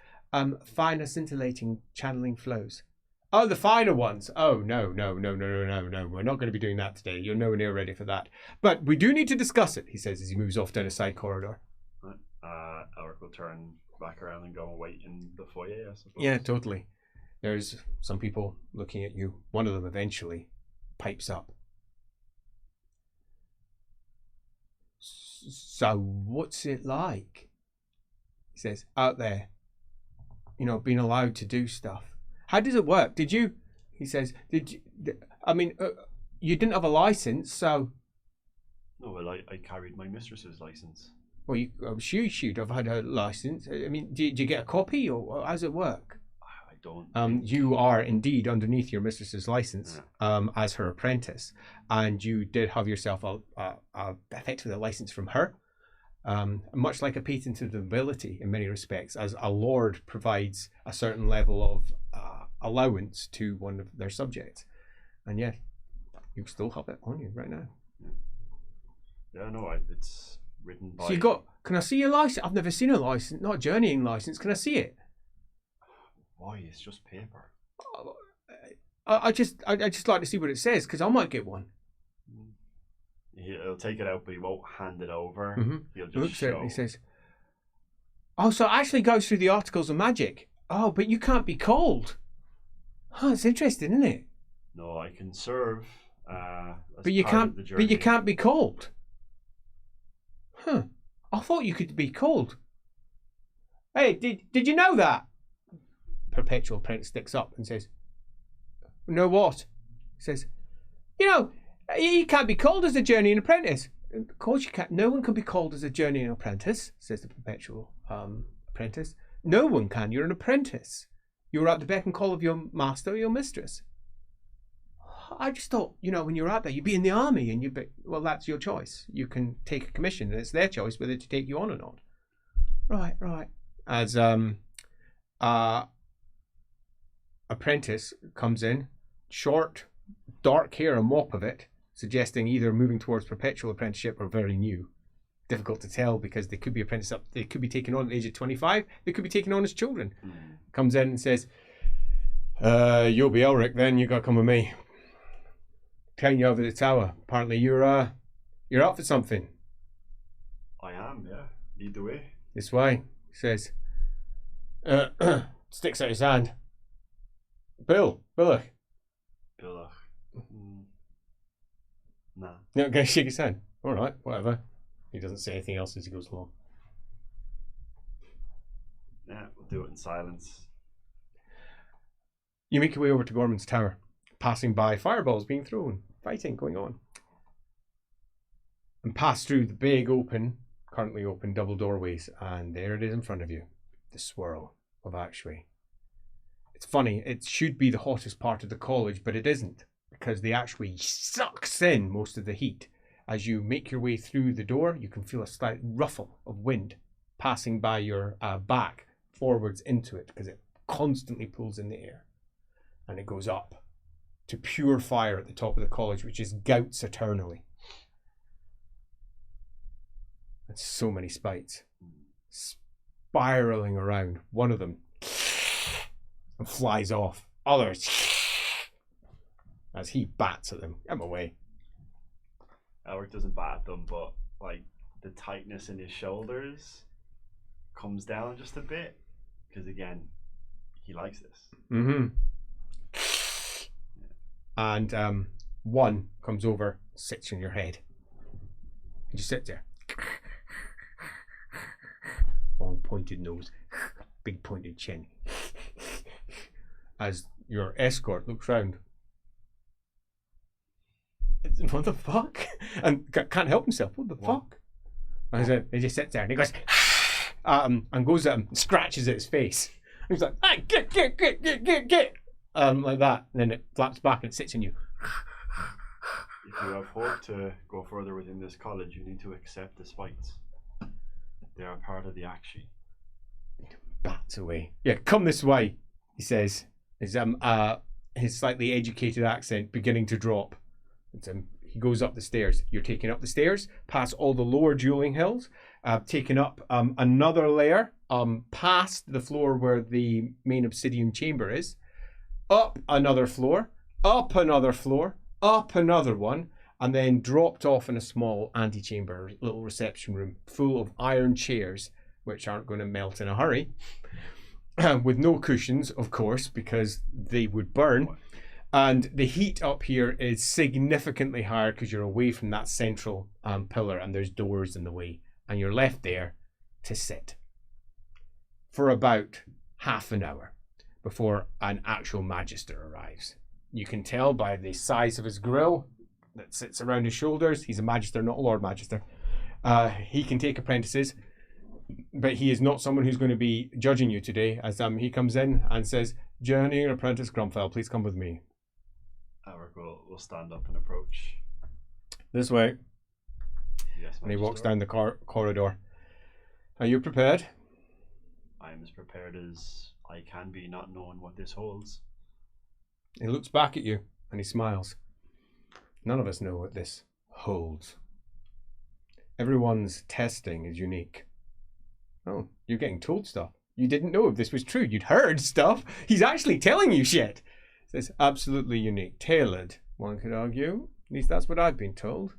finer scintillating channeling flows. Oh, the finer ones. Oh, no. We're not going to be doing that today. You're nowhere near ready for that. But we do need to discuss it, he says as he moves off down a side corridor. Elrick will turn back around and go and wait in the foyer, I suppose. Yeah, totally. There's some people looking at you. One of them eventually pipes up. So what's it like? He says, out there, being allowed to do stuff. How does it work? He says, you didn't have a license, so. No, well, I carried my mistress's license. Well, she should have had a license. I mean, did you get a copy, or how does it work? I don't. You are indeed underneath your mistress's license, as her apprentice, and you did have yourself effectively a license from her, much like a patent of nobility in many respects, as a lord provides a certain level of allowance to one of their subjects, and yet you still have it on you right now. Yeah, no, it's written by. So can I see your license? I've never seen a license, not a journeying license. Can I see it? Why? It's just paper. I just like to see what it says, because I might get one. He'll take it out, but he won't hand it over. He'll just looks show. at it and he says, "Oh, so it actually goes through the articles of magic. Oh, but you can't be called. Oh, it's interesting, isn't it?" No, I can serve But you can't be cold. Huh. I thought you could be cold. Hey, did you know that? Perpetual apprentice sticks up and says, "Know what?" He says, "You know, you can't be called as a journeying apprentice." "Of course you can't. No one can be called as a journeying apprentice," says the perpetual apprentice. "No one can. You're an apprentice. You're at the beck and call of your master or your mistress." "I just thought, you know, when you're out there, you'd be in the army and you'd be..." "Well, that's your choice. You can take a commission and it's their choice whether to take you on or not." Right. As apprentice comes in, short, dark hair, a mop of it, suggesting either moving towards perpetual apprenticeship or very new. Difficult to tell because they could be they could be taken on at the age of 25, they could be taken on as children. Comes in and says, "You'll be Elrick then, you gotta come with me. Taking you over the tower. Apparently you're up for something." "I am, yeah. Lead the way." "This way," he says. Sticks out his hand. Billoch. Billoch. Nah. No, okay, shake his hand. All right, whatever. He doesn't say anything else as he goes along. Yeah, we'll do it in silence. You make your way over to Gorman's tower, passing by fireballs being thrown, fighting going on, and pass through the big currently open double doorways, and there it is in front of you, the swirl of Actuary. It's funny, it should be the hottest part of the college, but it isn't, because the Actuary sucks in most of the heat. As you make your way through the door, you can feel a slight ruffle of wind passing by your back forwards into it, because it constantly pulls in the air. And it goes up to pure fire at the top of the college, which is gouts eternally. And so many spites spiraling around. One of them and flies off. Others as he bats at them. Get him away. Elrick doesn't bat at them, but like the tightness in his shoulders comes down just a bit because again, he likes this. Mm-hmm. And one comes over, sits on your head. And you sit there. Long pointed nose, big pointed chin. As your escort looks round. What the fuck? And can't help himself. What the fuck? And he just sits there and he goes, and goes at him, and scratches at his face. And he's like, "Hey, get. Like that. And then it flaps back and it sits in you. If you have hope to go further within this college, you need to accept the spites. They are part of the action. Bats away. "Yeah, come this way," he says. His slightly educated accent beginning to drop. He goes up the stairs. You're taking up the stairs, past all the lower dueling hills, taking up another layer, past the floor where the main obsidian chamber is, up another floor, up another floor, up another one, and then dropped off in a small antechamber, little reception room full of iron chairs, which aren't going to melt in a hurry, with no cushions, of course, because they would burn. And the heat up here is significantly higher because you're away from that central pillar and there's doors in the way. And you're left there to sit for about half an hour before an actual magister arrives. You can tell by the size of his grill that sits around his shoulders. He's a magister, not a lord magister. He can take apprentices, but he is not someone who's going to be judging you today. As he comes in and says, "Journeying apprentice Grumfell, please come with me." Elrick will stand up and approach. "This way." Yes, and he walks down the corridor. "Are you prepared?" "I am as prepared as I can be, not knowing what this holds." He looks back at you and he smiles. "None of us know what this holds. Everyone's testing is unique." "Oh, you're getting told stuff. You didn't know if this was true. You'd heard stuff. He's actually telling you shit." It's absolutely unique. Tailored, one could argue. At least that's what I've been told.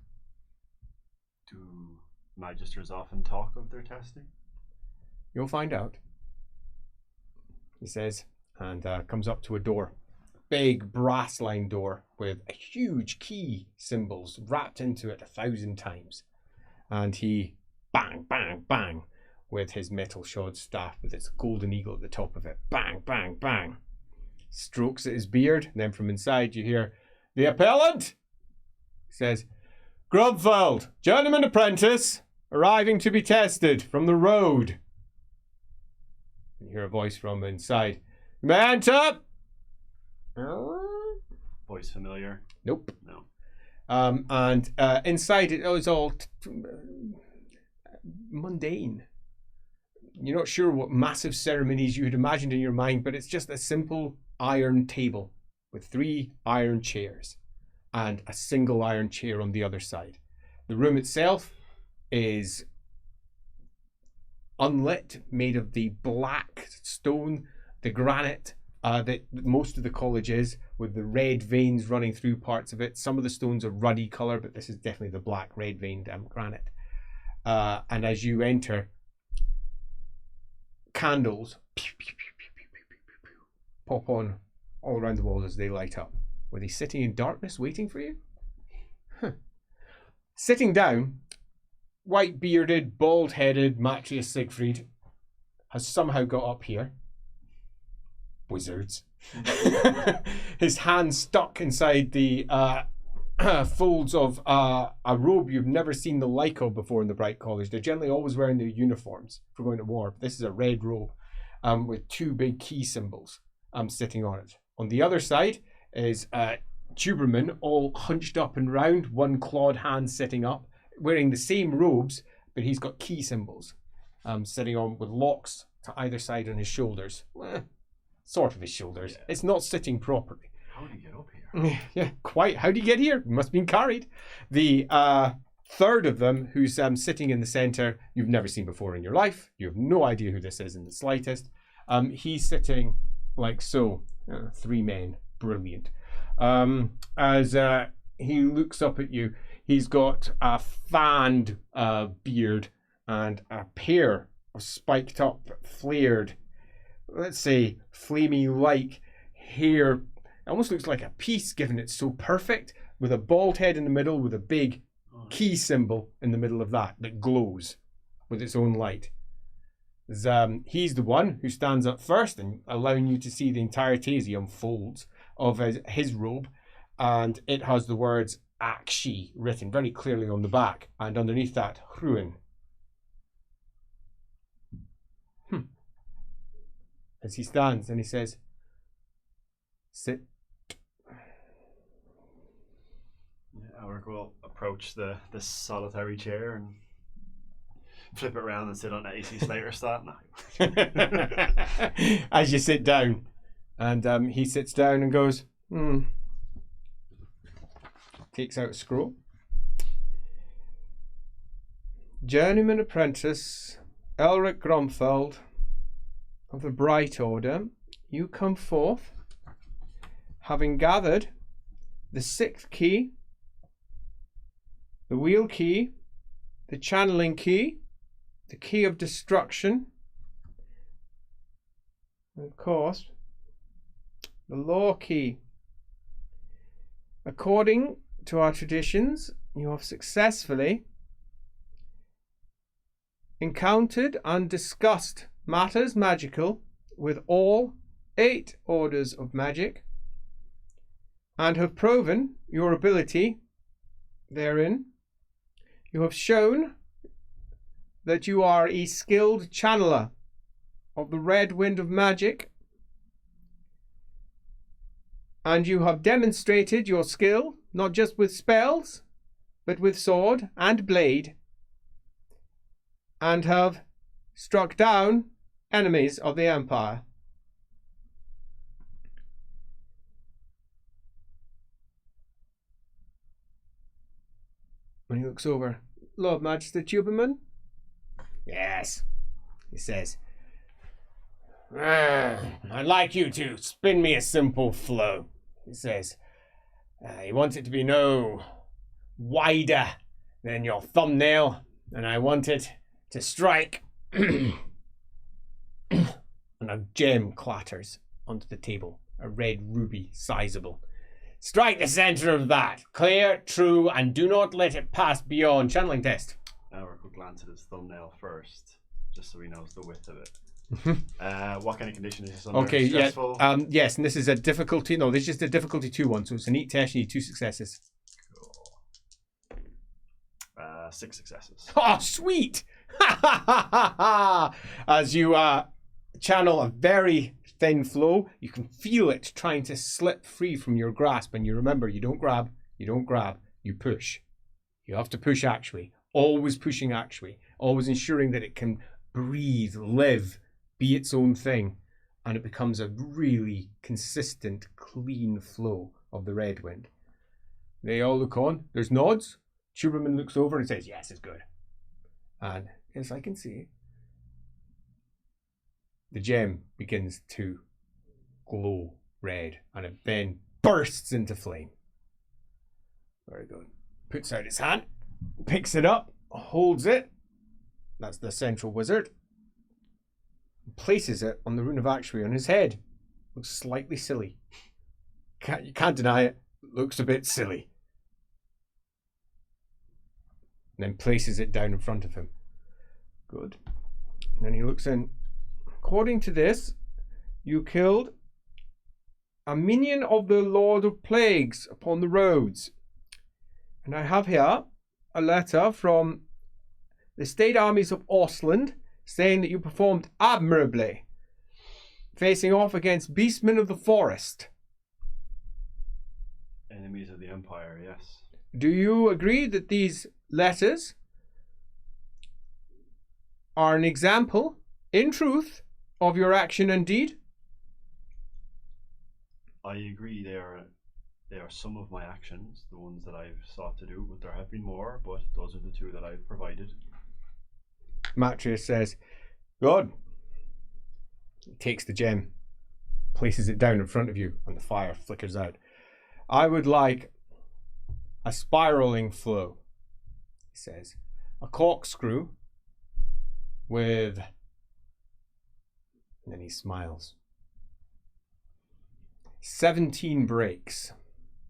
Do magisters often talk of their testing? "You'll find out," he says, and comes up to a door. big brass-lined door with a huge key symbols wrapped into it 1,000 times. And he bang, bang, bang with his metal shod staff with its golden eagle at the top of it. Bang, bang, bang. Strokes at his beard, and then from inside you hear, "The appellant," he says, "Grubfeld, journeyman apprentice, arriving to be tested from the road." You hear a voice from inside. "May I enter?" Voice familiar? Nope. No. And inside it was all mundane. You're not sure what massive ceremonies you had imagined in your mind, but it's just a simple iron table with 3 iron chairs and a single iron chair on the other side. The room itself is unlit, made of the black stone, the granite that most of the college is, with the red veins running through parts of it. Some of the stones are ruddy colour, but this is definitely the black red veined granite. And as you enter, candles pop on all around the walls as they light up. Were they sitting in darkness waiting for you? Sitting down, white-bearded, bald-headed Matrius Siegfried has somehow got up here. Wizards. His hand stuck inside the folds of a robe you've never seen the like of before in the Bright College. They're generally always wearing their uniforms for going to war. This is a red robe with 2 big key symbols sitting on it. On the other side is Tuberman, all hunched up and round, one clawed hand sitting up, wearing the same robes, but he's got key symbols sitting on with locks to either side on his shoulders. Sort of his shoulders. Yeah. It's not sitting properly. How did he get up here? Yeah, quite. How did he get here? Must have been carried. The third of them, who's sitting in the centre, you've never seen before in your life. You have no idea who this is in the slightest. He's sitting like so. 3 men. Brilliant. As he looks up at you, he's got a fanned beard and a pair of spiked up, flared, let's say, flamey-like hair. It almost looks like a piece, given it's so perfect, with a bald head in the middle, with a big key symbol in the middle of that glows with its own light. He's the one who stands up first and allowing you to see the entirety as he unfolds of his robe, and it has the words Akshi written very clearly on the back, and underneath that, Hruin. As he stands and he says, "Sit." Elrick will approach the solitary chair and flip it around and sit on the AC Slater start. As you sit down, and he sits down and goes, takes out a scroll. "Journeyman apprentice Elrick Grumfeld of the Bright Order, you come forth, having gathered the 6th key, the wheel key, the channeling key, the key of destruction, and of course, the law key. According to our traditions, you have successfully encountered and discussed matters magical with all 8 orders of magic, and have proven your ability therein. You have shown that you are a skilled channeler of the red wind of magic, and you have demonstrated your skill not just with spells, but with sword and blade, and have struck down enemies of the Empire. When he looks over, Lord Magister Tuberman? Yes, he says. I'd like you to spin me a simple flow, he says. You want it to be no wider than your thumbnail, and I want it to strike. And a gem clatters onto the table A red ruby, sizable. Strike the center of that. Clear, true, and do not let it pass beyond. Channeling test. Elrick will glance at his thumbnail first, just so he knows the width of it. What kind of condition is this under? Okay, Stressful? yeah. Yes, and this is a difficulty. No, this is just a difficulty 2-1, so it's a neat test. You need 2 successes. Cool. 6 successes. Oh, sweet! As you channel a very thin flow, you can feel it trying to slip free from your grasp, and you remember, you don't grab, you push. You have to push actually. Always pushing actually. Always ensuring that it can breathe, live, be its own thing, and it becomes a really consistent, clean flow of the red wind. They all look on. There's nods. Tuberman looks over and says, yes, it's good. And as I can see, the gem begins to glow red, and it then bursts into flame. Very good. Puts out his hand, picks it up, holds it. That's the central wizard. Places it on the rune of actuary on his head. Looks slightly silly. You can't deny it. Looks a bit silly. And then places it down in front of him. Good. And then he looks in. According to this, you killed a minion of the Lord of Plagues upon the roads. And I have here a letter from the state armies of Ostland saying that you performed admirably, facing off against beastmen of the forest. Enemies of the Empire, yes. Do you agree that these letters are an example, in truth, of your action and deed? I agree they are some of my actions, the ones that I've sought to do, but there have been more, but those are the 2 that I've provided. Matrius says, good. He takes the gem, places it down in front of you, and the fire flickers out. I would like a spiraling flow, he says. A corkscrew with... And then he smiles. 17 breaks.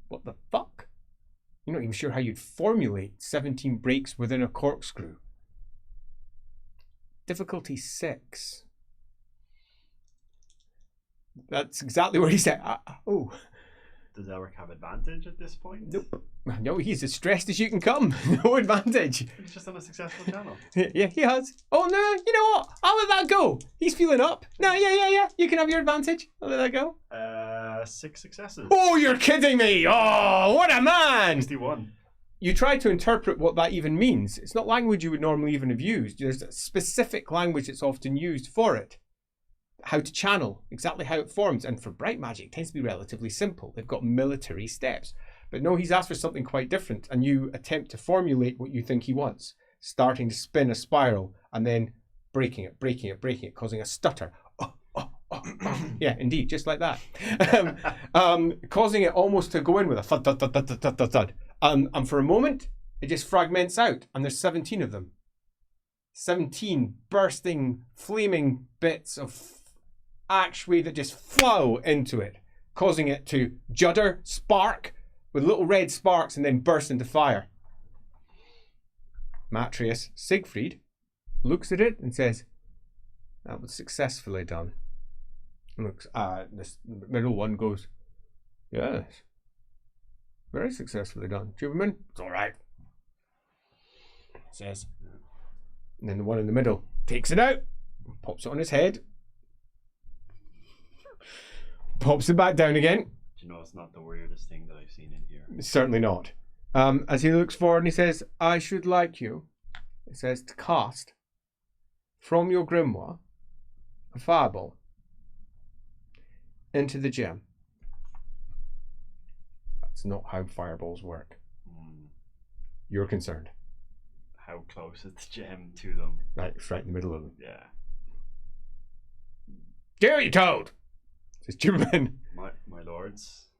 What the fuck? You're not even sure how you'd formulate 17 breaks within a corkscrew. Difficulty 6. That's exactly what he said. Oh. Does Elrick have advantage at this point? Nope. No, he's as stressed as you can come. No advantage. He's just on a successful channel. Yeah, he has. Oh, no, you know what? I'll let that go. He's feeling up. No, yeah. You can have your advantage. I'll let that go. 6 successes. Oh, you're kidding me. Oh, what a man. 61. You try to interpret what that even means. It's not language you would normally even have used. There's a specific language that's often used for it. How to channel, exactly how it forms. And for bright magic, it tends to be relatively simple. They've got military steps. But no, he's asked for something quite different. And you attempt to formulate what you think he wants. Starting to spin a spiral and then breaking it, causing a stutter. Yeah, indeed, just like that. Causing it almost to go in with a thud, thud, thud, thud, thud, thud, thud. And for a moment, it just fragments out. And there's 17 of them. 17 bursting, flaming bits of actuary that just flow into it, causing it to judder, spark, with little red sparks, and then burst into fire. Matrius Siegfried looks at it and says, that was successfully done. And looks, this middle one goes, yes, very successfully done. Tuberman, it's all right. Says. And then the one in the middle takes it out, pops it on his head, pops it back down again. Do you know it's not the weirdest thing that I've seen in here? Certainly not. As he looks forward and he says, I should like you, it says, to cast from your grimoire a fireball into the gem. That's not how fireballs work. You're concerned. How close is the gem to them? Right, it's right in the middle of them. Yeah. Do what you're told, says Tuberman. My lords.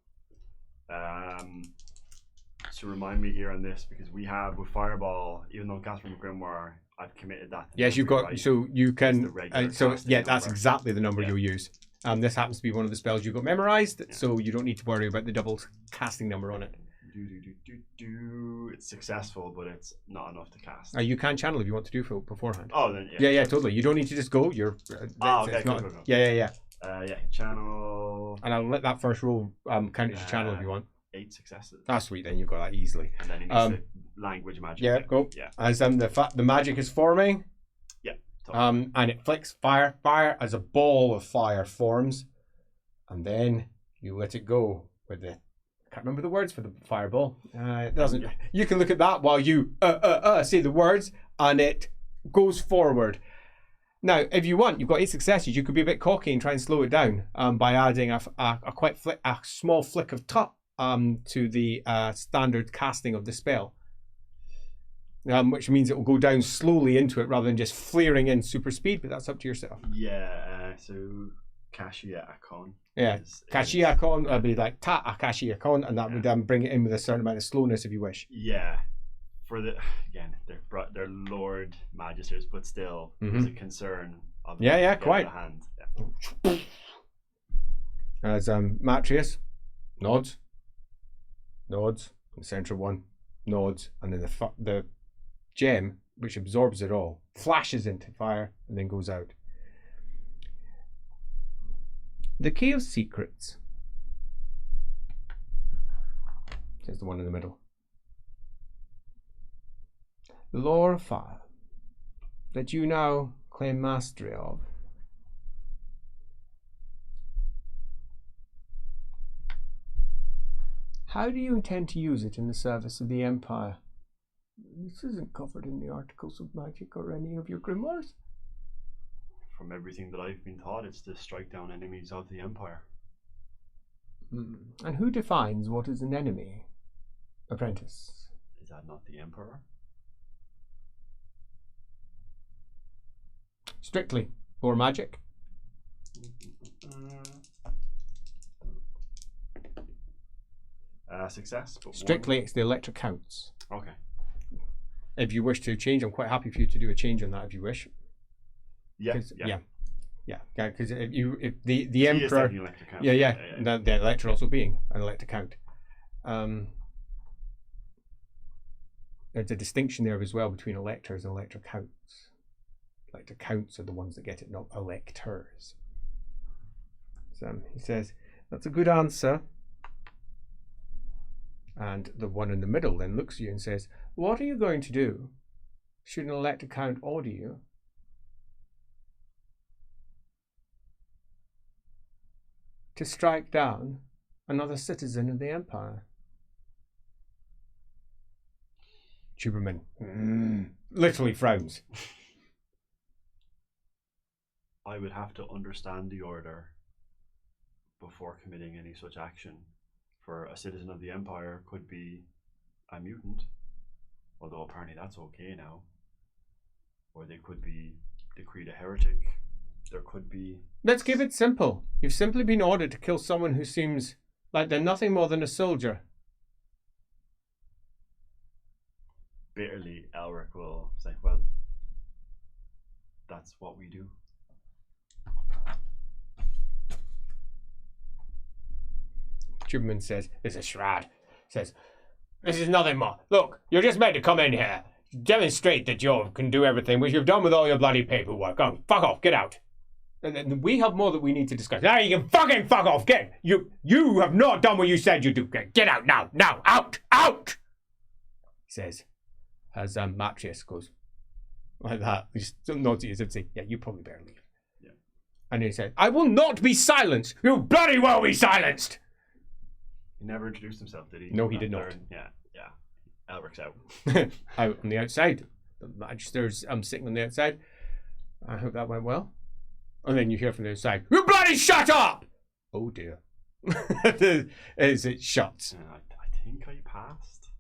So remind me here on this, because we have with Fireball, even though cast from Grimoire, I've committed that. Yes, you've got, right? so you can, the regular so casting yeah, that's number. exactly the number Yeah. you'll use. This happens to be one of the spells you got memorized, so you don't need to worry about the double casting number on it. It's successful, but it's not enough to cast. You can channel if you want to do for beforehand. Oh, then yeah, totally. You don't need to just go. You're. Okay, cool. Yeah. Channel. And I'll let that first roll count as your channel if you want. 8 successes. That's sweet. Then you've got that easily. And then he needs the language magic. Yeah, go. Yeah. As the magic is forming. Yeah. Totally. And it flicks fire as a ball of fire forms, and then you let it go with the. Can't remember the words for the fireball. It doesn't. You can look at that while you say the words, and it goes forward. Now, if you want, you've got 8 successes. You could be a bit cocky and try and slow it down by adding a small flick of top to the standard casting of the spell, which means it will go down slowly into it rather than just flaring in super speed. But that's up to yourself. Yeah. So Kashia Akon. Yeah, Kashia Akon would be like Ta Kashia Akon, and that would bring it in with a certain amount of slowness if you wish. Yeah. For they're Lord Magisters, but still there's a concern of quite. Hand. Yeah. As Matrius nods, the central one nods, and then the gem, which absorbs it all, flashes into fire and then goes out. The key of secrets, says the one in the middle. The law of fire that you now claim mastery of. How do you intend to use it in the service of the Empire? This isn't covered in the articles of magic or any of your grimoires. From everything that I've been taught, it's to strike down enemies of the Empire. And who defines what is an enemy, apprentice? Is that not the Emperor? Strictly, or magic? Success. But strictly, it's the electric counts. Okay. If you wish to change, I'm quite happy for you to do a change on that if you wish. Yeah. Because if the Emperor, the Elector also being an electric count. There's a distinction there as well between electors and elector counts. Elector counts are the ones that get it, not electors. So he says, that's a good answer. And the one in the middle then looks at you and says, what are you going to do should an elector count order you to strike down another citizen of the Empire? Tuberman literally frowns. I would have to understand the order before committing any such action. For a citizen of the Empire could be a mutant, although apparently that's okay now. Or they could be decreed a heretic. There could be... Let's keep it simple. You've simply been ordered to kill someone who seems like they're nothing more than a soldier. Bitterly, Elrick will say, well, that's what we do. Tuberman says, it's a shroud. Says, this is nothing more. Look, you're just meant to come in here, demonstrate that you can do everything, which you've done with all your bloody paperwork. Oh, fuck off, get out. And we have more that we need to discuss. Now you can fucking fuck off, get. You have not done what you said you do. Get out now, out. He says, as Matrius goes like that. He just nods at you and says, yeah, you probably better leave. Yeah. And he said, I will not be silenced. You bloody well be silenced. He never introduced himself, did he? No, he did not. Yeah. Elrick's out. Out on the outside. The Magister's sitting on the outside. I hope that went well. And then you hear from the outside, you bloody shut up! Oh dear. As it shuts. I think I passed.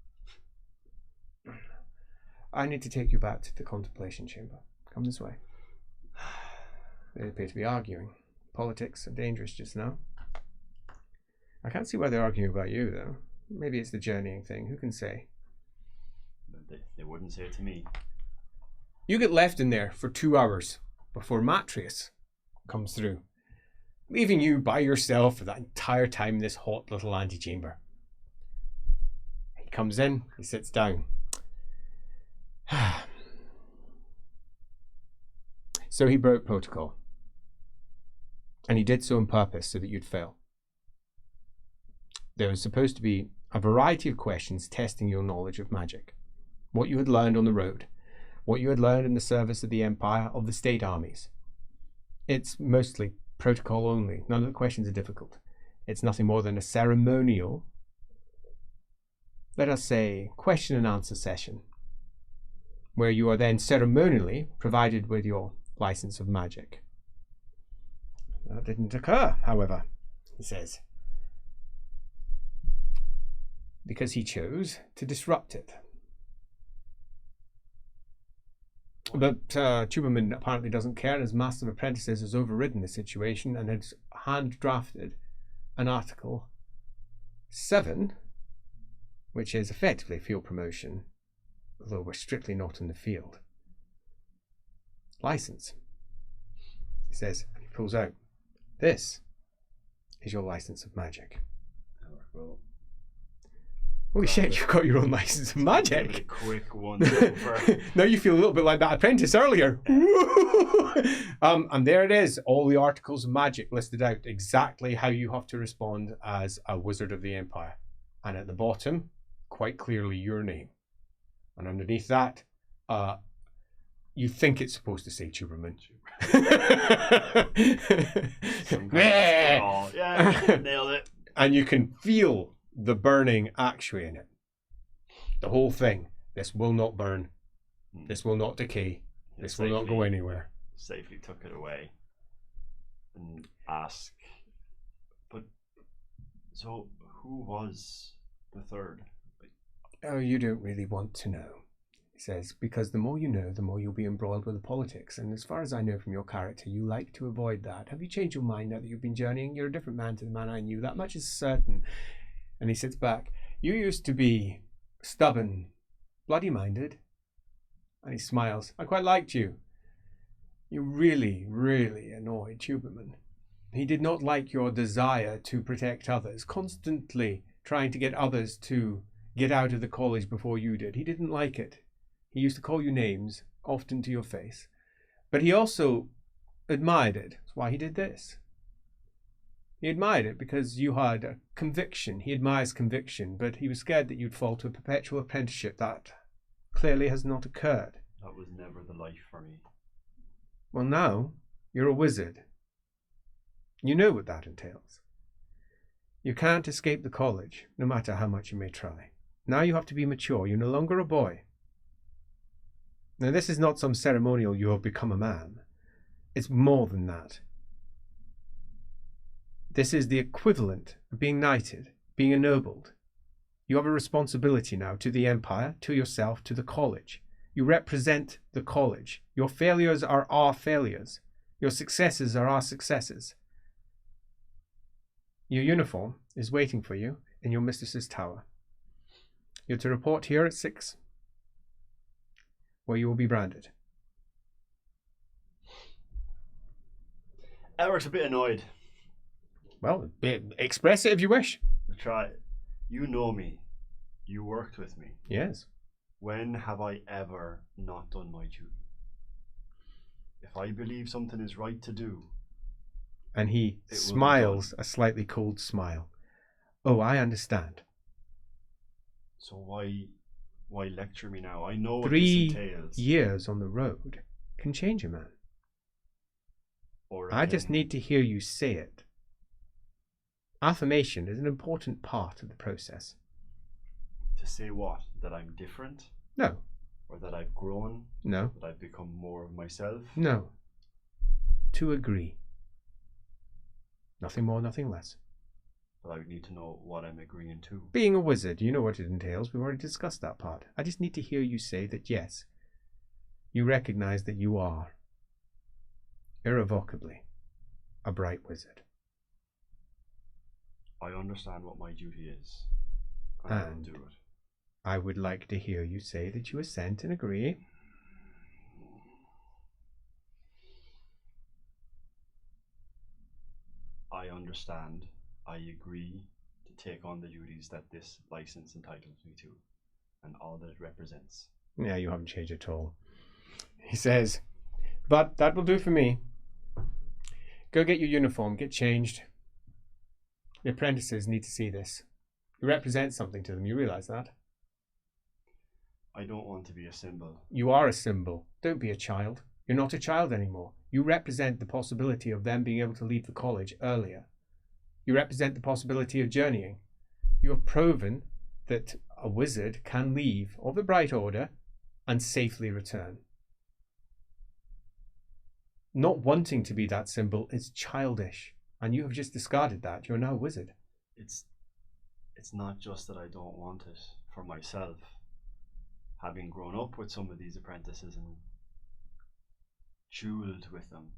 I need to take you back to the contemplation chamber. Come this way. They appear to be arguing. Politics are dangerous just now. I can't see why they're arguing about you, though. Maybe it's the journeying thing. Who can say? They wouldn't say it to me. You get left in there for 2 hours before Matrius comes through. leaving you by yourself for that entire time in this hot little antechamber. He comes in, he sits down. So he broke protocol. And he did so on purpose so that you'd fail. There was supposed to be a variety of questions testing your knowledge of magic. What you had learned on the road. What you had learned in the service of the Empire, of the state armies. It's mostly protocol only. None of the questions are difficult. It's nothing more than a ceremonial, let us say, question and answer session, where you are then ceremonially provided with your license of magic. That didn't occur, however, he says, because he chose to disrupt it. But Tuberman apparently doesn't care, and his master of apprentices has overridden the situation and has hand-drafted an Article 7, which is effectively field promotion, although we're strictly not in the field. License. He says, and he pulls out, this is your license of magic. Well, holy shit, you've got your own license of magic. give it a quick one over. Now you feel a little bit like that apprentice earlier. And there it is, all the articles of magic listed out, exactly how you have to respond as a wizard of the Empire. And at the bottom, quite clearly your name. And underneath that, you think it's supposed to say Tuberman. Yeah, nailed it. And you can feel the burning actually in it. The whole thing. This will not burn. This will not decay. This will not go anywhere. Safely took it away and ask, but so who was the third? Oh, you don't really want to know, he says, because the more you know, the more you'll be embroiled with the politics. And as far as I know from your character, you like to avoid that. Have you changed your mind now that you've been journeying? You're a different man to the man I knew. That much is certain. And he sits back. You used to be stubborn, bloody-minded. And he smiles. I quite liked you. You really, really annoyed Tuberman. He did not like your desire to protect others, constantly trying to get others to get out of the college before you did. He didn't like it. He used to call you names, often to your face. But he also admired it. That's why he did this. He admired it because you had a conviction. He admires conviction, but he was scared that you'd fall to a perpetual apprenticeship. That clearly has not occurred. That was never the life for me. Well, now you're a wizard. You know what that entails. You can't escape the college, no matter how much you may try. Now you have to be mature. You're no longer a boy. Now, this is not some ceremonial you have become a man. It's more than that. This is the equivalent of being knighted, being ennobled. You have a responsibility now to the Empire, to yourself, to the college. You represent the college. Your failures are our failures. Your successes are our successes. Your uniform is waiting for you in your mistress's tower. You're to report here at 6, where you will be branded. Elrick's a bit annoyed. Well, express it if you wish. Try. You know me. You worked with me. Yes. When have I ever not done my duty? If I believe something is right to do. And he smiles a slightly cold smile. Oh, I understand. So why lecture me now? I know what 3 this entails. years on the road can change a man. Or I just need to hear you say it. Affirmation is an important part of the process. To say what? That I'm different? No. Or that I've grown? No. That I've become more of myself? No. To agree. Nothing more, nothing less. But I would need to know what I'm agreeing to. Being a wizard, you know what it entails. We've already discussed that part. I just need to hear you say that yes, you recognize that you are irrevocably a bright wizard. I understand what my duty is. And I will do it. I would like to hear you say that you assent and agree. I understand. I agree to take on the duties that this license entitles me to, and all that it represents. Yeah, you haven't changed at all. He says, but that will do for me. Go get your uniform, get changed. The apprentices need to see this. You represent something to them, you realise that? I don't want to be a symbol. You are a symbol. Don't be a child. You're not a child anymore. You represent the possibility of them being able to leave the college earlier. You represent the possibility of journeying. You have proven that a wizard can leave of the Bright Order and safely return. Not wanting to be that symbol is childish, and you have just discarded that. You're now a wizard. It's not just that I don't want it for myself. Having grown up with some of these apprentices and jeweled with them,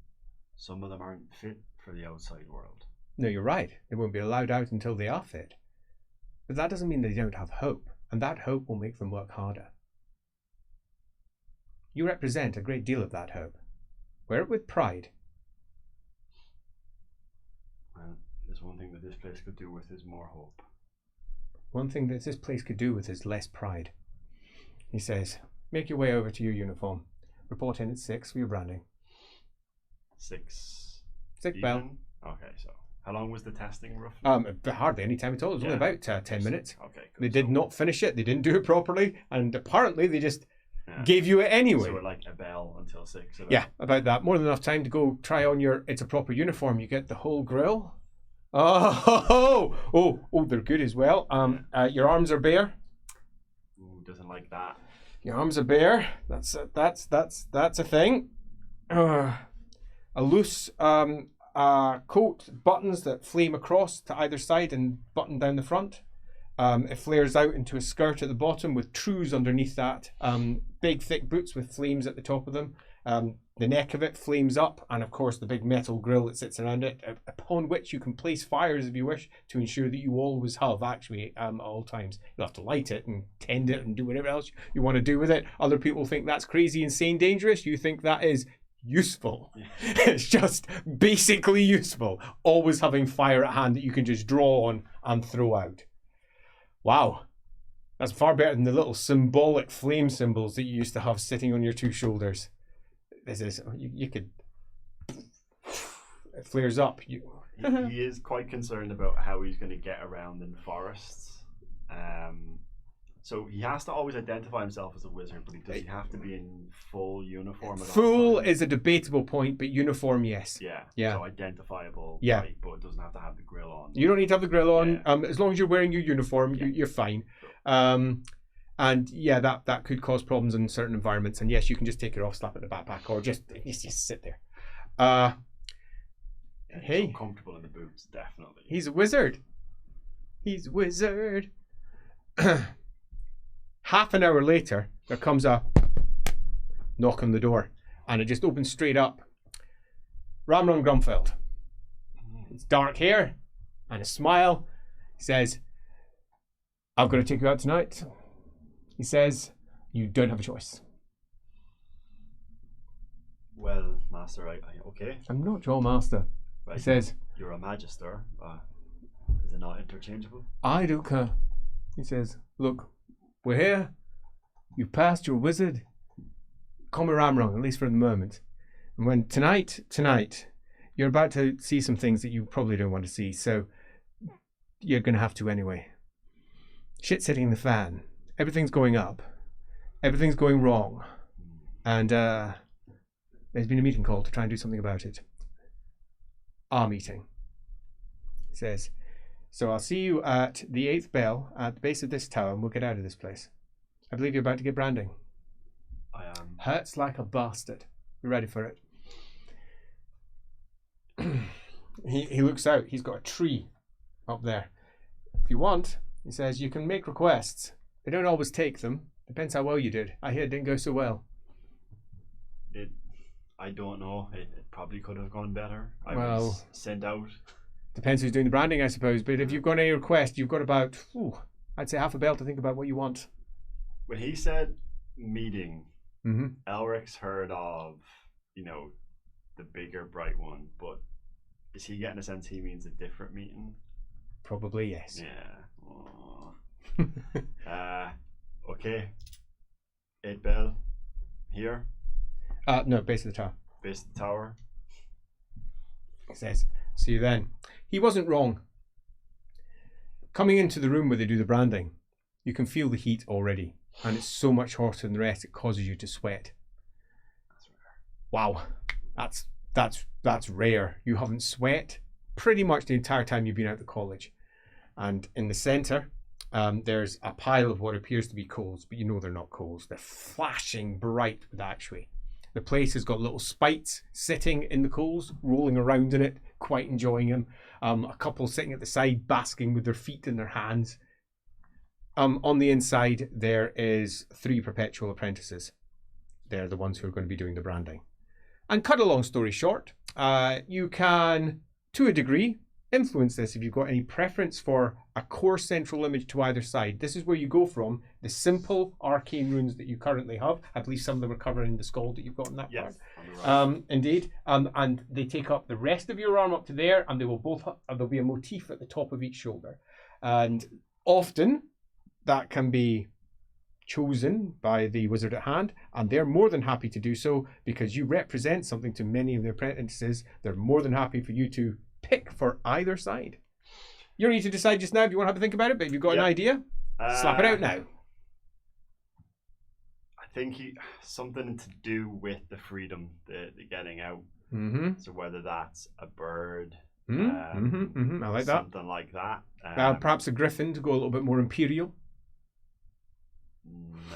some of them aren't fit for the outside world. No, you're right. They won't be allowed out until they are fit. But that doesn't mean they don't have hope, and that hope will make them work harder. You represent a great deal of that hope. Wear it with pride. Well, there's one thing that this place could do with is more hope. One thing that this place could do with is less pride. He says, make your way over to your uniform. Report in at 6 for your branding. 6 bell. even? Okay, so how long was the testing roughly? Hardly any time at all. It was only about 10 minutes. Okay, cool. They did not finish it. They didn't do it properly. And apparently they just gave you it anyway. So we're like a bell until 6. Yeah, about that. More than enough time to go try on it's a proper uniform. You get the whole grill. Oh, they're good as well. Your arms are bare. Ooh, doesn't like that. Your arms are bare. That's a thing. A loose coat, buttons that flame across to either side and button down the front. It flares out into a skirt at the bottom with trews underneath that. Big thick boots with flames at the top of them. The neck of it flames up, and of course the big metal grill that sits around it, upon which you can place fires if you wish to ensure that you always have actually at all times. You'll have to light it and tend it and do whatever else you want to do with it. Other people think that's crazy, insane, dangerous. You think that is useful. Yeah. It's just basically useful. Always having fire at hand that you can just draw on and throw out. Wow. That's far better than the little symbolic flame symbols that you used to have sitting on your two shoulders. This is, you could, it flares up. He is quite concerned about how he's going to get around in forests. So he has to always identify himself as a wizard, but does he have to be in full uniform at all Full times? is a debatable point, but uniform, yes. Yeah. So identifiable, yeah. Right, but it doesn't have to have the grill on. You don't need to have the grill on. Yeah. As long as you're wearing your uniform, you're fine. Sure. And yeah, that could cause problems in certain environments. And yes, you can just take it off, slap it in the backpack, or just sit there. Hey, so comfortable in the boots, definitely. He's a wizard. He's a wizard. Half an hour later, there comes a knock on the door, and it just opens straight up. Ramron Grumfeld. It's dark hair and a smile. He says, "I've got to take you out tonight." He says, "You don't have a choice." Well, Master, okay. I'm not your master. Right. He says, "You're a magister. Is it not interchangeable?" "I do care." He says, "Look, we're here. You've passed your wizard. Call me Ramron, at least for the moment. And when tonight, you're about to see some things that you probably don't want to see, so you're going to have to anyway. Shit's hitting the fan. Everything's going up. Everything's going wrong. And there's been a meeting called to try and do something about it. Our meeting." He says, "So I'll see you at the 8th bell at the base of this tower, and we'll get out of this place. I believe you're about to get branding." I am. Hurts like a bastard. You ready for it? He looks out. He's got a tree up there. "If you want," he says, "you can make requests. They don't always take them. Depends how well you did. I hear it didn't go so well." I don't know. It probably could have gone better. I Well, was sent out. Depends who's doing the branding, I suppose. But if you've got any request, you've got about, I'd say half a bell to think about what you want. When he said meeting, Elrick's heard of, the bigger bright one, but Is he getting a sense he means a different meeting? Probably yes. Yeah. Oh. Okay. 8 bell here. No, base of the tower. Base of the tower. He says, see you then. He wasn't wrong. Coming into the room where they do the branding, you can feel the heat already, and it's so much hotter than the rest it causes you to sweat. That's rare. Wow, that's rare. You haven't sweat pretty much the entire time you've been out of college. And in the center, there's a pile of what appears to be coals, but you know they're not coals. They're flashing bright with actually. The place has got little spites sitting in the coals, rolling around in it, quite enjoying them. A couple sitting at the side, basking with their feet in their hands. On the inside, there is 3 perpetual apprentices. They're the ones who are going to be doing the branding. And cut a long story short, you can, to a degree, influence this if you've got any preference for a core central image to either side. This is where you go from the simple arcane runes that you currently have. I believe some of them are covered in the scald that you've got in that part. Right. Indeed. And they take up the rest of your arm up to there, and they will both there'll be a motif at the top of each shoulder. And often that can be chosen by the wizard at hand, and they're more than happy to do so because you represent something to many of their apprentices. They're more than happy for you to pick for either side. You don't need to decide just now if you want to have a think about it, but if you've got an idea, slap it out now. I think something to do with the freedom, the getting out. So whether that's a bird, I like that. Something like that. Perhaps a griffin to go a little bit more imperial.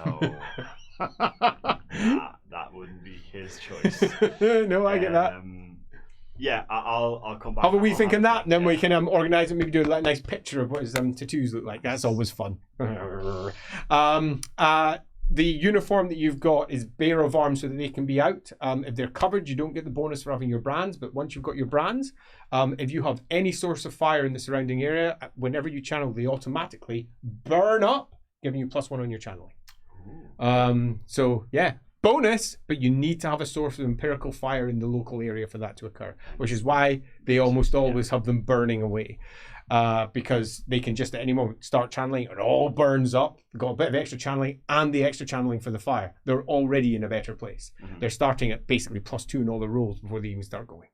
No. that wouldn't be his choice. No, I get that. Yeah, I'll come back. Have a wee think on that, and then we can organise and maybe do a nice picture of what his tattoos look like. That's always fun. The uniform that you've got is bare of arms so that they can be out. If they're covered, you don't get the bonus for having your brands, but once you've got your brands, if you have any source of fire in the surrounding area, whenever you channel, they automatically burn up, giving you +1 on your channeling. So yeah, bonus, but you need to have a source of empirical fire in the local area for that to occur, which is why they almost always have them burning away. Because they can just at any moment start channeling, it all burns up. They've got a bit of extra channeling and the extra channeling for the fire. They're already in a better place. They're starting at basically +2 in all the rolls before they even start going.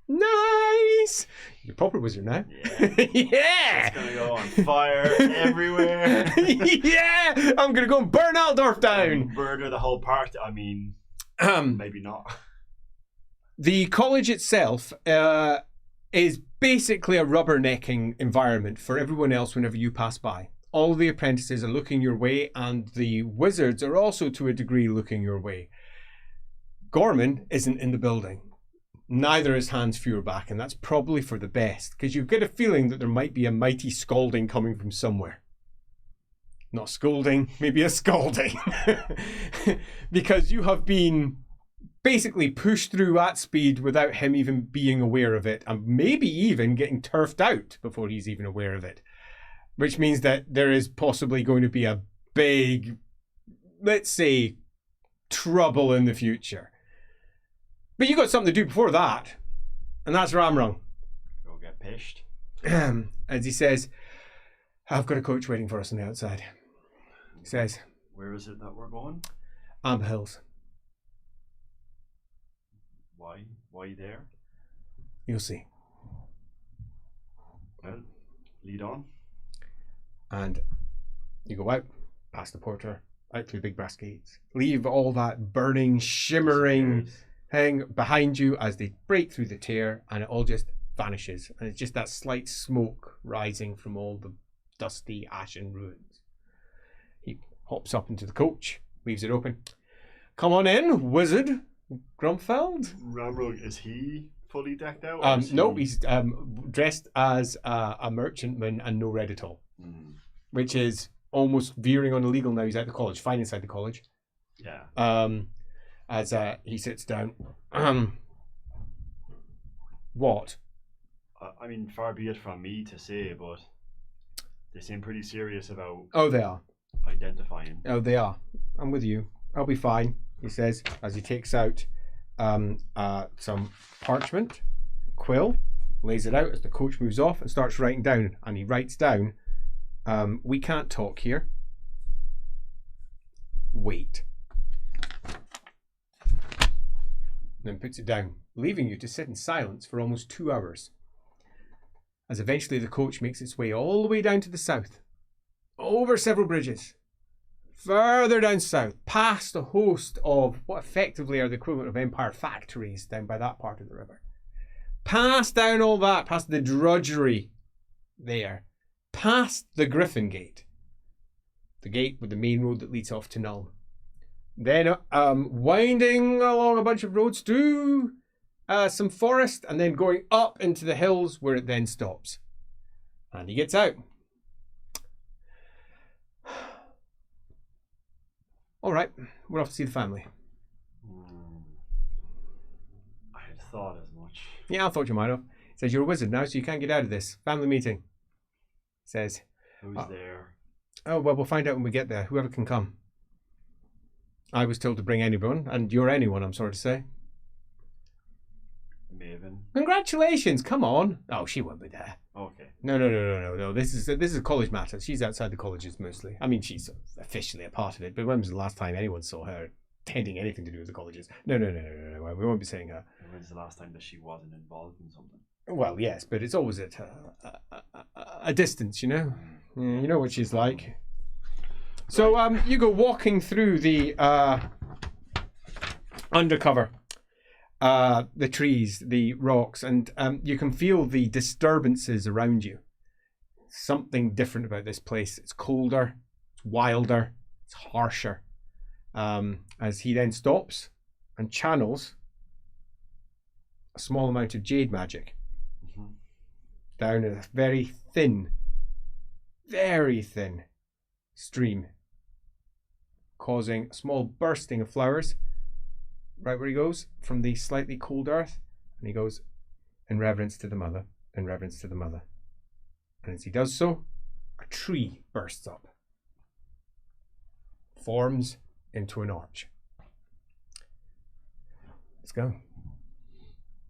Nice! You're a proper wizard now. Yeah! Yeah! It's gonna go on fire everywhere. Yeah! I'm gonna go and burn Altdorf down! Murder the whole part. I mean, maybe not. The college itself is basically a rubbernecking environment for everyone else whenever you pass by. All the apprentices are looking your way, and the wizards are also to a degree looking your way. Gorman isn't in the building. Neither is Hans Feuerbach, and that's probably for the best, because you get a feeling that there might be a mighty scalding coming from somewhere. Not scolding, maybe a scalding. Because you have been basically pushed through at speed without him even being aware of it, and maybe even getting turfed out before he's even aware of it. Which means that there is possibly going to be a big, let's say, trouble in the future. But you got something to do before that, and that's Ramrung. Go get pished. As he says, I've got a coach waiting for us on the outside. He says, where is it that we're going? Amber Hills. Why? Why there? You'll see. Well, lead on. And you go out, past the porter, out through the big brass gates. Leave all that burning, shimmering thing behind you as they break through the tear, and it all just vanishes. And it's just that slight smoke rising from all the dusty, ashen ruins. He hops up into the coach, leaves it open. Come on in, wizard Grumfeld. Ramrung, is he fully decked out? No, he's dressed as a merchantman and no red at all. Which is almost veering on illegal now. He's at the college, fine inside the college. Yeah. As he sits down. What? I mean, far be it from me to say, but they seem pretty serious about. Oh, they are. Identifying. Oh, they are. I'm with you. I'll be fine, he says, as he takes out some parchment, quill, lays it out as the coach moves off and starts writing down. And he writes down, we can't talk here. Wait. Then puts it down, leaving you to sit in silence for almost 2 hours. As eventually the coach makes its way all the way down to the south, over several bridges, further down south, past a host of what effectively are the equivalent of Empire factories down by that part of the river. Past down all that, past the drudgery there, past the Griffin Gate, the gate with the main road that leads off to Null. Then winding along a bunch of roads through some forest and then going up into the hills where it then stops. And he gets out. All right, we're off to see the family. I had thought as much. Yeah, I thought you might have. He says, you're a wizard now, so you can't get out of this. Family meeting. Says, Who's there? Oh, well, we'll find out when we get there. Whoever can come. I was told to bring anyone, and you're anyone, I'm sorry to say. Maven. Congratulations, come on. Oh, she won't be there. Okay. No. This is a college matter. She's outside the colleges mostly. I mean, she's officially a part of it, but when was the last time anyone saw her attending anything to do with the colleges? No. We won't be saying her. When's the last time that she wasn't involved in something? Well, yes, but it's always at a distance, you know? You know what she's like. So you go walking through the undercover, the trees, the rocks, and you can feel the disturbances around you. Something different about this place. It's colder, it's wilder, it's harsher. As he then stops and channels a small amount of jade magic down a very thin stream, causing a small bursting of flowers right where he goes from the slightly cold earth, and he goes, in reverence to the mother, in reverence to the mother. And as he does so, a tree bursts up, forms into an arch. Let's go.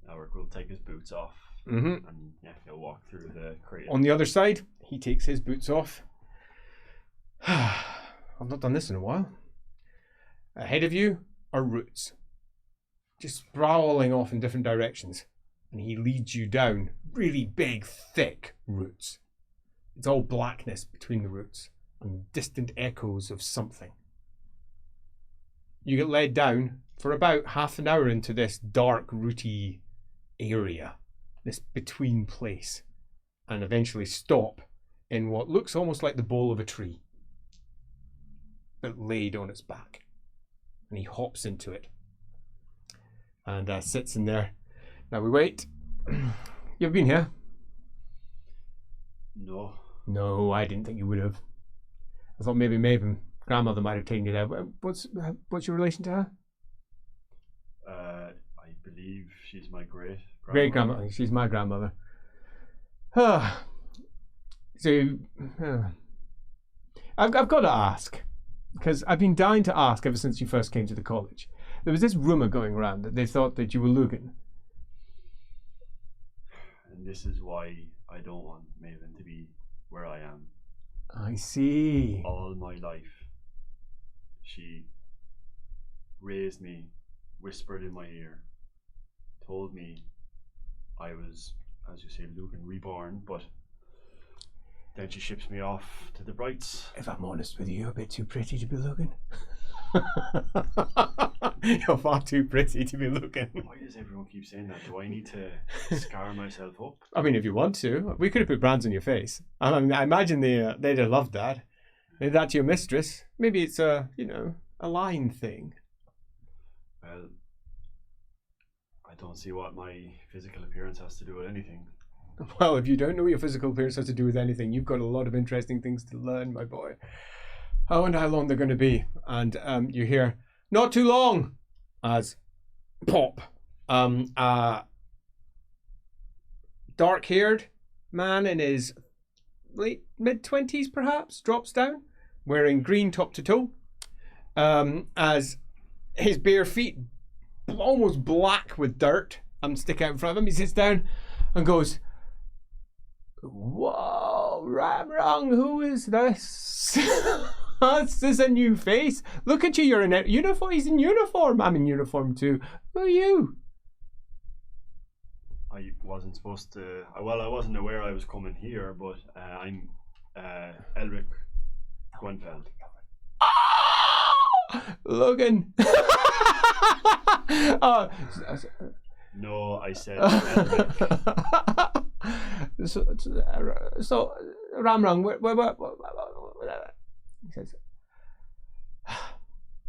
Elrick will take his boots off, Mm-hmm. and yeah, he'll walk through the crate. On the other side, he takes his boots off. I've not done this in a while. Ahead of you are roots, just sprawling off in different directions, and he leads you down really big, thick roots. It's all blackness between the roots and distant echoes of something. You get led down for about half an hour into this dark, rooty area, this between place, and eventually stop in what looks almost like the bole of a tree, but laid on its back. And he hops into it and sits in there. Now we wait. You've been here? No. No, I didn't think you would have. I thought maybe Maven, grandmother, might have taken you there. What's your relation to her? I believe she's my great-grandmother. She's my grandmother. So, I've got to ask, because I've been dying to ask ever since you first came to the college. There was this rumour going around that they thought that you were Lugan. And this is why I don't want Maven to be where I am. I see. All my life, she raised me, whispered in my ear, told me I was, as you say, Lugan reborn, but then she ships me off to the Brights. If I'm honest with you, you're a bit too pretty to be Lugan. You're far too pretty to be Lugan. Why does everyone keep saying that? Do I need to scar myself up? I mean, if you want to, we could have put brands on your face. I mean, I imagine they'd have loved that. Maybe that to your mistress. Maybe it's a line thing. Well, I don't see what my physical appearance has to do with anything. Well, if you don't know what your physical appearance has to do with anything, you've got a lot of interesting things to learn, my boy. I wonder how long they're going to be. And you hear, not too long, as pop. Dark-haired man in his mid-20s, perhaps, drops down, wearing green top to toe, as his bare feet, almost black with dirt stick out in front of him. He sits down and goes, "Whoa, Ramrung, who is this?" Is this a new face? Look at you, you're in uniform. He's in uniform. I'm in uniform too. Who are you? I wasn't supposed to. Well, I wasn't aware I was coming here, but I'm Elrick Gwenfeld. Logan. No, I said Elrick. So Ramrung, where? He says,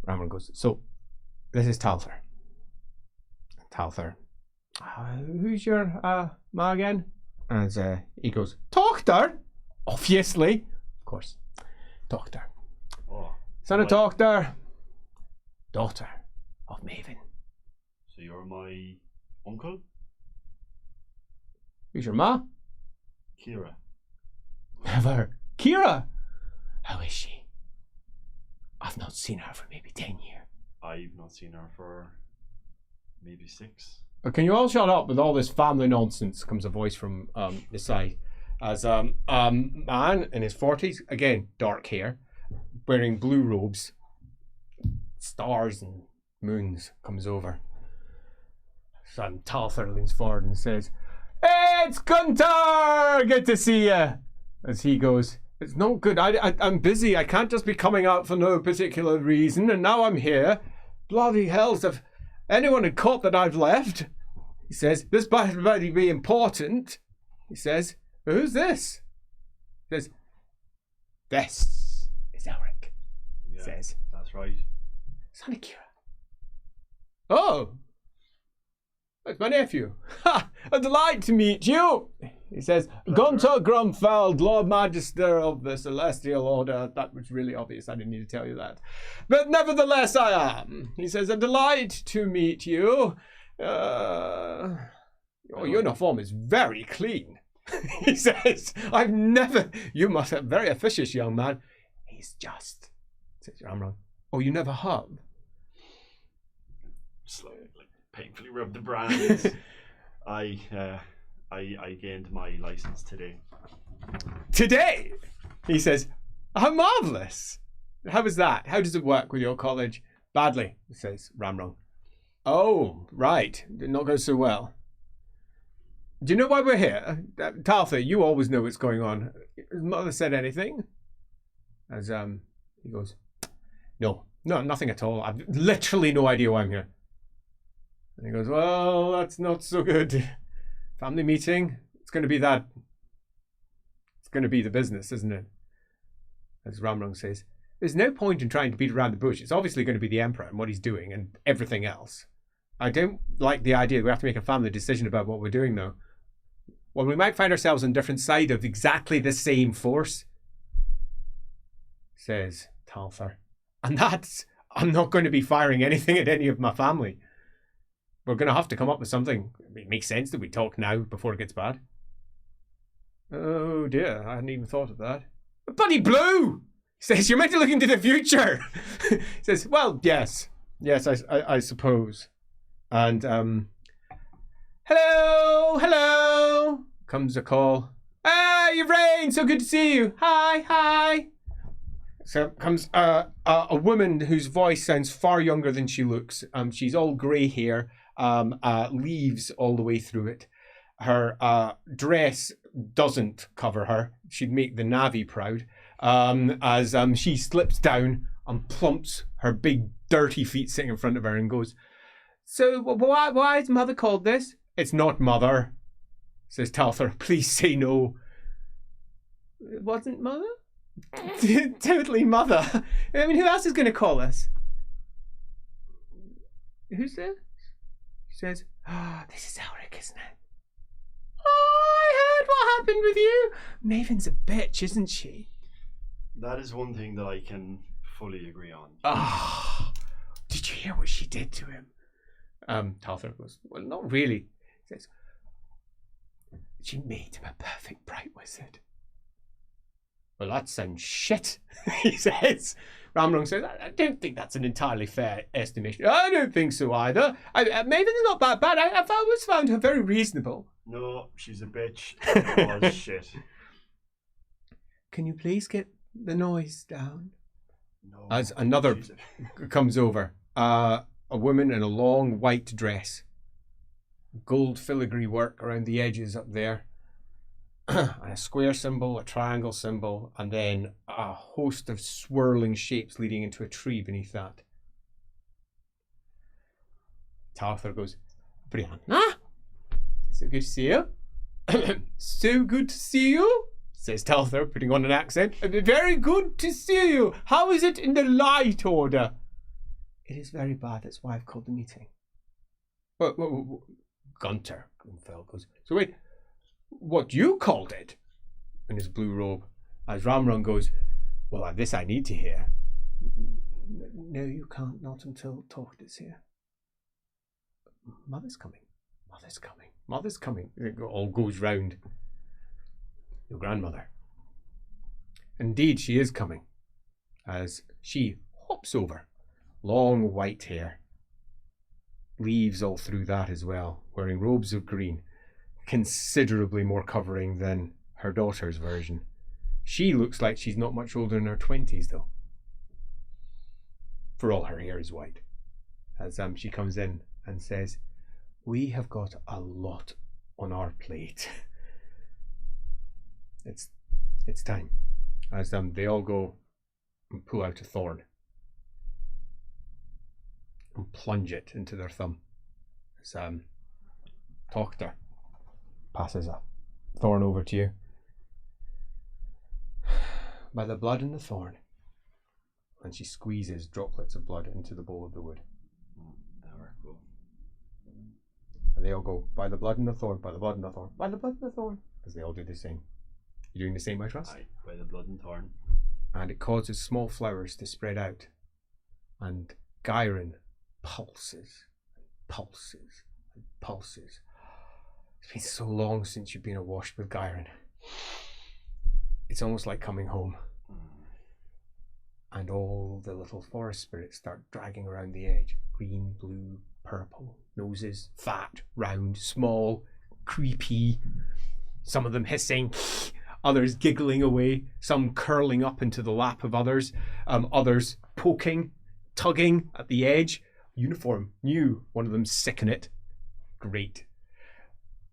Ramrung goes, so this is Talther. Talther. Who's your ma again? And he goes, Doctor? Obviously. Of course. Doctor. Oh, Son of Doctor. Daughter of Maven. so you're my uncle? Who's your ma? Kira. Never. Kira? How is she? I've not seen her for maybe 10 years. I've not seen her for maybe 6. Can you all shut up with all this family nonsense? Comes a voice from the side. As man in his 40s, again, dark hair, wearing blue robes, stars and moons, comes over. Son Talther leans forward and says, "Hey, it's Gunter! Good to see you." As he goes, "It's not good. I'm busy. I can't just be coming out for no particular reason, and now I'm here. Bloody hells, if anyone had caught that I've left." He says, "This might be important." He says, "Who's this?" He says, "This is Elrick." He Yeah, says, that's right. "Son of Kira." "Oh, that's my nephew. Ha! A delight to meet you." He says, "Gunter Grumfeld, Lord Magister of the Celestial Order." That was really obvious. I didn't need to tell you that. "But nevertheless, I am." He says, "A delight to meet you. Your uniform is very clean." He says, "I've never... You must have very officious, young man." "He's just..." Says Ramrod. "Oh, you never have?" Slowly, painfully rub the brands. I gained my license today. Today? He says, "How marvellous. How was that? How does it work with your college?" "Badly," says Ramrod. "Oh, right. Did not go so well." "Do you know why we're here? Talther, you always know what's going on. Has mother said anything?" As he goes, No, nothing at all. I've literally no idea why I'm here." And he goes, "Well, that's not so good. Family meeting. It's going to be that. It's going to be the business, isn't it?" As Ramrung says, "There's no point in trying to beat around the bush. It's obviously going to be the Emperor and what he's doing and everything else. I don't like the idea that we have to make a family decision about what we're doing, though. Well, we might find ourselves on a different side of exactly the same force," says Talther. "And that's... I'm not going to be firing anything at any of my family. We're going to have to come up with something. It makes sense that we talk now before it gets bad." "Oh dear, I hadn't even thought of that." "Bloody blue!" He says, "You're meant to look into the future." He says, "Well, yes, I suppose." And hello, comes a call. "You've rained, so good to see you. Hi. So comes a woman whose voice sounds far younger than she looks. She's all grey hair, leaves all the way through it. Her dress doesn't cover her. She'd make the Navy proud. As she slips down and plumps her big dirty feet sitting in front of her and goes, "So why is Mother called this?" "It's not Mother," says Talther. "Please say no." "It wasn't Mother?" "Totally Mother. I mean, who else is going to call us?" "Who's this?" She says, "This is Elrick, isn't it?" "Oh, I heard what happened with you. Maven's a bitch, isn't she?" That is one thing that I can fully agree on. Did you hear what she did to him? Talther goes, "Well, not really." He says, "She made him a perfect bright wizard." "Well, that sounds shit," he says. Ramrung says, I don't think that's an entirely fair estimation. I don't think so either. Maybe they're not that bad. I've always found her very reasonable. No, she's a bitch. It was shit. Can you please get the noise down? No. As another comes over, a woman in a long white dress, gold filigree work around the edges up there, a square symbol, a triangle symbol, and then a host of swirling shapes leading into a tree beneath that. Talther goes, Brianna? So good to see you. So good to see you, says Talther, putting on an accent. Very good to see you. How is it in the light order? It is very bad. That's why I've called the meeting. Gunter, Grunfeld goes, so wait, what you called it? In his blue robe. As Ramrun goes, well, this I need to hear. No, you can't, not until Torchter's here. Mother's coming. Mother's coming. Mother's coming. It all goes round. Your grandmother. Indeed, she is coming. As she hops over. Long white hair. Leaves all through that as well. Wearing robes of green. Considerably more covering than her daughter's version. She looks like she's not much older than her 20s, though. For all her hair is white. As she comes in and says, we have got a lot on our plate. It's time. As they all go and pull out a thorn and plunge it into their thumb. As Tochter passes a thorn over to you. By the blood in the thorn. And she squeezes droplets of blood into the bowl of the wood. Cool. And they all go, by the blood in the thorn, by the blood in the thorn, by the blood in the thorn. As they all do the same. You're doing the same, I trust? Aye, by the blood and thorn. And it causes small flowers to spread out. And Gyron pulses, pulses, and pulses. It's been so long since you've been awash with Gyron. It's almost like coming home. And all the little forest spirits start dragging around the edge. Green, blue, purple. Noses, fat, round, small, creepy. Some of them hissing. Others giggling away. Some curling up into the lap of others. Others poking, tugging at the edge. Uniform, new. One of them's sick in it. Great.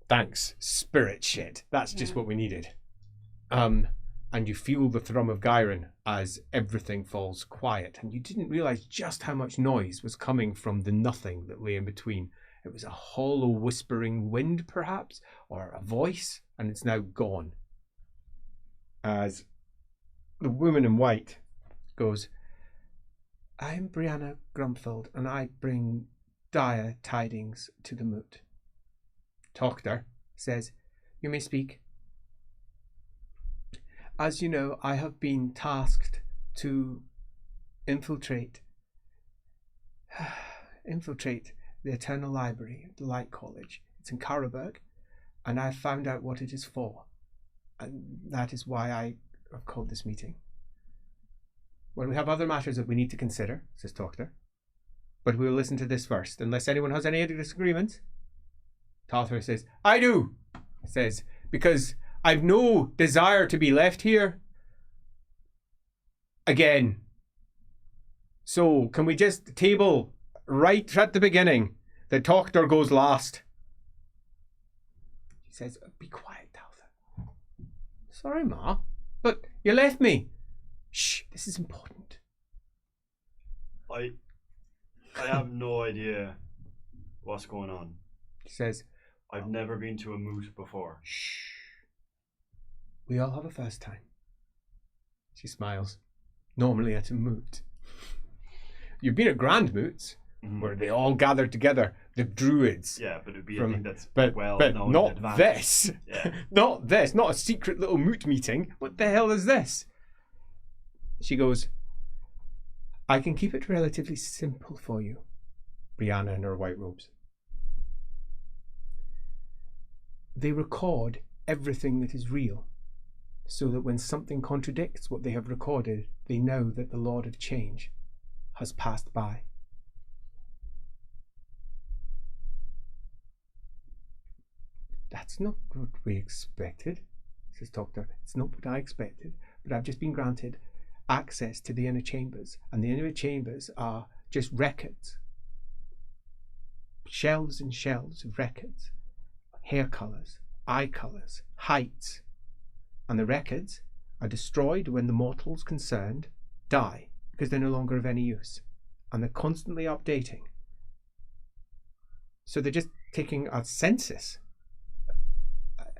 Thanks. Spirit shit. That's just what we needed. And you feel the thrum of Gyron as everything falls quiet. And you didn't realize just how much noise was coming from the nothing that lay in between. It was a hollow whispering wind, perhaps, or a voice, and it's now gone. As the woman in white goes, I'm Brianna Grumfeld, and I bring dire tidings to the moot. Tochter says, you may speak. As you know, I have been tasked to infiltrate the Eternal Library at the Light College. It's in Karaberg, and I've found out what it is for. And that is why I have called this meeting. Well, we have other matters that we need to consider, says Tochter. But we'll listen to this first, unless anyone has any other disagreements. Talther says, I do, says, because I've no desire to be left here again. So can we just table right at the beginning that Tochter goes last? She says, be quiet, Talther. Sorry, Ma, but you left me. Shh, this is important. I have no idea what's going on. She says, I've never been to a moot before. Shh. We all have a first time. She smiles. Normally at a moot. You've been at grand moots, where they all gather together, the druids. Yeah, but it'd be a thing that's but known not in advance. this. Yeah. Not this. Not a secret little moot meeting. What the hell is this? She goes, I can keep it relatively simple for you. Brianna in her white robes. They record everything that is real. so that when something contradicts what they have recorded, they know that the Lord of Change has passed by. That's not what we expected, says Doctor. It's not what I expected, but I've just been granted access to the inner chambers, and the inner chambers are just records. Shelves and shelves of records. Hair colours, eye colours, heights. And the records are destroyed when the mortals concerned die, because they're no longer of any use. And they're constantly updating. So they're just taking a census.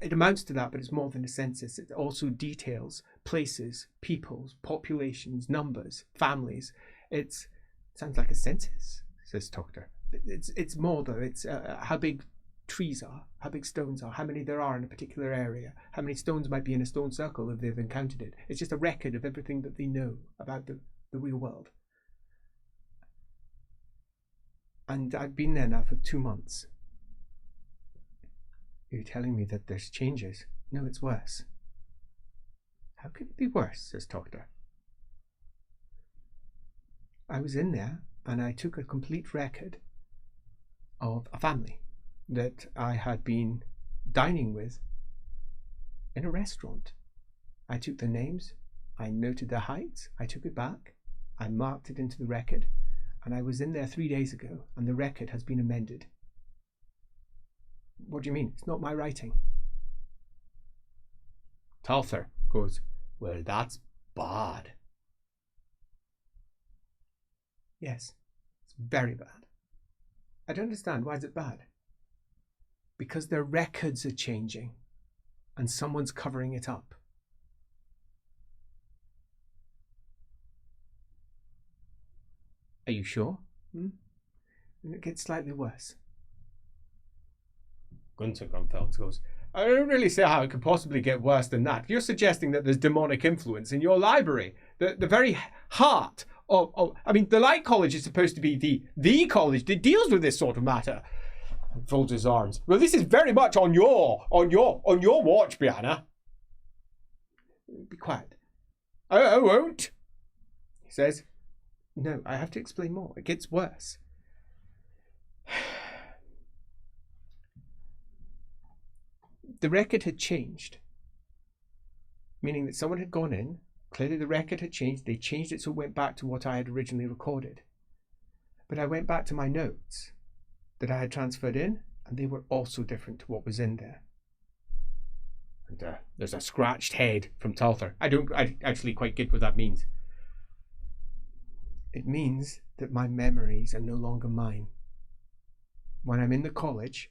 It amounts to that, but it's more than a census. It also details places, peoples, populations, numbers, families. It sounds like a census, says Doctor. It's more though. It's how big trees are, how big stones are, how many there are in a particular area, how many stones might be in a stone circle if they've encountered it. It's just a record of everything that they know about the real world. And I've been there now for 2 months. You're telling me that there's changes? No, it's worse. How could it be worse, says Doctor. I was in there and I took a complete record of a family that I had been dining with in a restaurant. I took their names, I noted their heights, I took it back, I marked it into the record, and I was in there 3 days ago and the record has been amended. What do you mean? It's not my writing. Talther goes, well, that's bad. Yes, it's very bad. I don't understand. Why is it bad? Because their records are changing and someone's covering it up. Are you sure? It gets slightly worse. Gunter Grunfeld goes, I don't really see how it could possibly get worse than that. You're suggesting that there's demonic influence in your library. The very heart of I mean, the Light College is supposed to be the college that deals with this sort of matter. And folds his arms. Well, this is very much on your watch, Brianna. Be quiet. I won't, he says. No, I have to explain more. It gets worse. The record had changed, meaning that someone had gone in, clearly the record had changed, they changed it so it went back to what I had originally recorded. But I went back to my notes that I had transferred in, and they were also different to what was in there. And there's a scratched head from Talther. I actually quite get what that means. It means that my memories are no longer mine. When I'm in the college,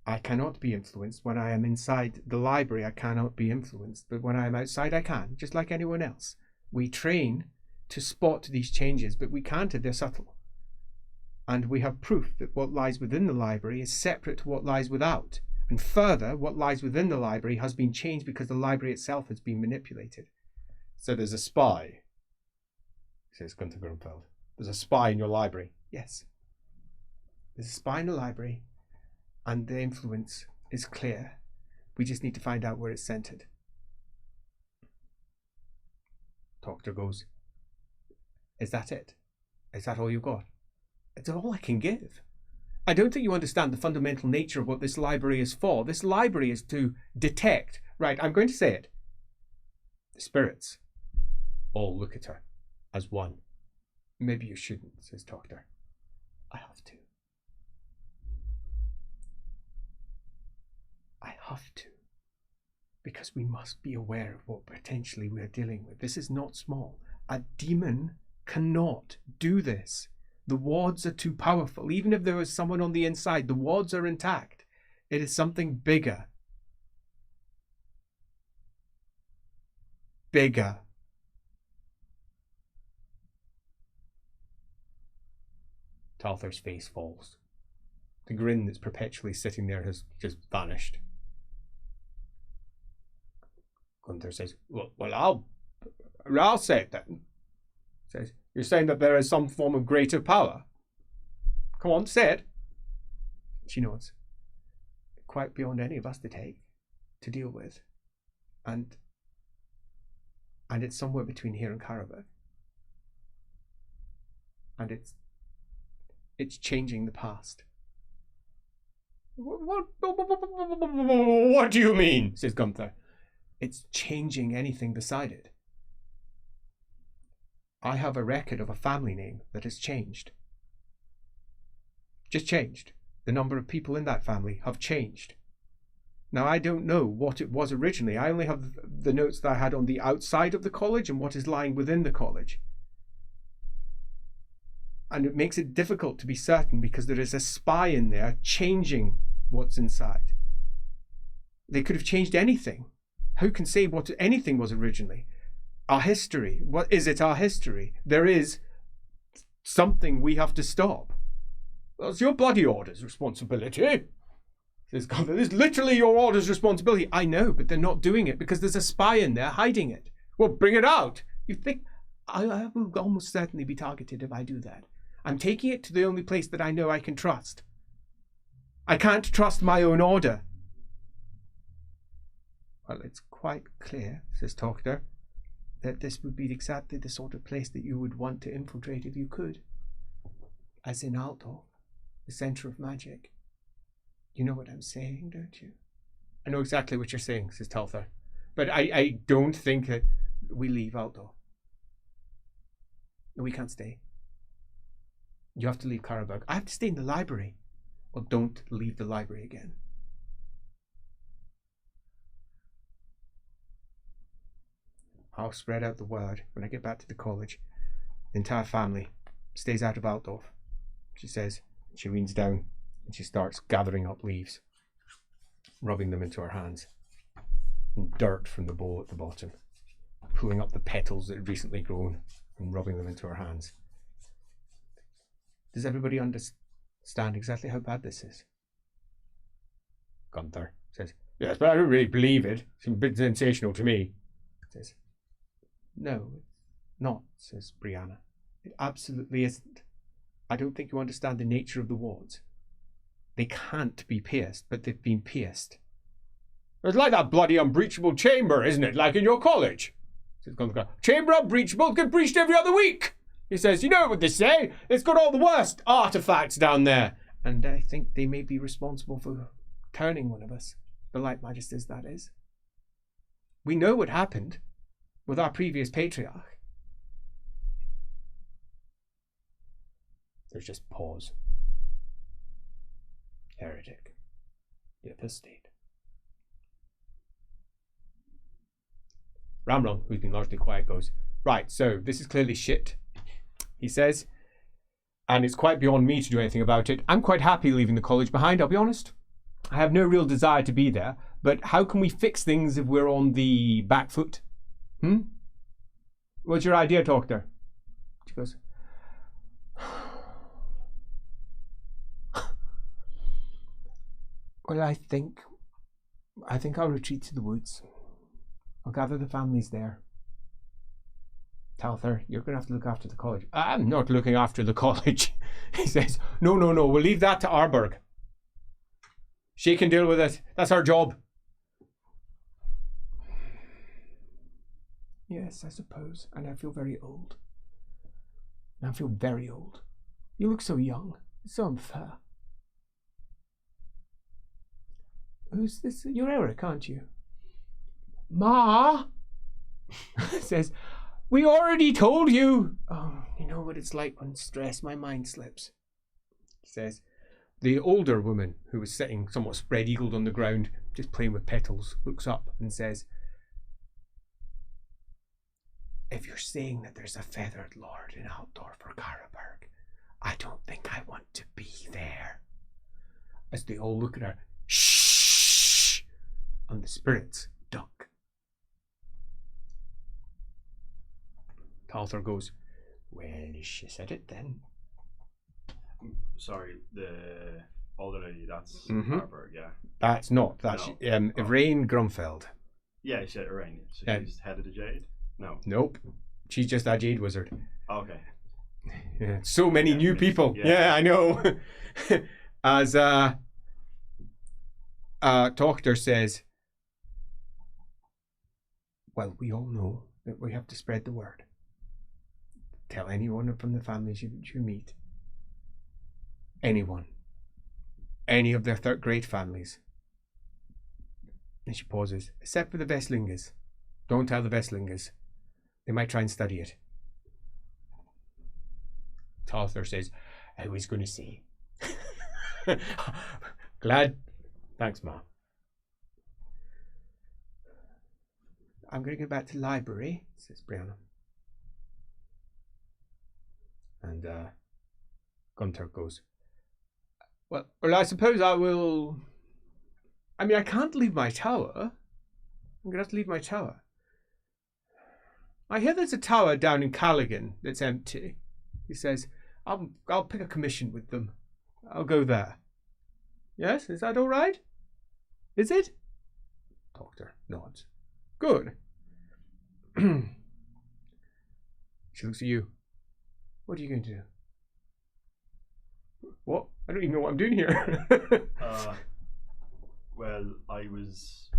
I cannot be influenced. When I am inside the library, I cannot be influenced. But when I am outside, I can, just like anyone else. We train to spot these changes, but we can't if they're subtle. And we have proof that what lies within the library is separate to what lies without. And further, what lies within the library has been changed because the library itself has been manipulated. So there's a spy, says Gunther Grunfeld. There's a spy in your library. Yes. There's a spy in the library. And the influence is clear. We just need to find out where it's centered. Doctor goes, is that it? Is that all you've got? It's all I can give. I don't think you understand the fundamental nature of what this library is for. This library is to detect, right, I'm going to say it. The spirits all look at her as one. Maybe you shouldn't, says Doctor. I have to. I have to. Because we must be aware of what potentially we are dealing with. This is not small. A demon cannot do this. The wards are too powerful. Even if there was someone on the inside, the wards are intact. It is something bigger. Bigger. Talther's face falls. The grin that's perpetually sitting there has just vanished. Gunther says, well, I'll say it then. Says, you're saying that there is some form of greater power? Come on, say it. She nods. Quite beyond any of us to take, to deal with. And And it's somewhere between here and Karabakh. And it's changing the past. What do you mean? Says Gunther. It's changing anything beside it. I have a record of a family name that has changed. Just changed. The number of people in that family have changed. Now, I don't know what it was originally. I only have the notes that I had on the outside of the college and what is lying within the college. And it makes it difficult to be certain because there is a spy in there changing what's inside. They could have changed anything. Who can say what anything was originally? Our history. What is it, our history? There is something we have to stop. Well, it's your bloody order's responsibility. Says Gunther, it's literally your order's responsibility. I know, but they're not doing it because there's a spy in there hiding it. Well, bring it out. You think I will almost certainly be targeted if I do that. I'm taking it to the only place that I know I can trust. I can't trust my own order. Well, it's quite clear, says Tochter, that this would be exactly the sort of place that you would want to infiltrate if you could. As in Altdorf, the centre of magic. You know what I'm saying, don't you? I know exactly what you're saying, says Talther. But I don't think that we leave Altdorf. No, we can't stay. You have to leave Karabakh. I have to stay in the library. Well, don't leave the library again. I'll spread out the word when I get back to the college. The entire family stays out of Altdorf, she says. She leans down and she starts gathering up leaves, rubbing them into her hands, and dirt from the bowl at the bottom, pulling up the petals that had recently grown and rubbing them into her hands. Does everybody understand exactly how bad this is? Gunther says, yes, but I don't really believe it. It's a bit sensational to me. Says, no, it's not, says Brianna. It absolutely isn't. I don't think you understand the nature of the wards. They can't be pierced, but they've been pierced. It's like that bloody unbreachable chamber, isn't it? Like in your college. Says Gunther. Chamber unbreachable, get breached every other week. He says, you know what they say? It's got all the worst artifacts down there. And I think they may be responsible for turning one of us. The Light Magisters, that is. We know what happened with our previous patriarch. There's just pause. Heretic. The apostate. Ramron, who's been largely quiet, goes, right, so this is clearly shit, he says, and it's quite beyond me to do anything about it. I'm quite happy leaving the college behind, I'll be honest. I have no real desire to be there, but how can we fix things if we're on the back foot? What's your idea, Tochter? She goes, well, I think I'll retreat to the woods. I'll gather the families there. Talther, you're going to have to look after the college. I'm not looking after the college. He says, no, we'll leave that to Arberg. She can deal with it. That's our job. Yes, I suppose. And I feel very old. I feel very old. You look so young. It's so unfair. Who's this? You're Elrick, aren't you? Ma says, we already told you. Oh, you know what it's like when stress, my mind slips. Says, the older woman who was sitting somewhat spread-eagled on the ground, just playing with petals, looks up and says, if you're saying that there's a feathered lord in Altdorf or Karabakh, I don't think I want to be there. As they all look at her, shh, and the spirits duck. Talther goes, well, she said it then. Sorry, the older lady, that's Harburg, yeah. That's not. That's Iraine Grumfeld. Yeah, she said Iraine. So she's head of the Jade? No. Nope. She's just a Jade wizard. Oh, okay. Yeah, so many new people. Yeah, I know. As Tochter says, well, we all know We have to spread the word. Tell anyone from the families you meet. Anyone. Any of their third-grade families. And she pauses. Except for the Vestlingers. Don't tell the Vestlingers. They might try and study it. Talther says, I was going to say. Glad. Thanks, Ma. I'm going to go back to the library, says Brianna. And Gunter goes, well, I suppose I will... I mean, I can't leave my tower. I'm going to have to leave my tower. I hear there's a tower down in Callaghan that's empty. He says, I'll pick a commission with them. I'll go there. Yes, is that all right? Is it? Doctor nods. Good. She looks at you. What are you going to do? What? I don't even know what I'm doing here. Well, I was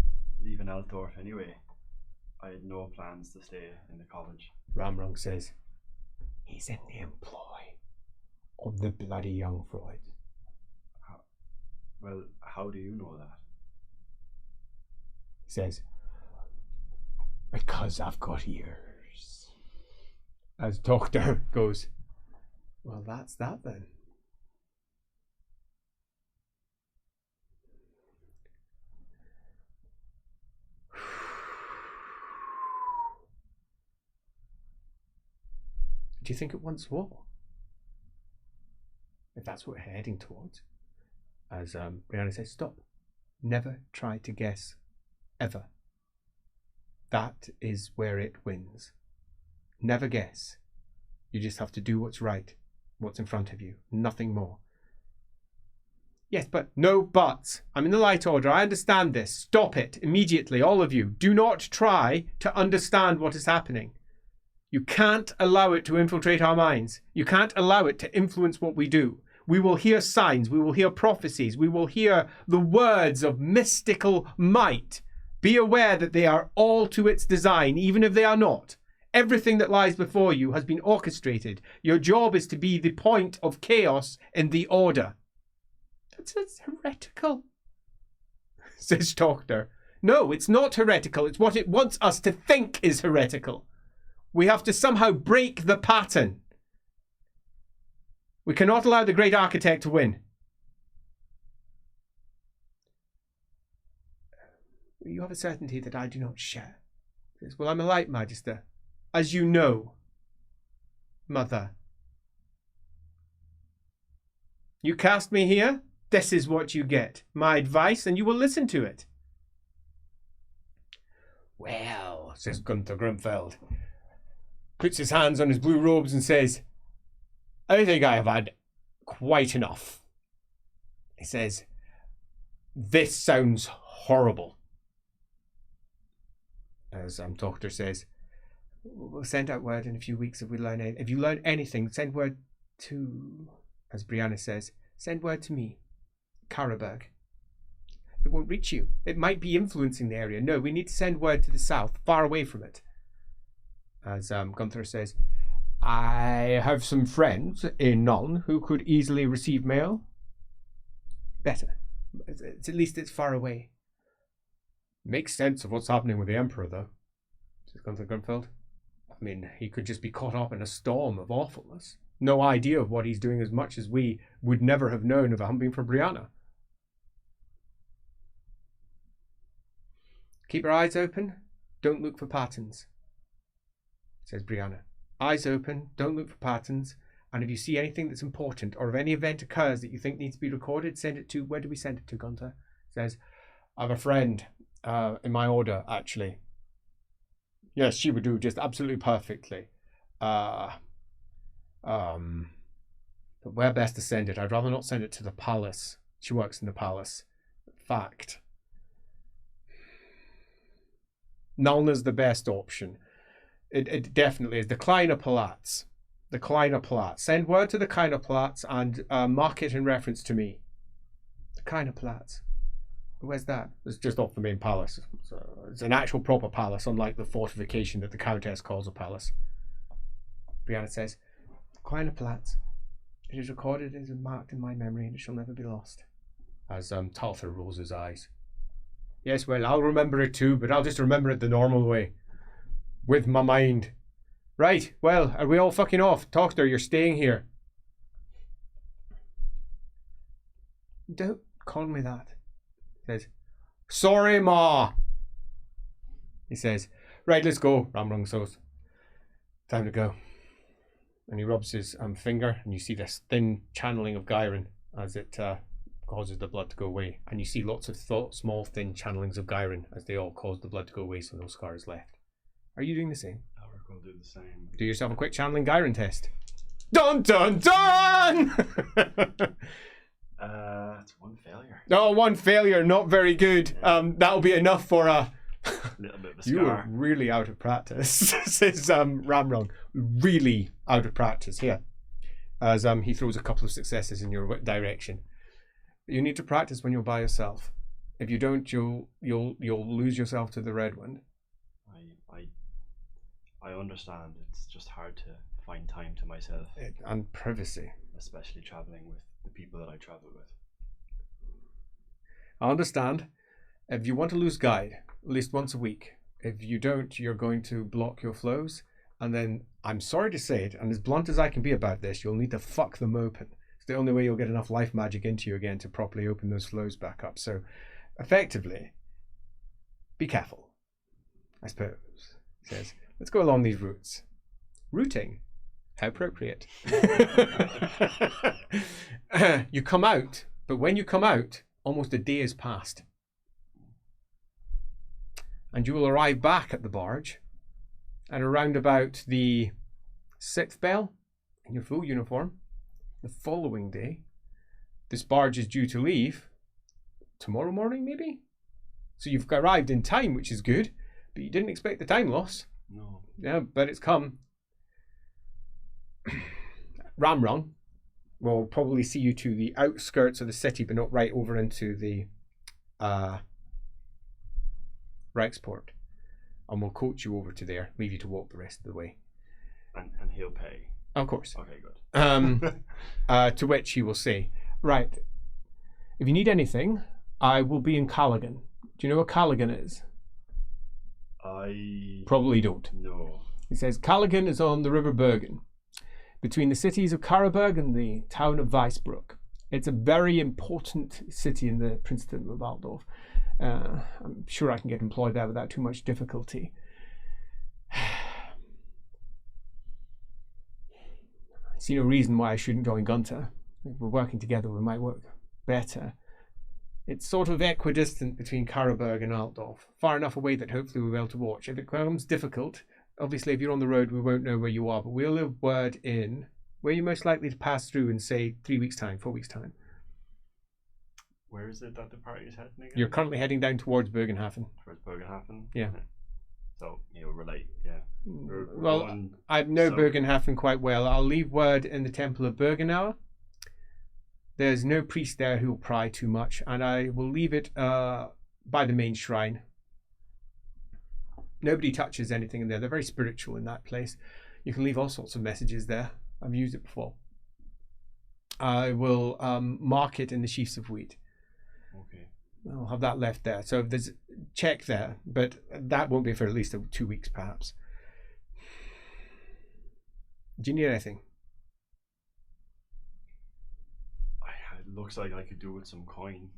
leaving Altdorf anyway. I had no plans to stay in the college. Ramrung says, he's in the employ of the bloody young Freud. Well, how do you know that? He says, because I've got ears. As Doctor goes, well, that's that then. Do you think it wants war? If that's what we're heading towards. As Brianna says, stop. Never try to guess. Ever. That is where it wins. Never guess. You just have to do what's right. What's in front of you. Nothing more. Yes, but no buts. I'm in the Light Order. I understand this. Stop it immediately, all of you. Do not try to understand what is happening. You can't allow it to infiltrate our minds. You can't allow it to influence what we do. We will hear signs. We will hear prophecies. We will hear the words of mystical might. Be aware that they are all to its design, even if they are not. Everything that lies before you has been orchestrated. Your job is to be the point of chaos in the order. That's heretical, says Doctor. No, it's not heretical. It's what it wants us to think is heretical. We have to somehow break the pattern. We cannot allow the great architect to win. You have a certainty that I do not share. He says, well, I'm a light magister. As you know, Mother. You cast me here. This is what you get. My advice, and you will listen to it. Well, says Gunther Grunfeld, puts his hands on his blue robes and says, I think I have had quite enough. He says, this sounds horrible. As Doctor says, we'll send out word in a few weeks if we learn anything. If you learn anything, send word to, as Brianna says, send word to me, Karaberg. It won't reach you. It might be influencing the area. No, we need to send word to the south, far away from it. As Gunther says, I have some friends in Nuln who could easily receive mail. Better. At least it's far away. Makes sense of what's happening with the Emperor, though, says Gunther Grunfeld. I mean, he could just be caught up in a storm of awfulness. No idea of what he's doing, as much as we would never have known if it hadn't been for Brianna. Keep your eyes open. Don't look for patterns, says Brianna. Eyes open. Don't look for patterns. And if you see anything that's important, or if any event occurs that you think needs to be recorded, send it to... Where do we send it to, Gunther? Says, I have a friend in my order, actually. Yes, she would do just absolutely perfectly. But where best to send it? I'd rather not send it to the palace. She works in the palace. Fact. Nulna's the best option. It definitely is. The Kleiner Palats. The Kleiner Palats. Send word to the Kleiner Palats and mark it in reference to me. The Kleiner Palats. Where's that? It's just off the main palace. It's an actual proper palace, unlike the fortification that the Countess calls a palace. Brianna says, Kleiner Platz. It is recorded and marked in my memory, and it shall never be lost. As Talther rolls his eyes. Yes, well, I'll remember it too, but I'll just remember it the normal way. With my mind. Right, well, are we all fucking off? Tochter, you're staying here. Don't call me that. He says, sorry, Ma. He says, right, let's go. Ramrung says, time to go. And he rubs his finger, and you see this thin channeling of Gyron as it causes the blood to go away. And you see lots of small, thin channelings of Gyron as they all cause the blood to go away, so no scars left. Are you doing the same? Elrick will do the same. Do yourself a quick channeling Gyron test. Dun dun dun! It's one failure. Oh, one failure, not very good. That'll be enough for a little bit of a scar. You were really out of practice, says Ramrung. Really out of practice here. As he throws a couple of successes in your direction. You need to practice when you're by yourself. If you don't, you'll lose yourself to the Red Wind. I understand. It's just hard to find time to myself. And privacy. Especially travelling with the people that I travel with. I understand. If you want to lose guide, at least once a week. If you don't, you're going to block your flows. And then, I'm sorry to say it, and as blunt as I can be about this, you'll need to fuck them open. It's the only way you'll get enough life magic into you again to properly open those flows back up. So, effectively, be careful, I suppose. He says, let's go along these routes. Routing. How appropriate. You come out, but when you come out, almost a day has passed. And you will arrive back at the barge at around about the 6th bell in your full uniform the following day. This barge is due to leave tomorrow morning, maybe? So you've arrived in time, which is good, but you didn't expect the time loss. No. Yeah, but it's come. Ramrung will probably see you to the outskirts of the city, but not right over into the Rexport. And we'll coach you over to there, leave you to walk the rest of the way. And he'll pay. Of course. Okay, good. To which he will say, right, if you need anything, I will be in Callaghan. Do you know what Callaghan is? I probably don't. No. He says, Callaghan is on the River Bergen, between the cities of Carraburg and the town of Weisbruck. It's a very important city in the Princedom of Altdorf. I'm sure I can get employed there without too much difficulty. I see no reason why I shouldn't join Gunter. If we're working together, we might work better. It's sort of equidistant between Carraburg and Altdorf, far enough away that hopefully we'll be able to watch. If it becomes difficult, obviously if you're on the road, we won't know where you are, but we'll have word in where you're most likely to pass through in, say, 3 weeks' time, 4 weeks' time. Where is it that the party is heading again? You're currently heading down towards Bergenhafen. Towards Bergenhafen? Yeah. So, you'll relate, yeah. Well, I know Bergenhafen quite well. I'll leave word in the Temple of Bergenauer. There's no priest there who will pry too much, and I will leave it by the main shrine. Nobody touches anything in there. They're very spiritual in that place. You can leave all sorts of messages there. I've used it before. I will mark it in the sheaves of wheat. Okay. I'll have that left there. So there's check there, but that won't be for at least 2 weeks, perhaps. Do you need anything? It looks like I could do with some coin.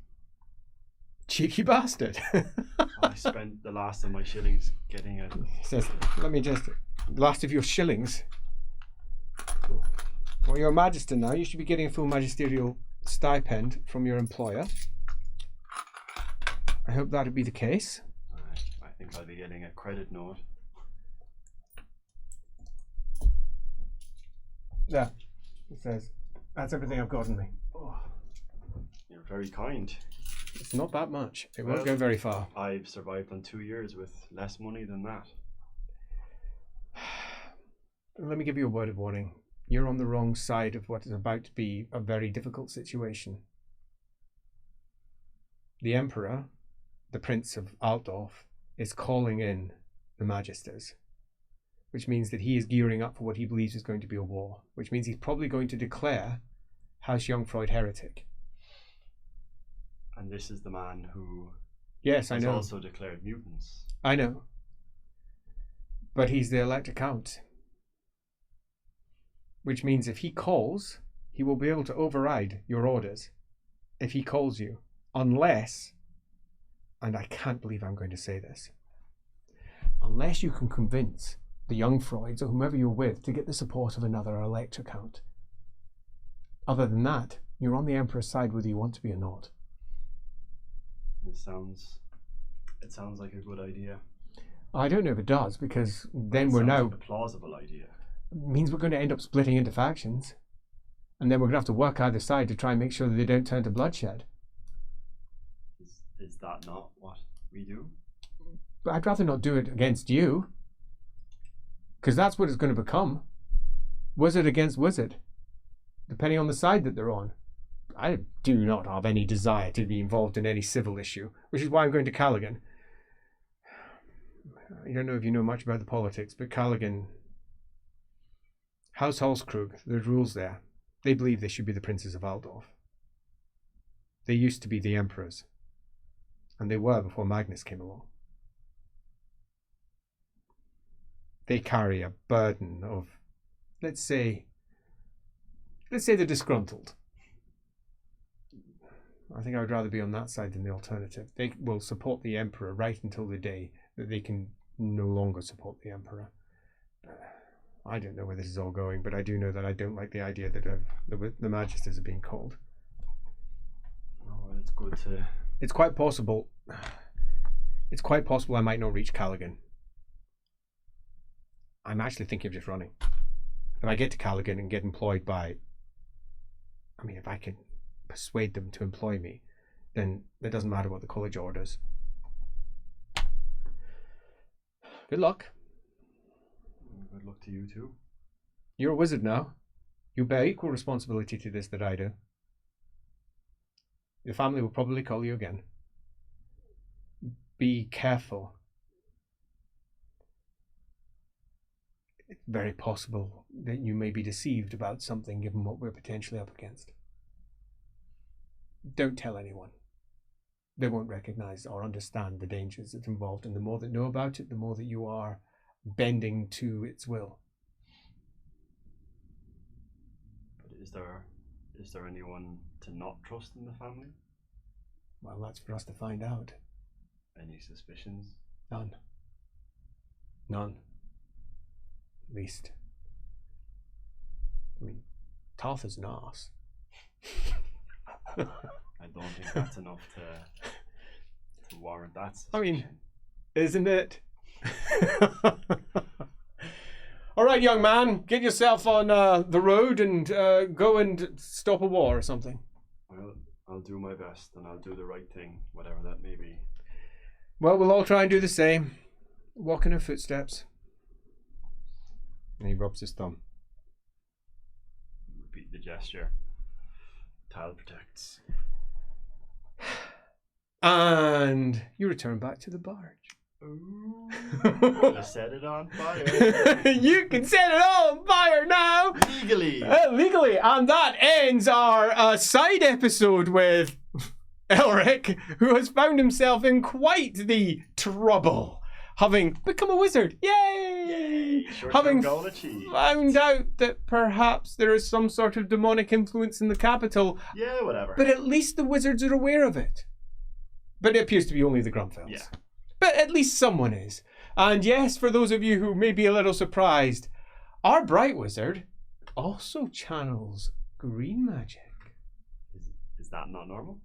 Cheeky bastard. I spent the last of my shillings getting a... Says, let me just... Last of your shillings? Well, you're a magister now. You should be getting a full magisterial stipend from your employer. I hope that'll be the case. I think I'll be getting a credit note. There. It says, that's everything I've got in me. Oh, you're very kind. It's not that much. It won't go very far. I've survived on 2 years with less money than that. Let me give you a word of warning. You're on the wrong side of what is about to be a very difficult situation. The Emperor the Prince of Altdorf, is calling in the Magisters, which means that he is gearing up for what he believes is going to be a war, which means he's probably going to declare House Jungfreud heretic. And this is the man who Yes, I has know. also declared mutants. I know. But he's the elector count. Which means if he calls, he will be able to override your orders. If he calls you. Unless, and I can't believe I'm going to say this, unless you can convince the Jungfreuds or whomever you're with to get the support of another elector count. Other than that, you're on the Emperor's side whether you want to be or not. It sounds like a good idea. I don't know if it does, because then It we're sounds now... like a plausible idea. means we're going to end up splitting into factions. And then we're going to have to work either side to try and make sure that they don't turn to bloodshed. Is that not what we do? But I'd rather not do it against you. Because that's what it's going to become. Wizard against wizard. Depending on the side that they're on. I do not have any desire to be involved in any civil issue, which is why I'm going to Callaghan. I don't know if you know much about the politics, but Callaghan... House Halskrug, there's rules there. They believe they should be the princes of Altdorf. They used to be the emperors. And they were before Magnus came along. They carry a burden of, let's say they're disgruntled. I think I would rather be on that side than the alternative. They will support the emperor right until the day that they can no longer support the emperor. I don't know where this is all going, but I do know that I don't like the idea that the Magisters are being called. Oh, it's good to... It's quite possible I might not reach Callaghan. I'm actually thinking of just running. If I get to Callaghan and get employed by... if I can persuade them to employ me, then it doesn't matter what the college orders. Good luck. Good luck to you too. You're a wizard now. You bear equal responsibility to this that I do. Your family will probably call you again. Be careful. It's very possible that you may be deceived about something given what we're potentially up against. Don't tell anyone. They won't recognize or understand the dangers that's involved, and the more that know about it, the more that you are bending to its will. But is there anyone to not trust in the family? Well, that's for us to find out. Any suspicions? None. At least. Tarth is an arse. I don't think that's enough to warrant that suspicion. Isn't it? All right, young man, get yourself on the road and go and stop a war or something. Well, I'll do my best, and I'll do the right thing, whatever that may be. Well, we'll all try and do the same. Walk in her footsteps. And he rubs his thumb. Repeat the gesture. Tile protects. And you return back to the barge. Ooh, I set it on fire. You can set it on fire now! Legally! Legally! And that ends our side episode with Elrick, who has found himself in quite the trouble, having become a wizard. Yay! Having goal achieved. found out that perhaps there is some sort of demonic influence in the capital. Yeah, whatever. But at least the wizards are aware of it. But it appears to be only the Grumfells. Yeah. But at least someone is. And yes, for those of you who may be a little surprised, our Bright Wizard also channels green magic. Is that not normal?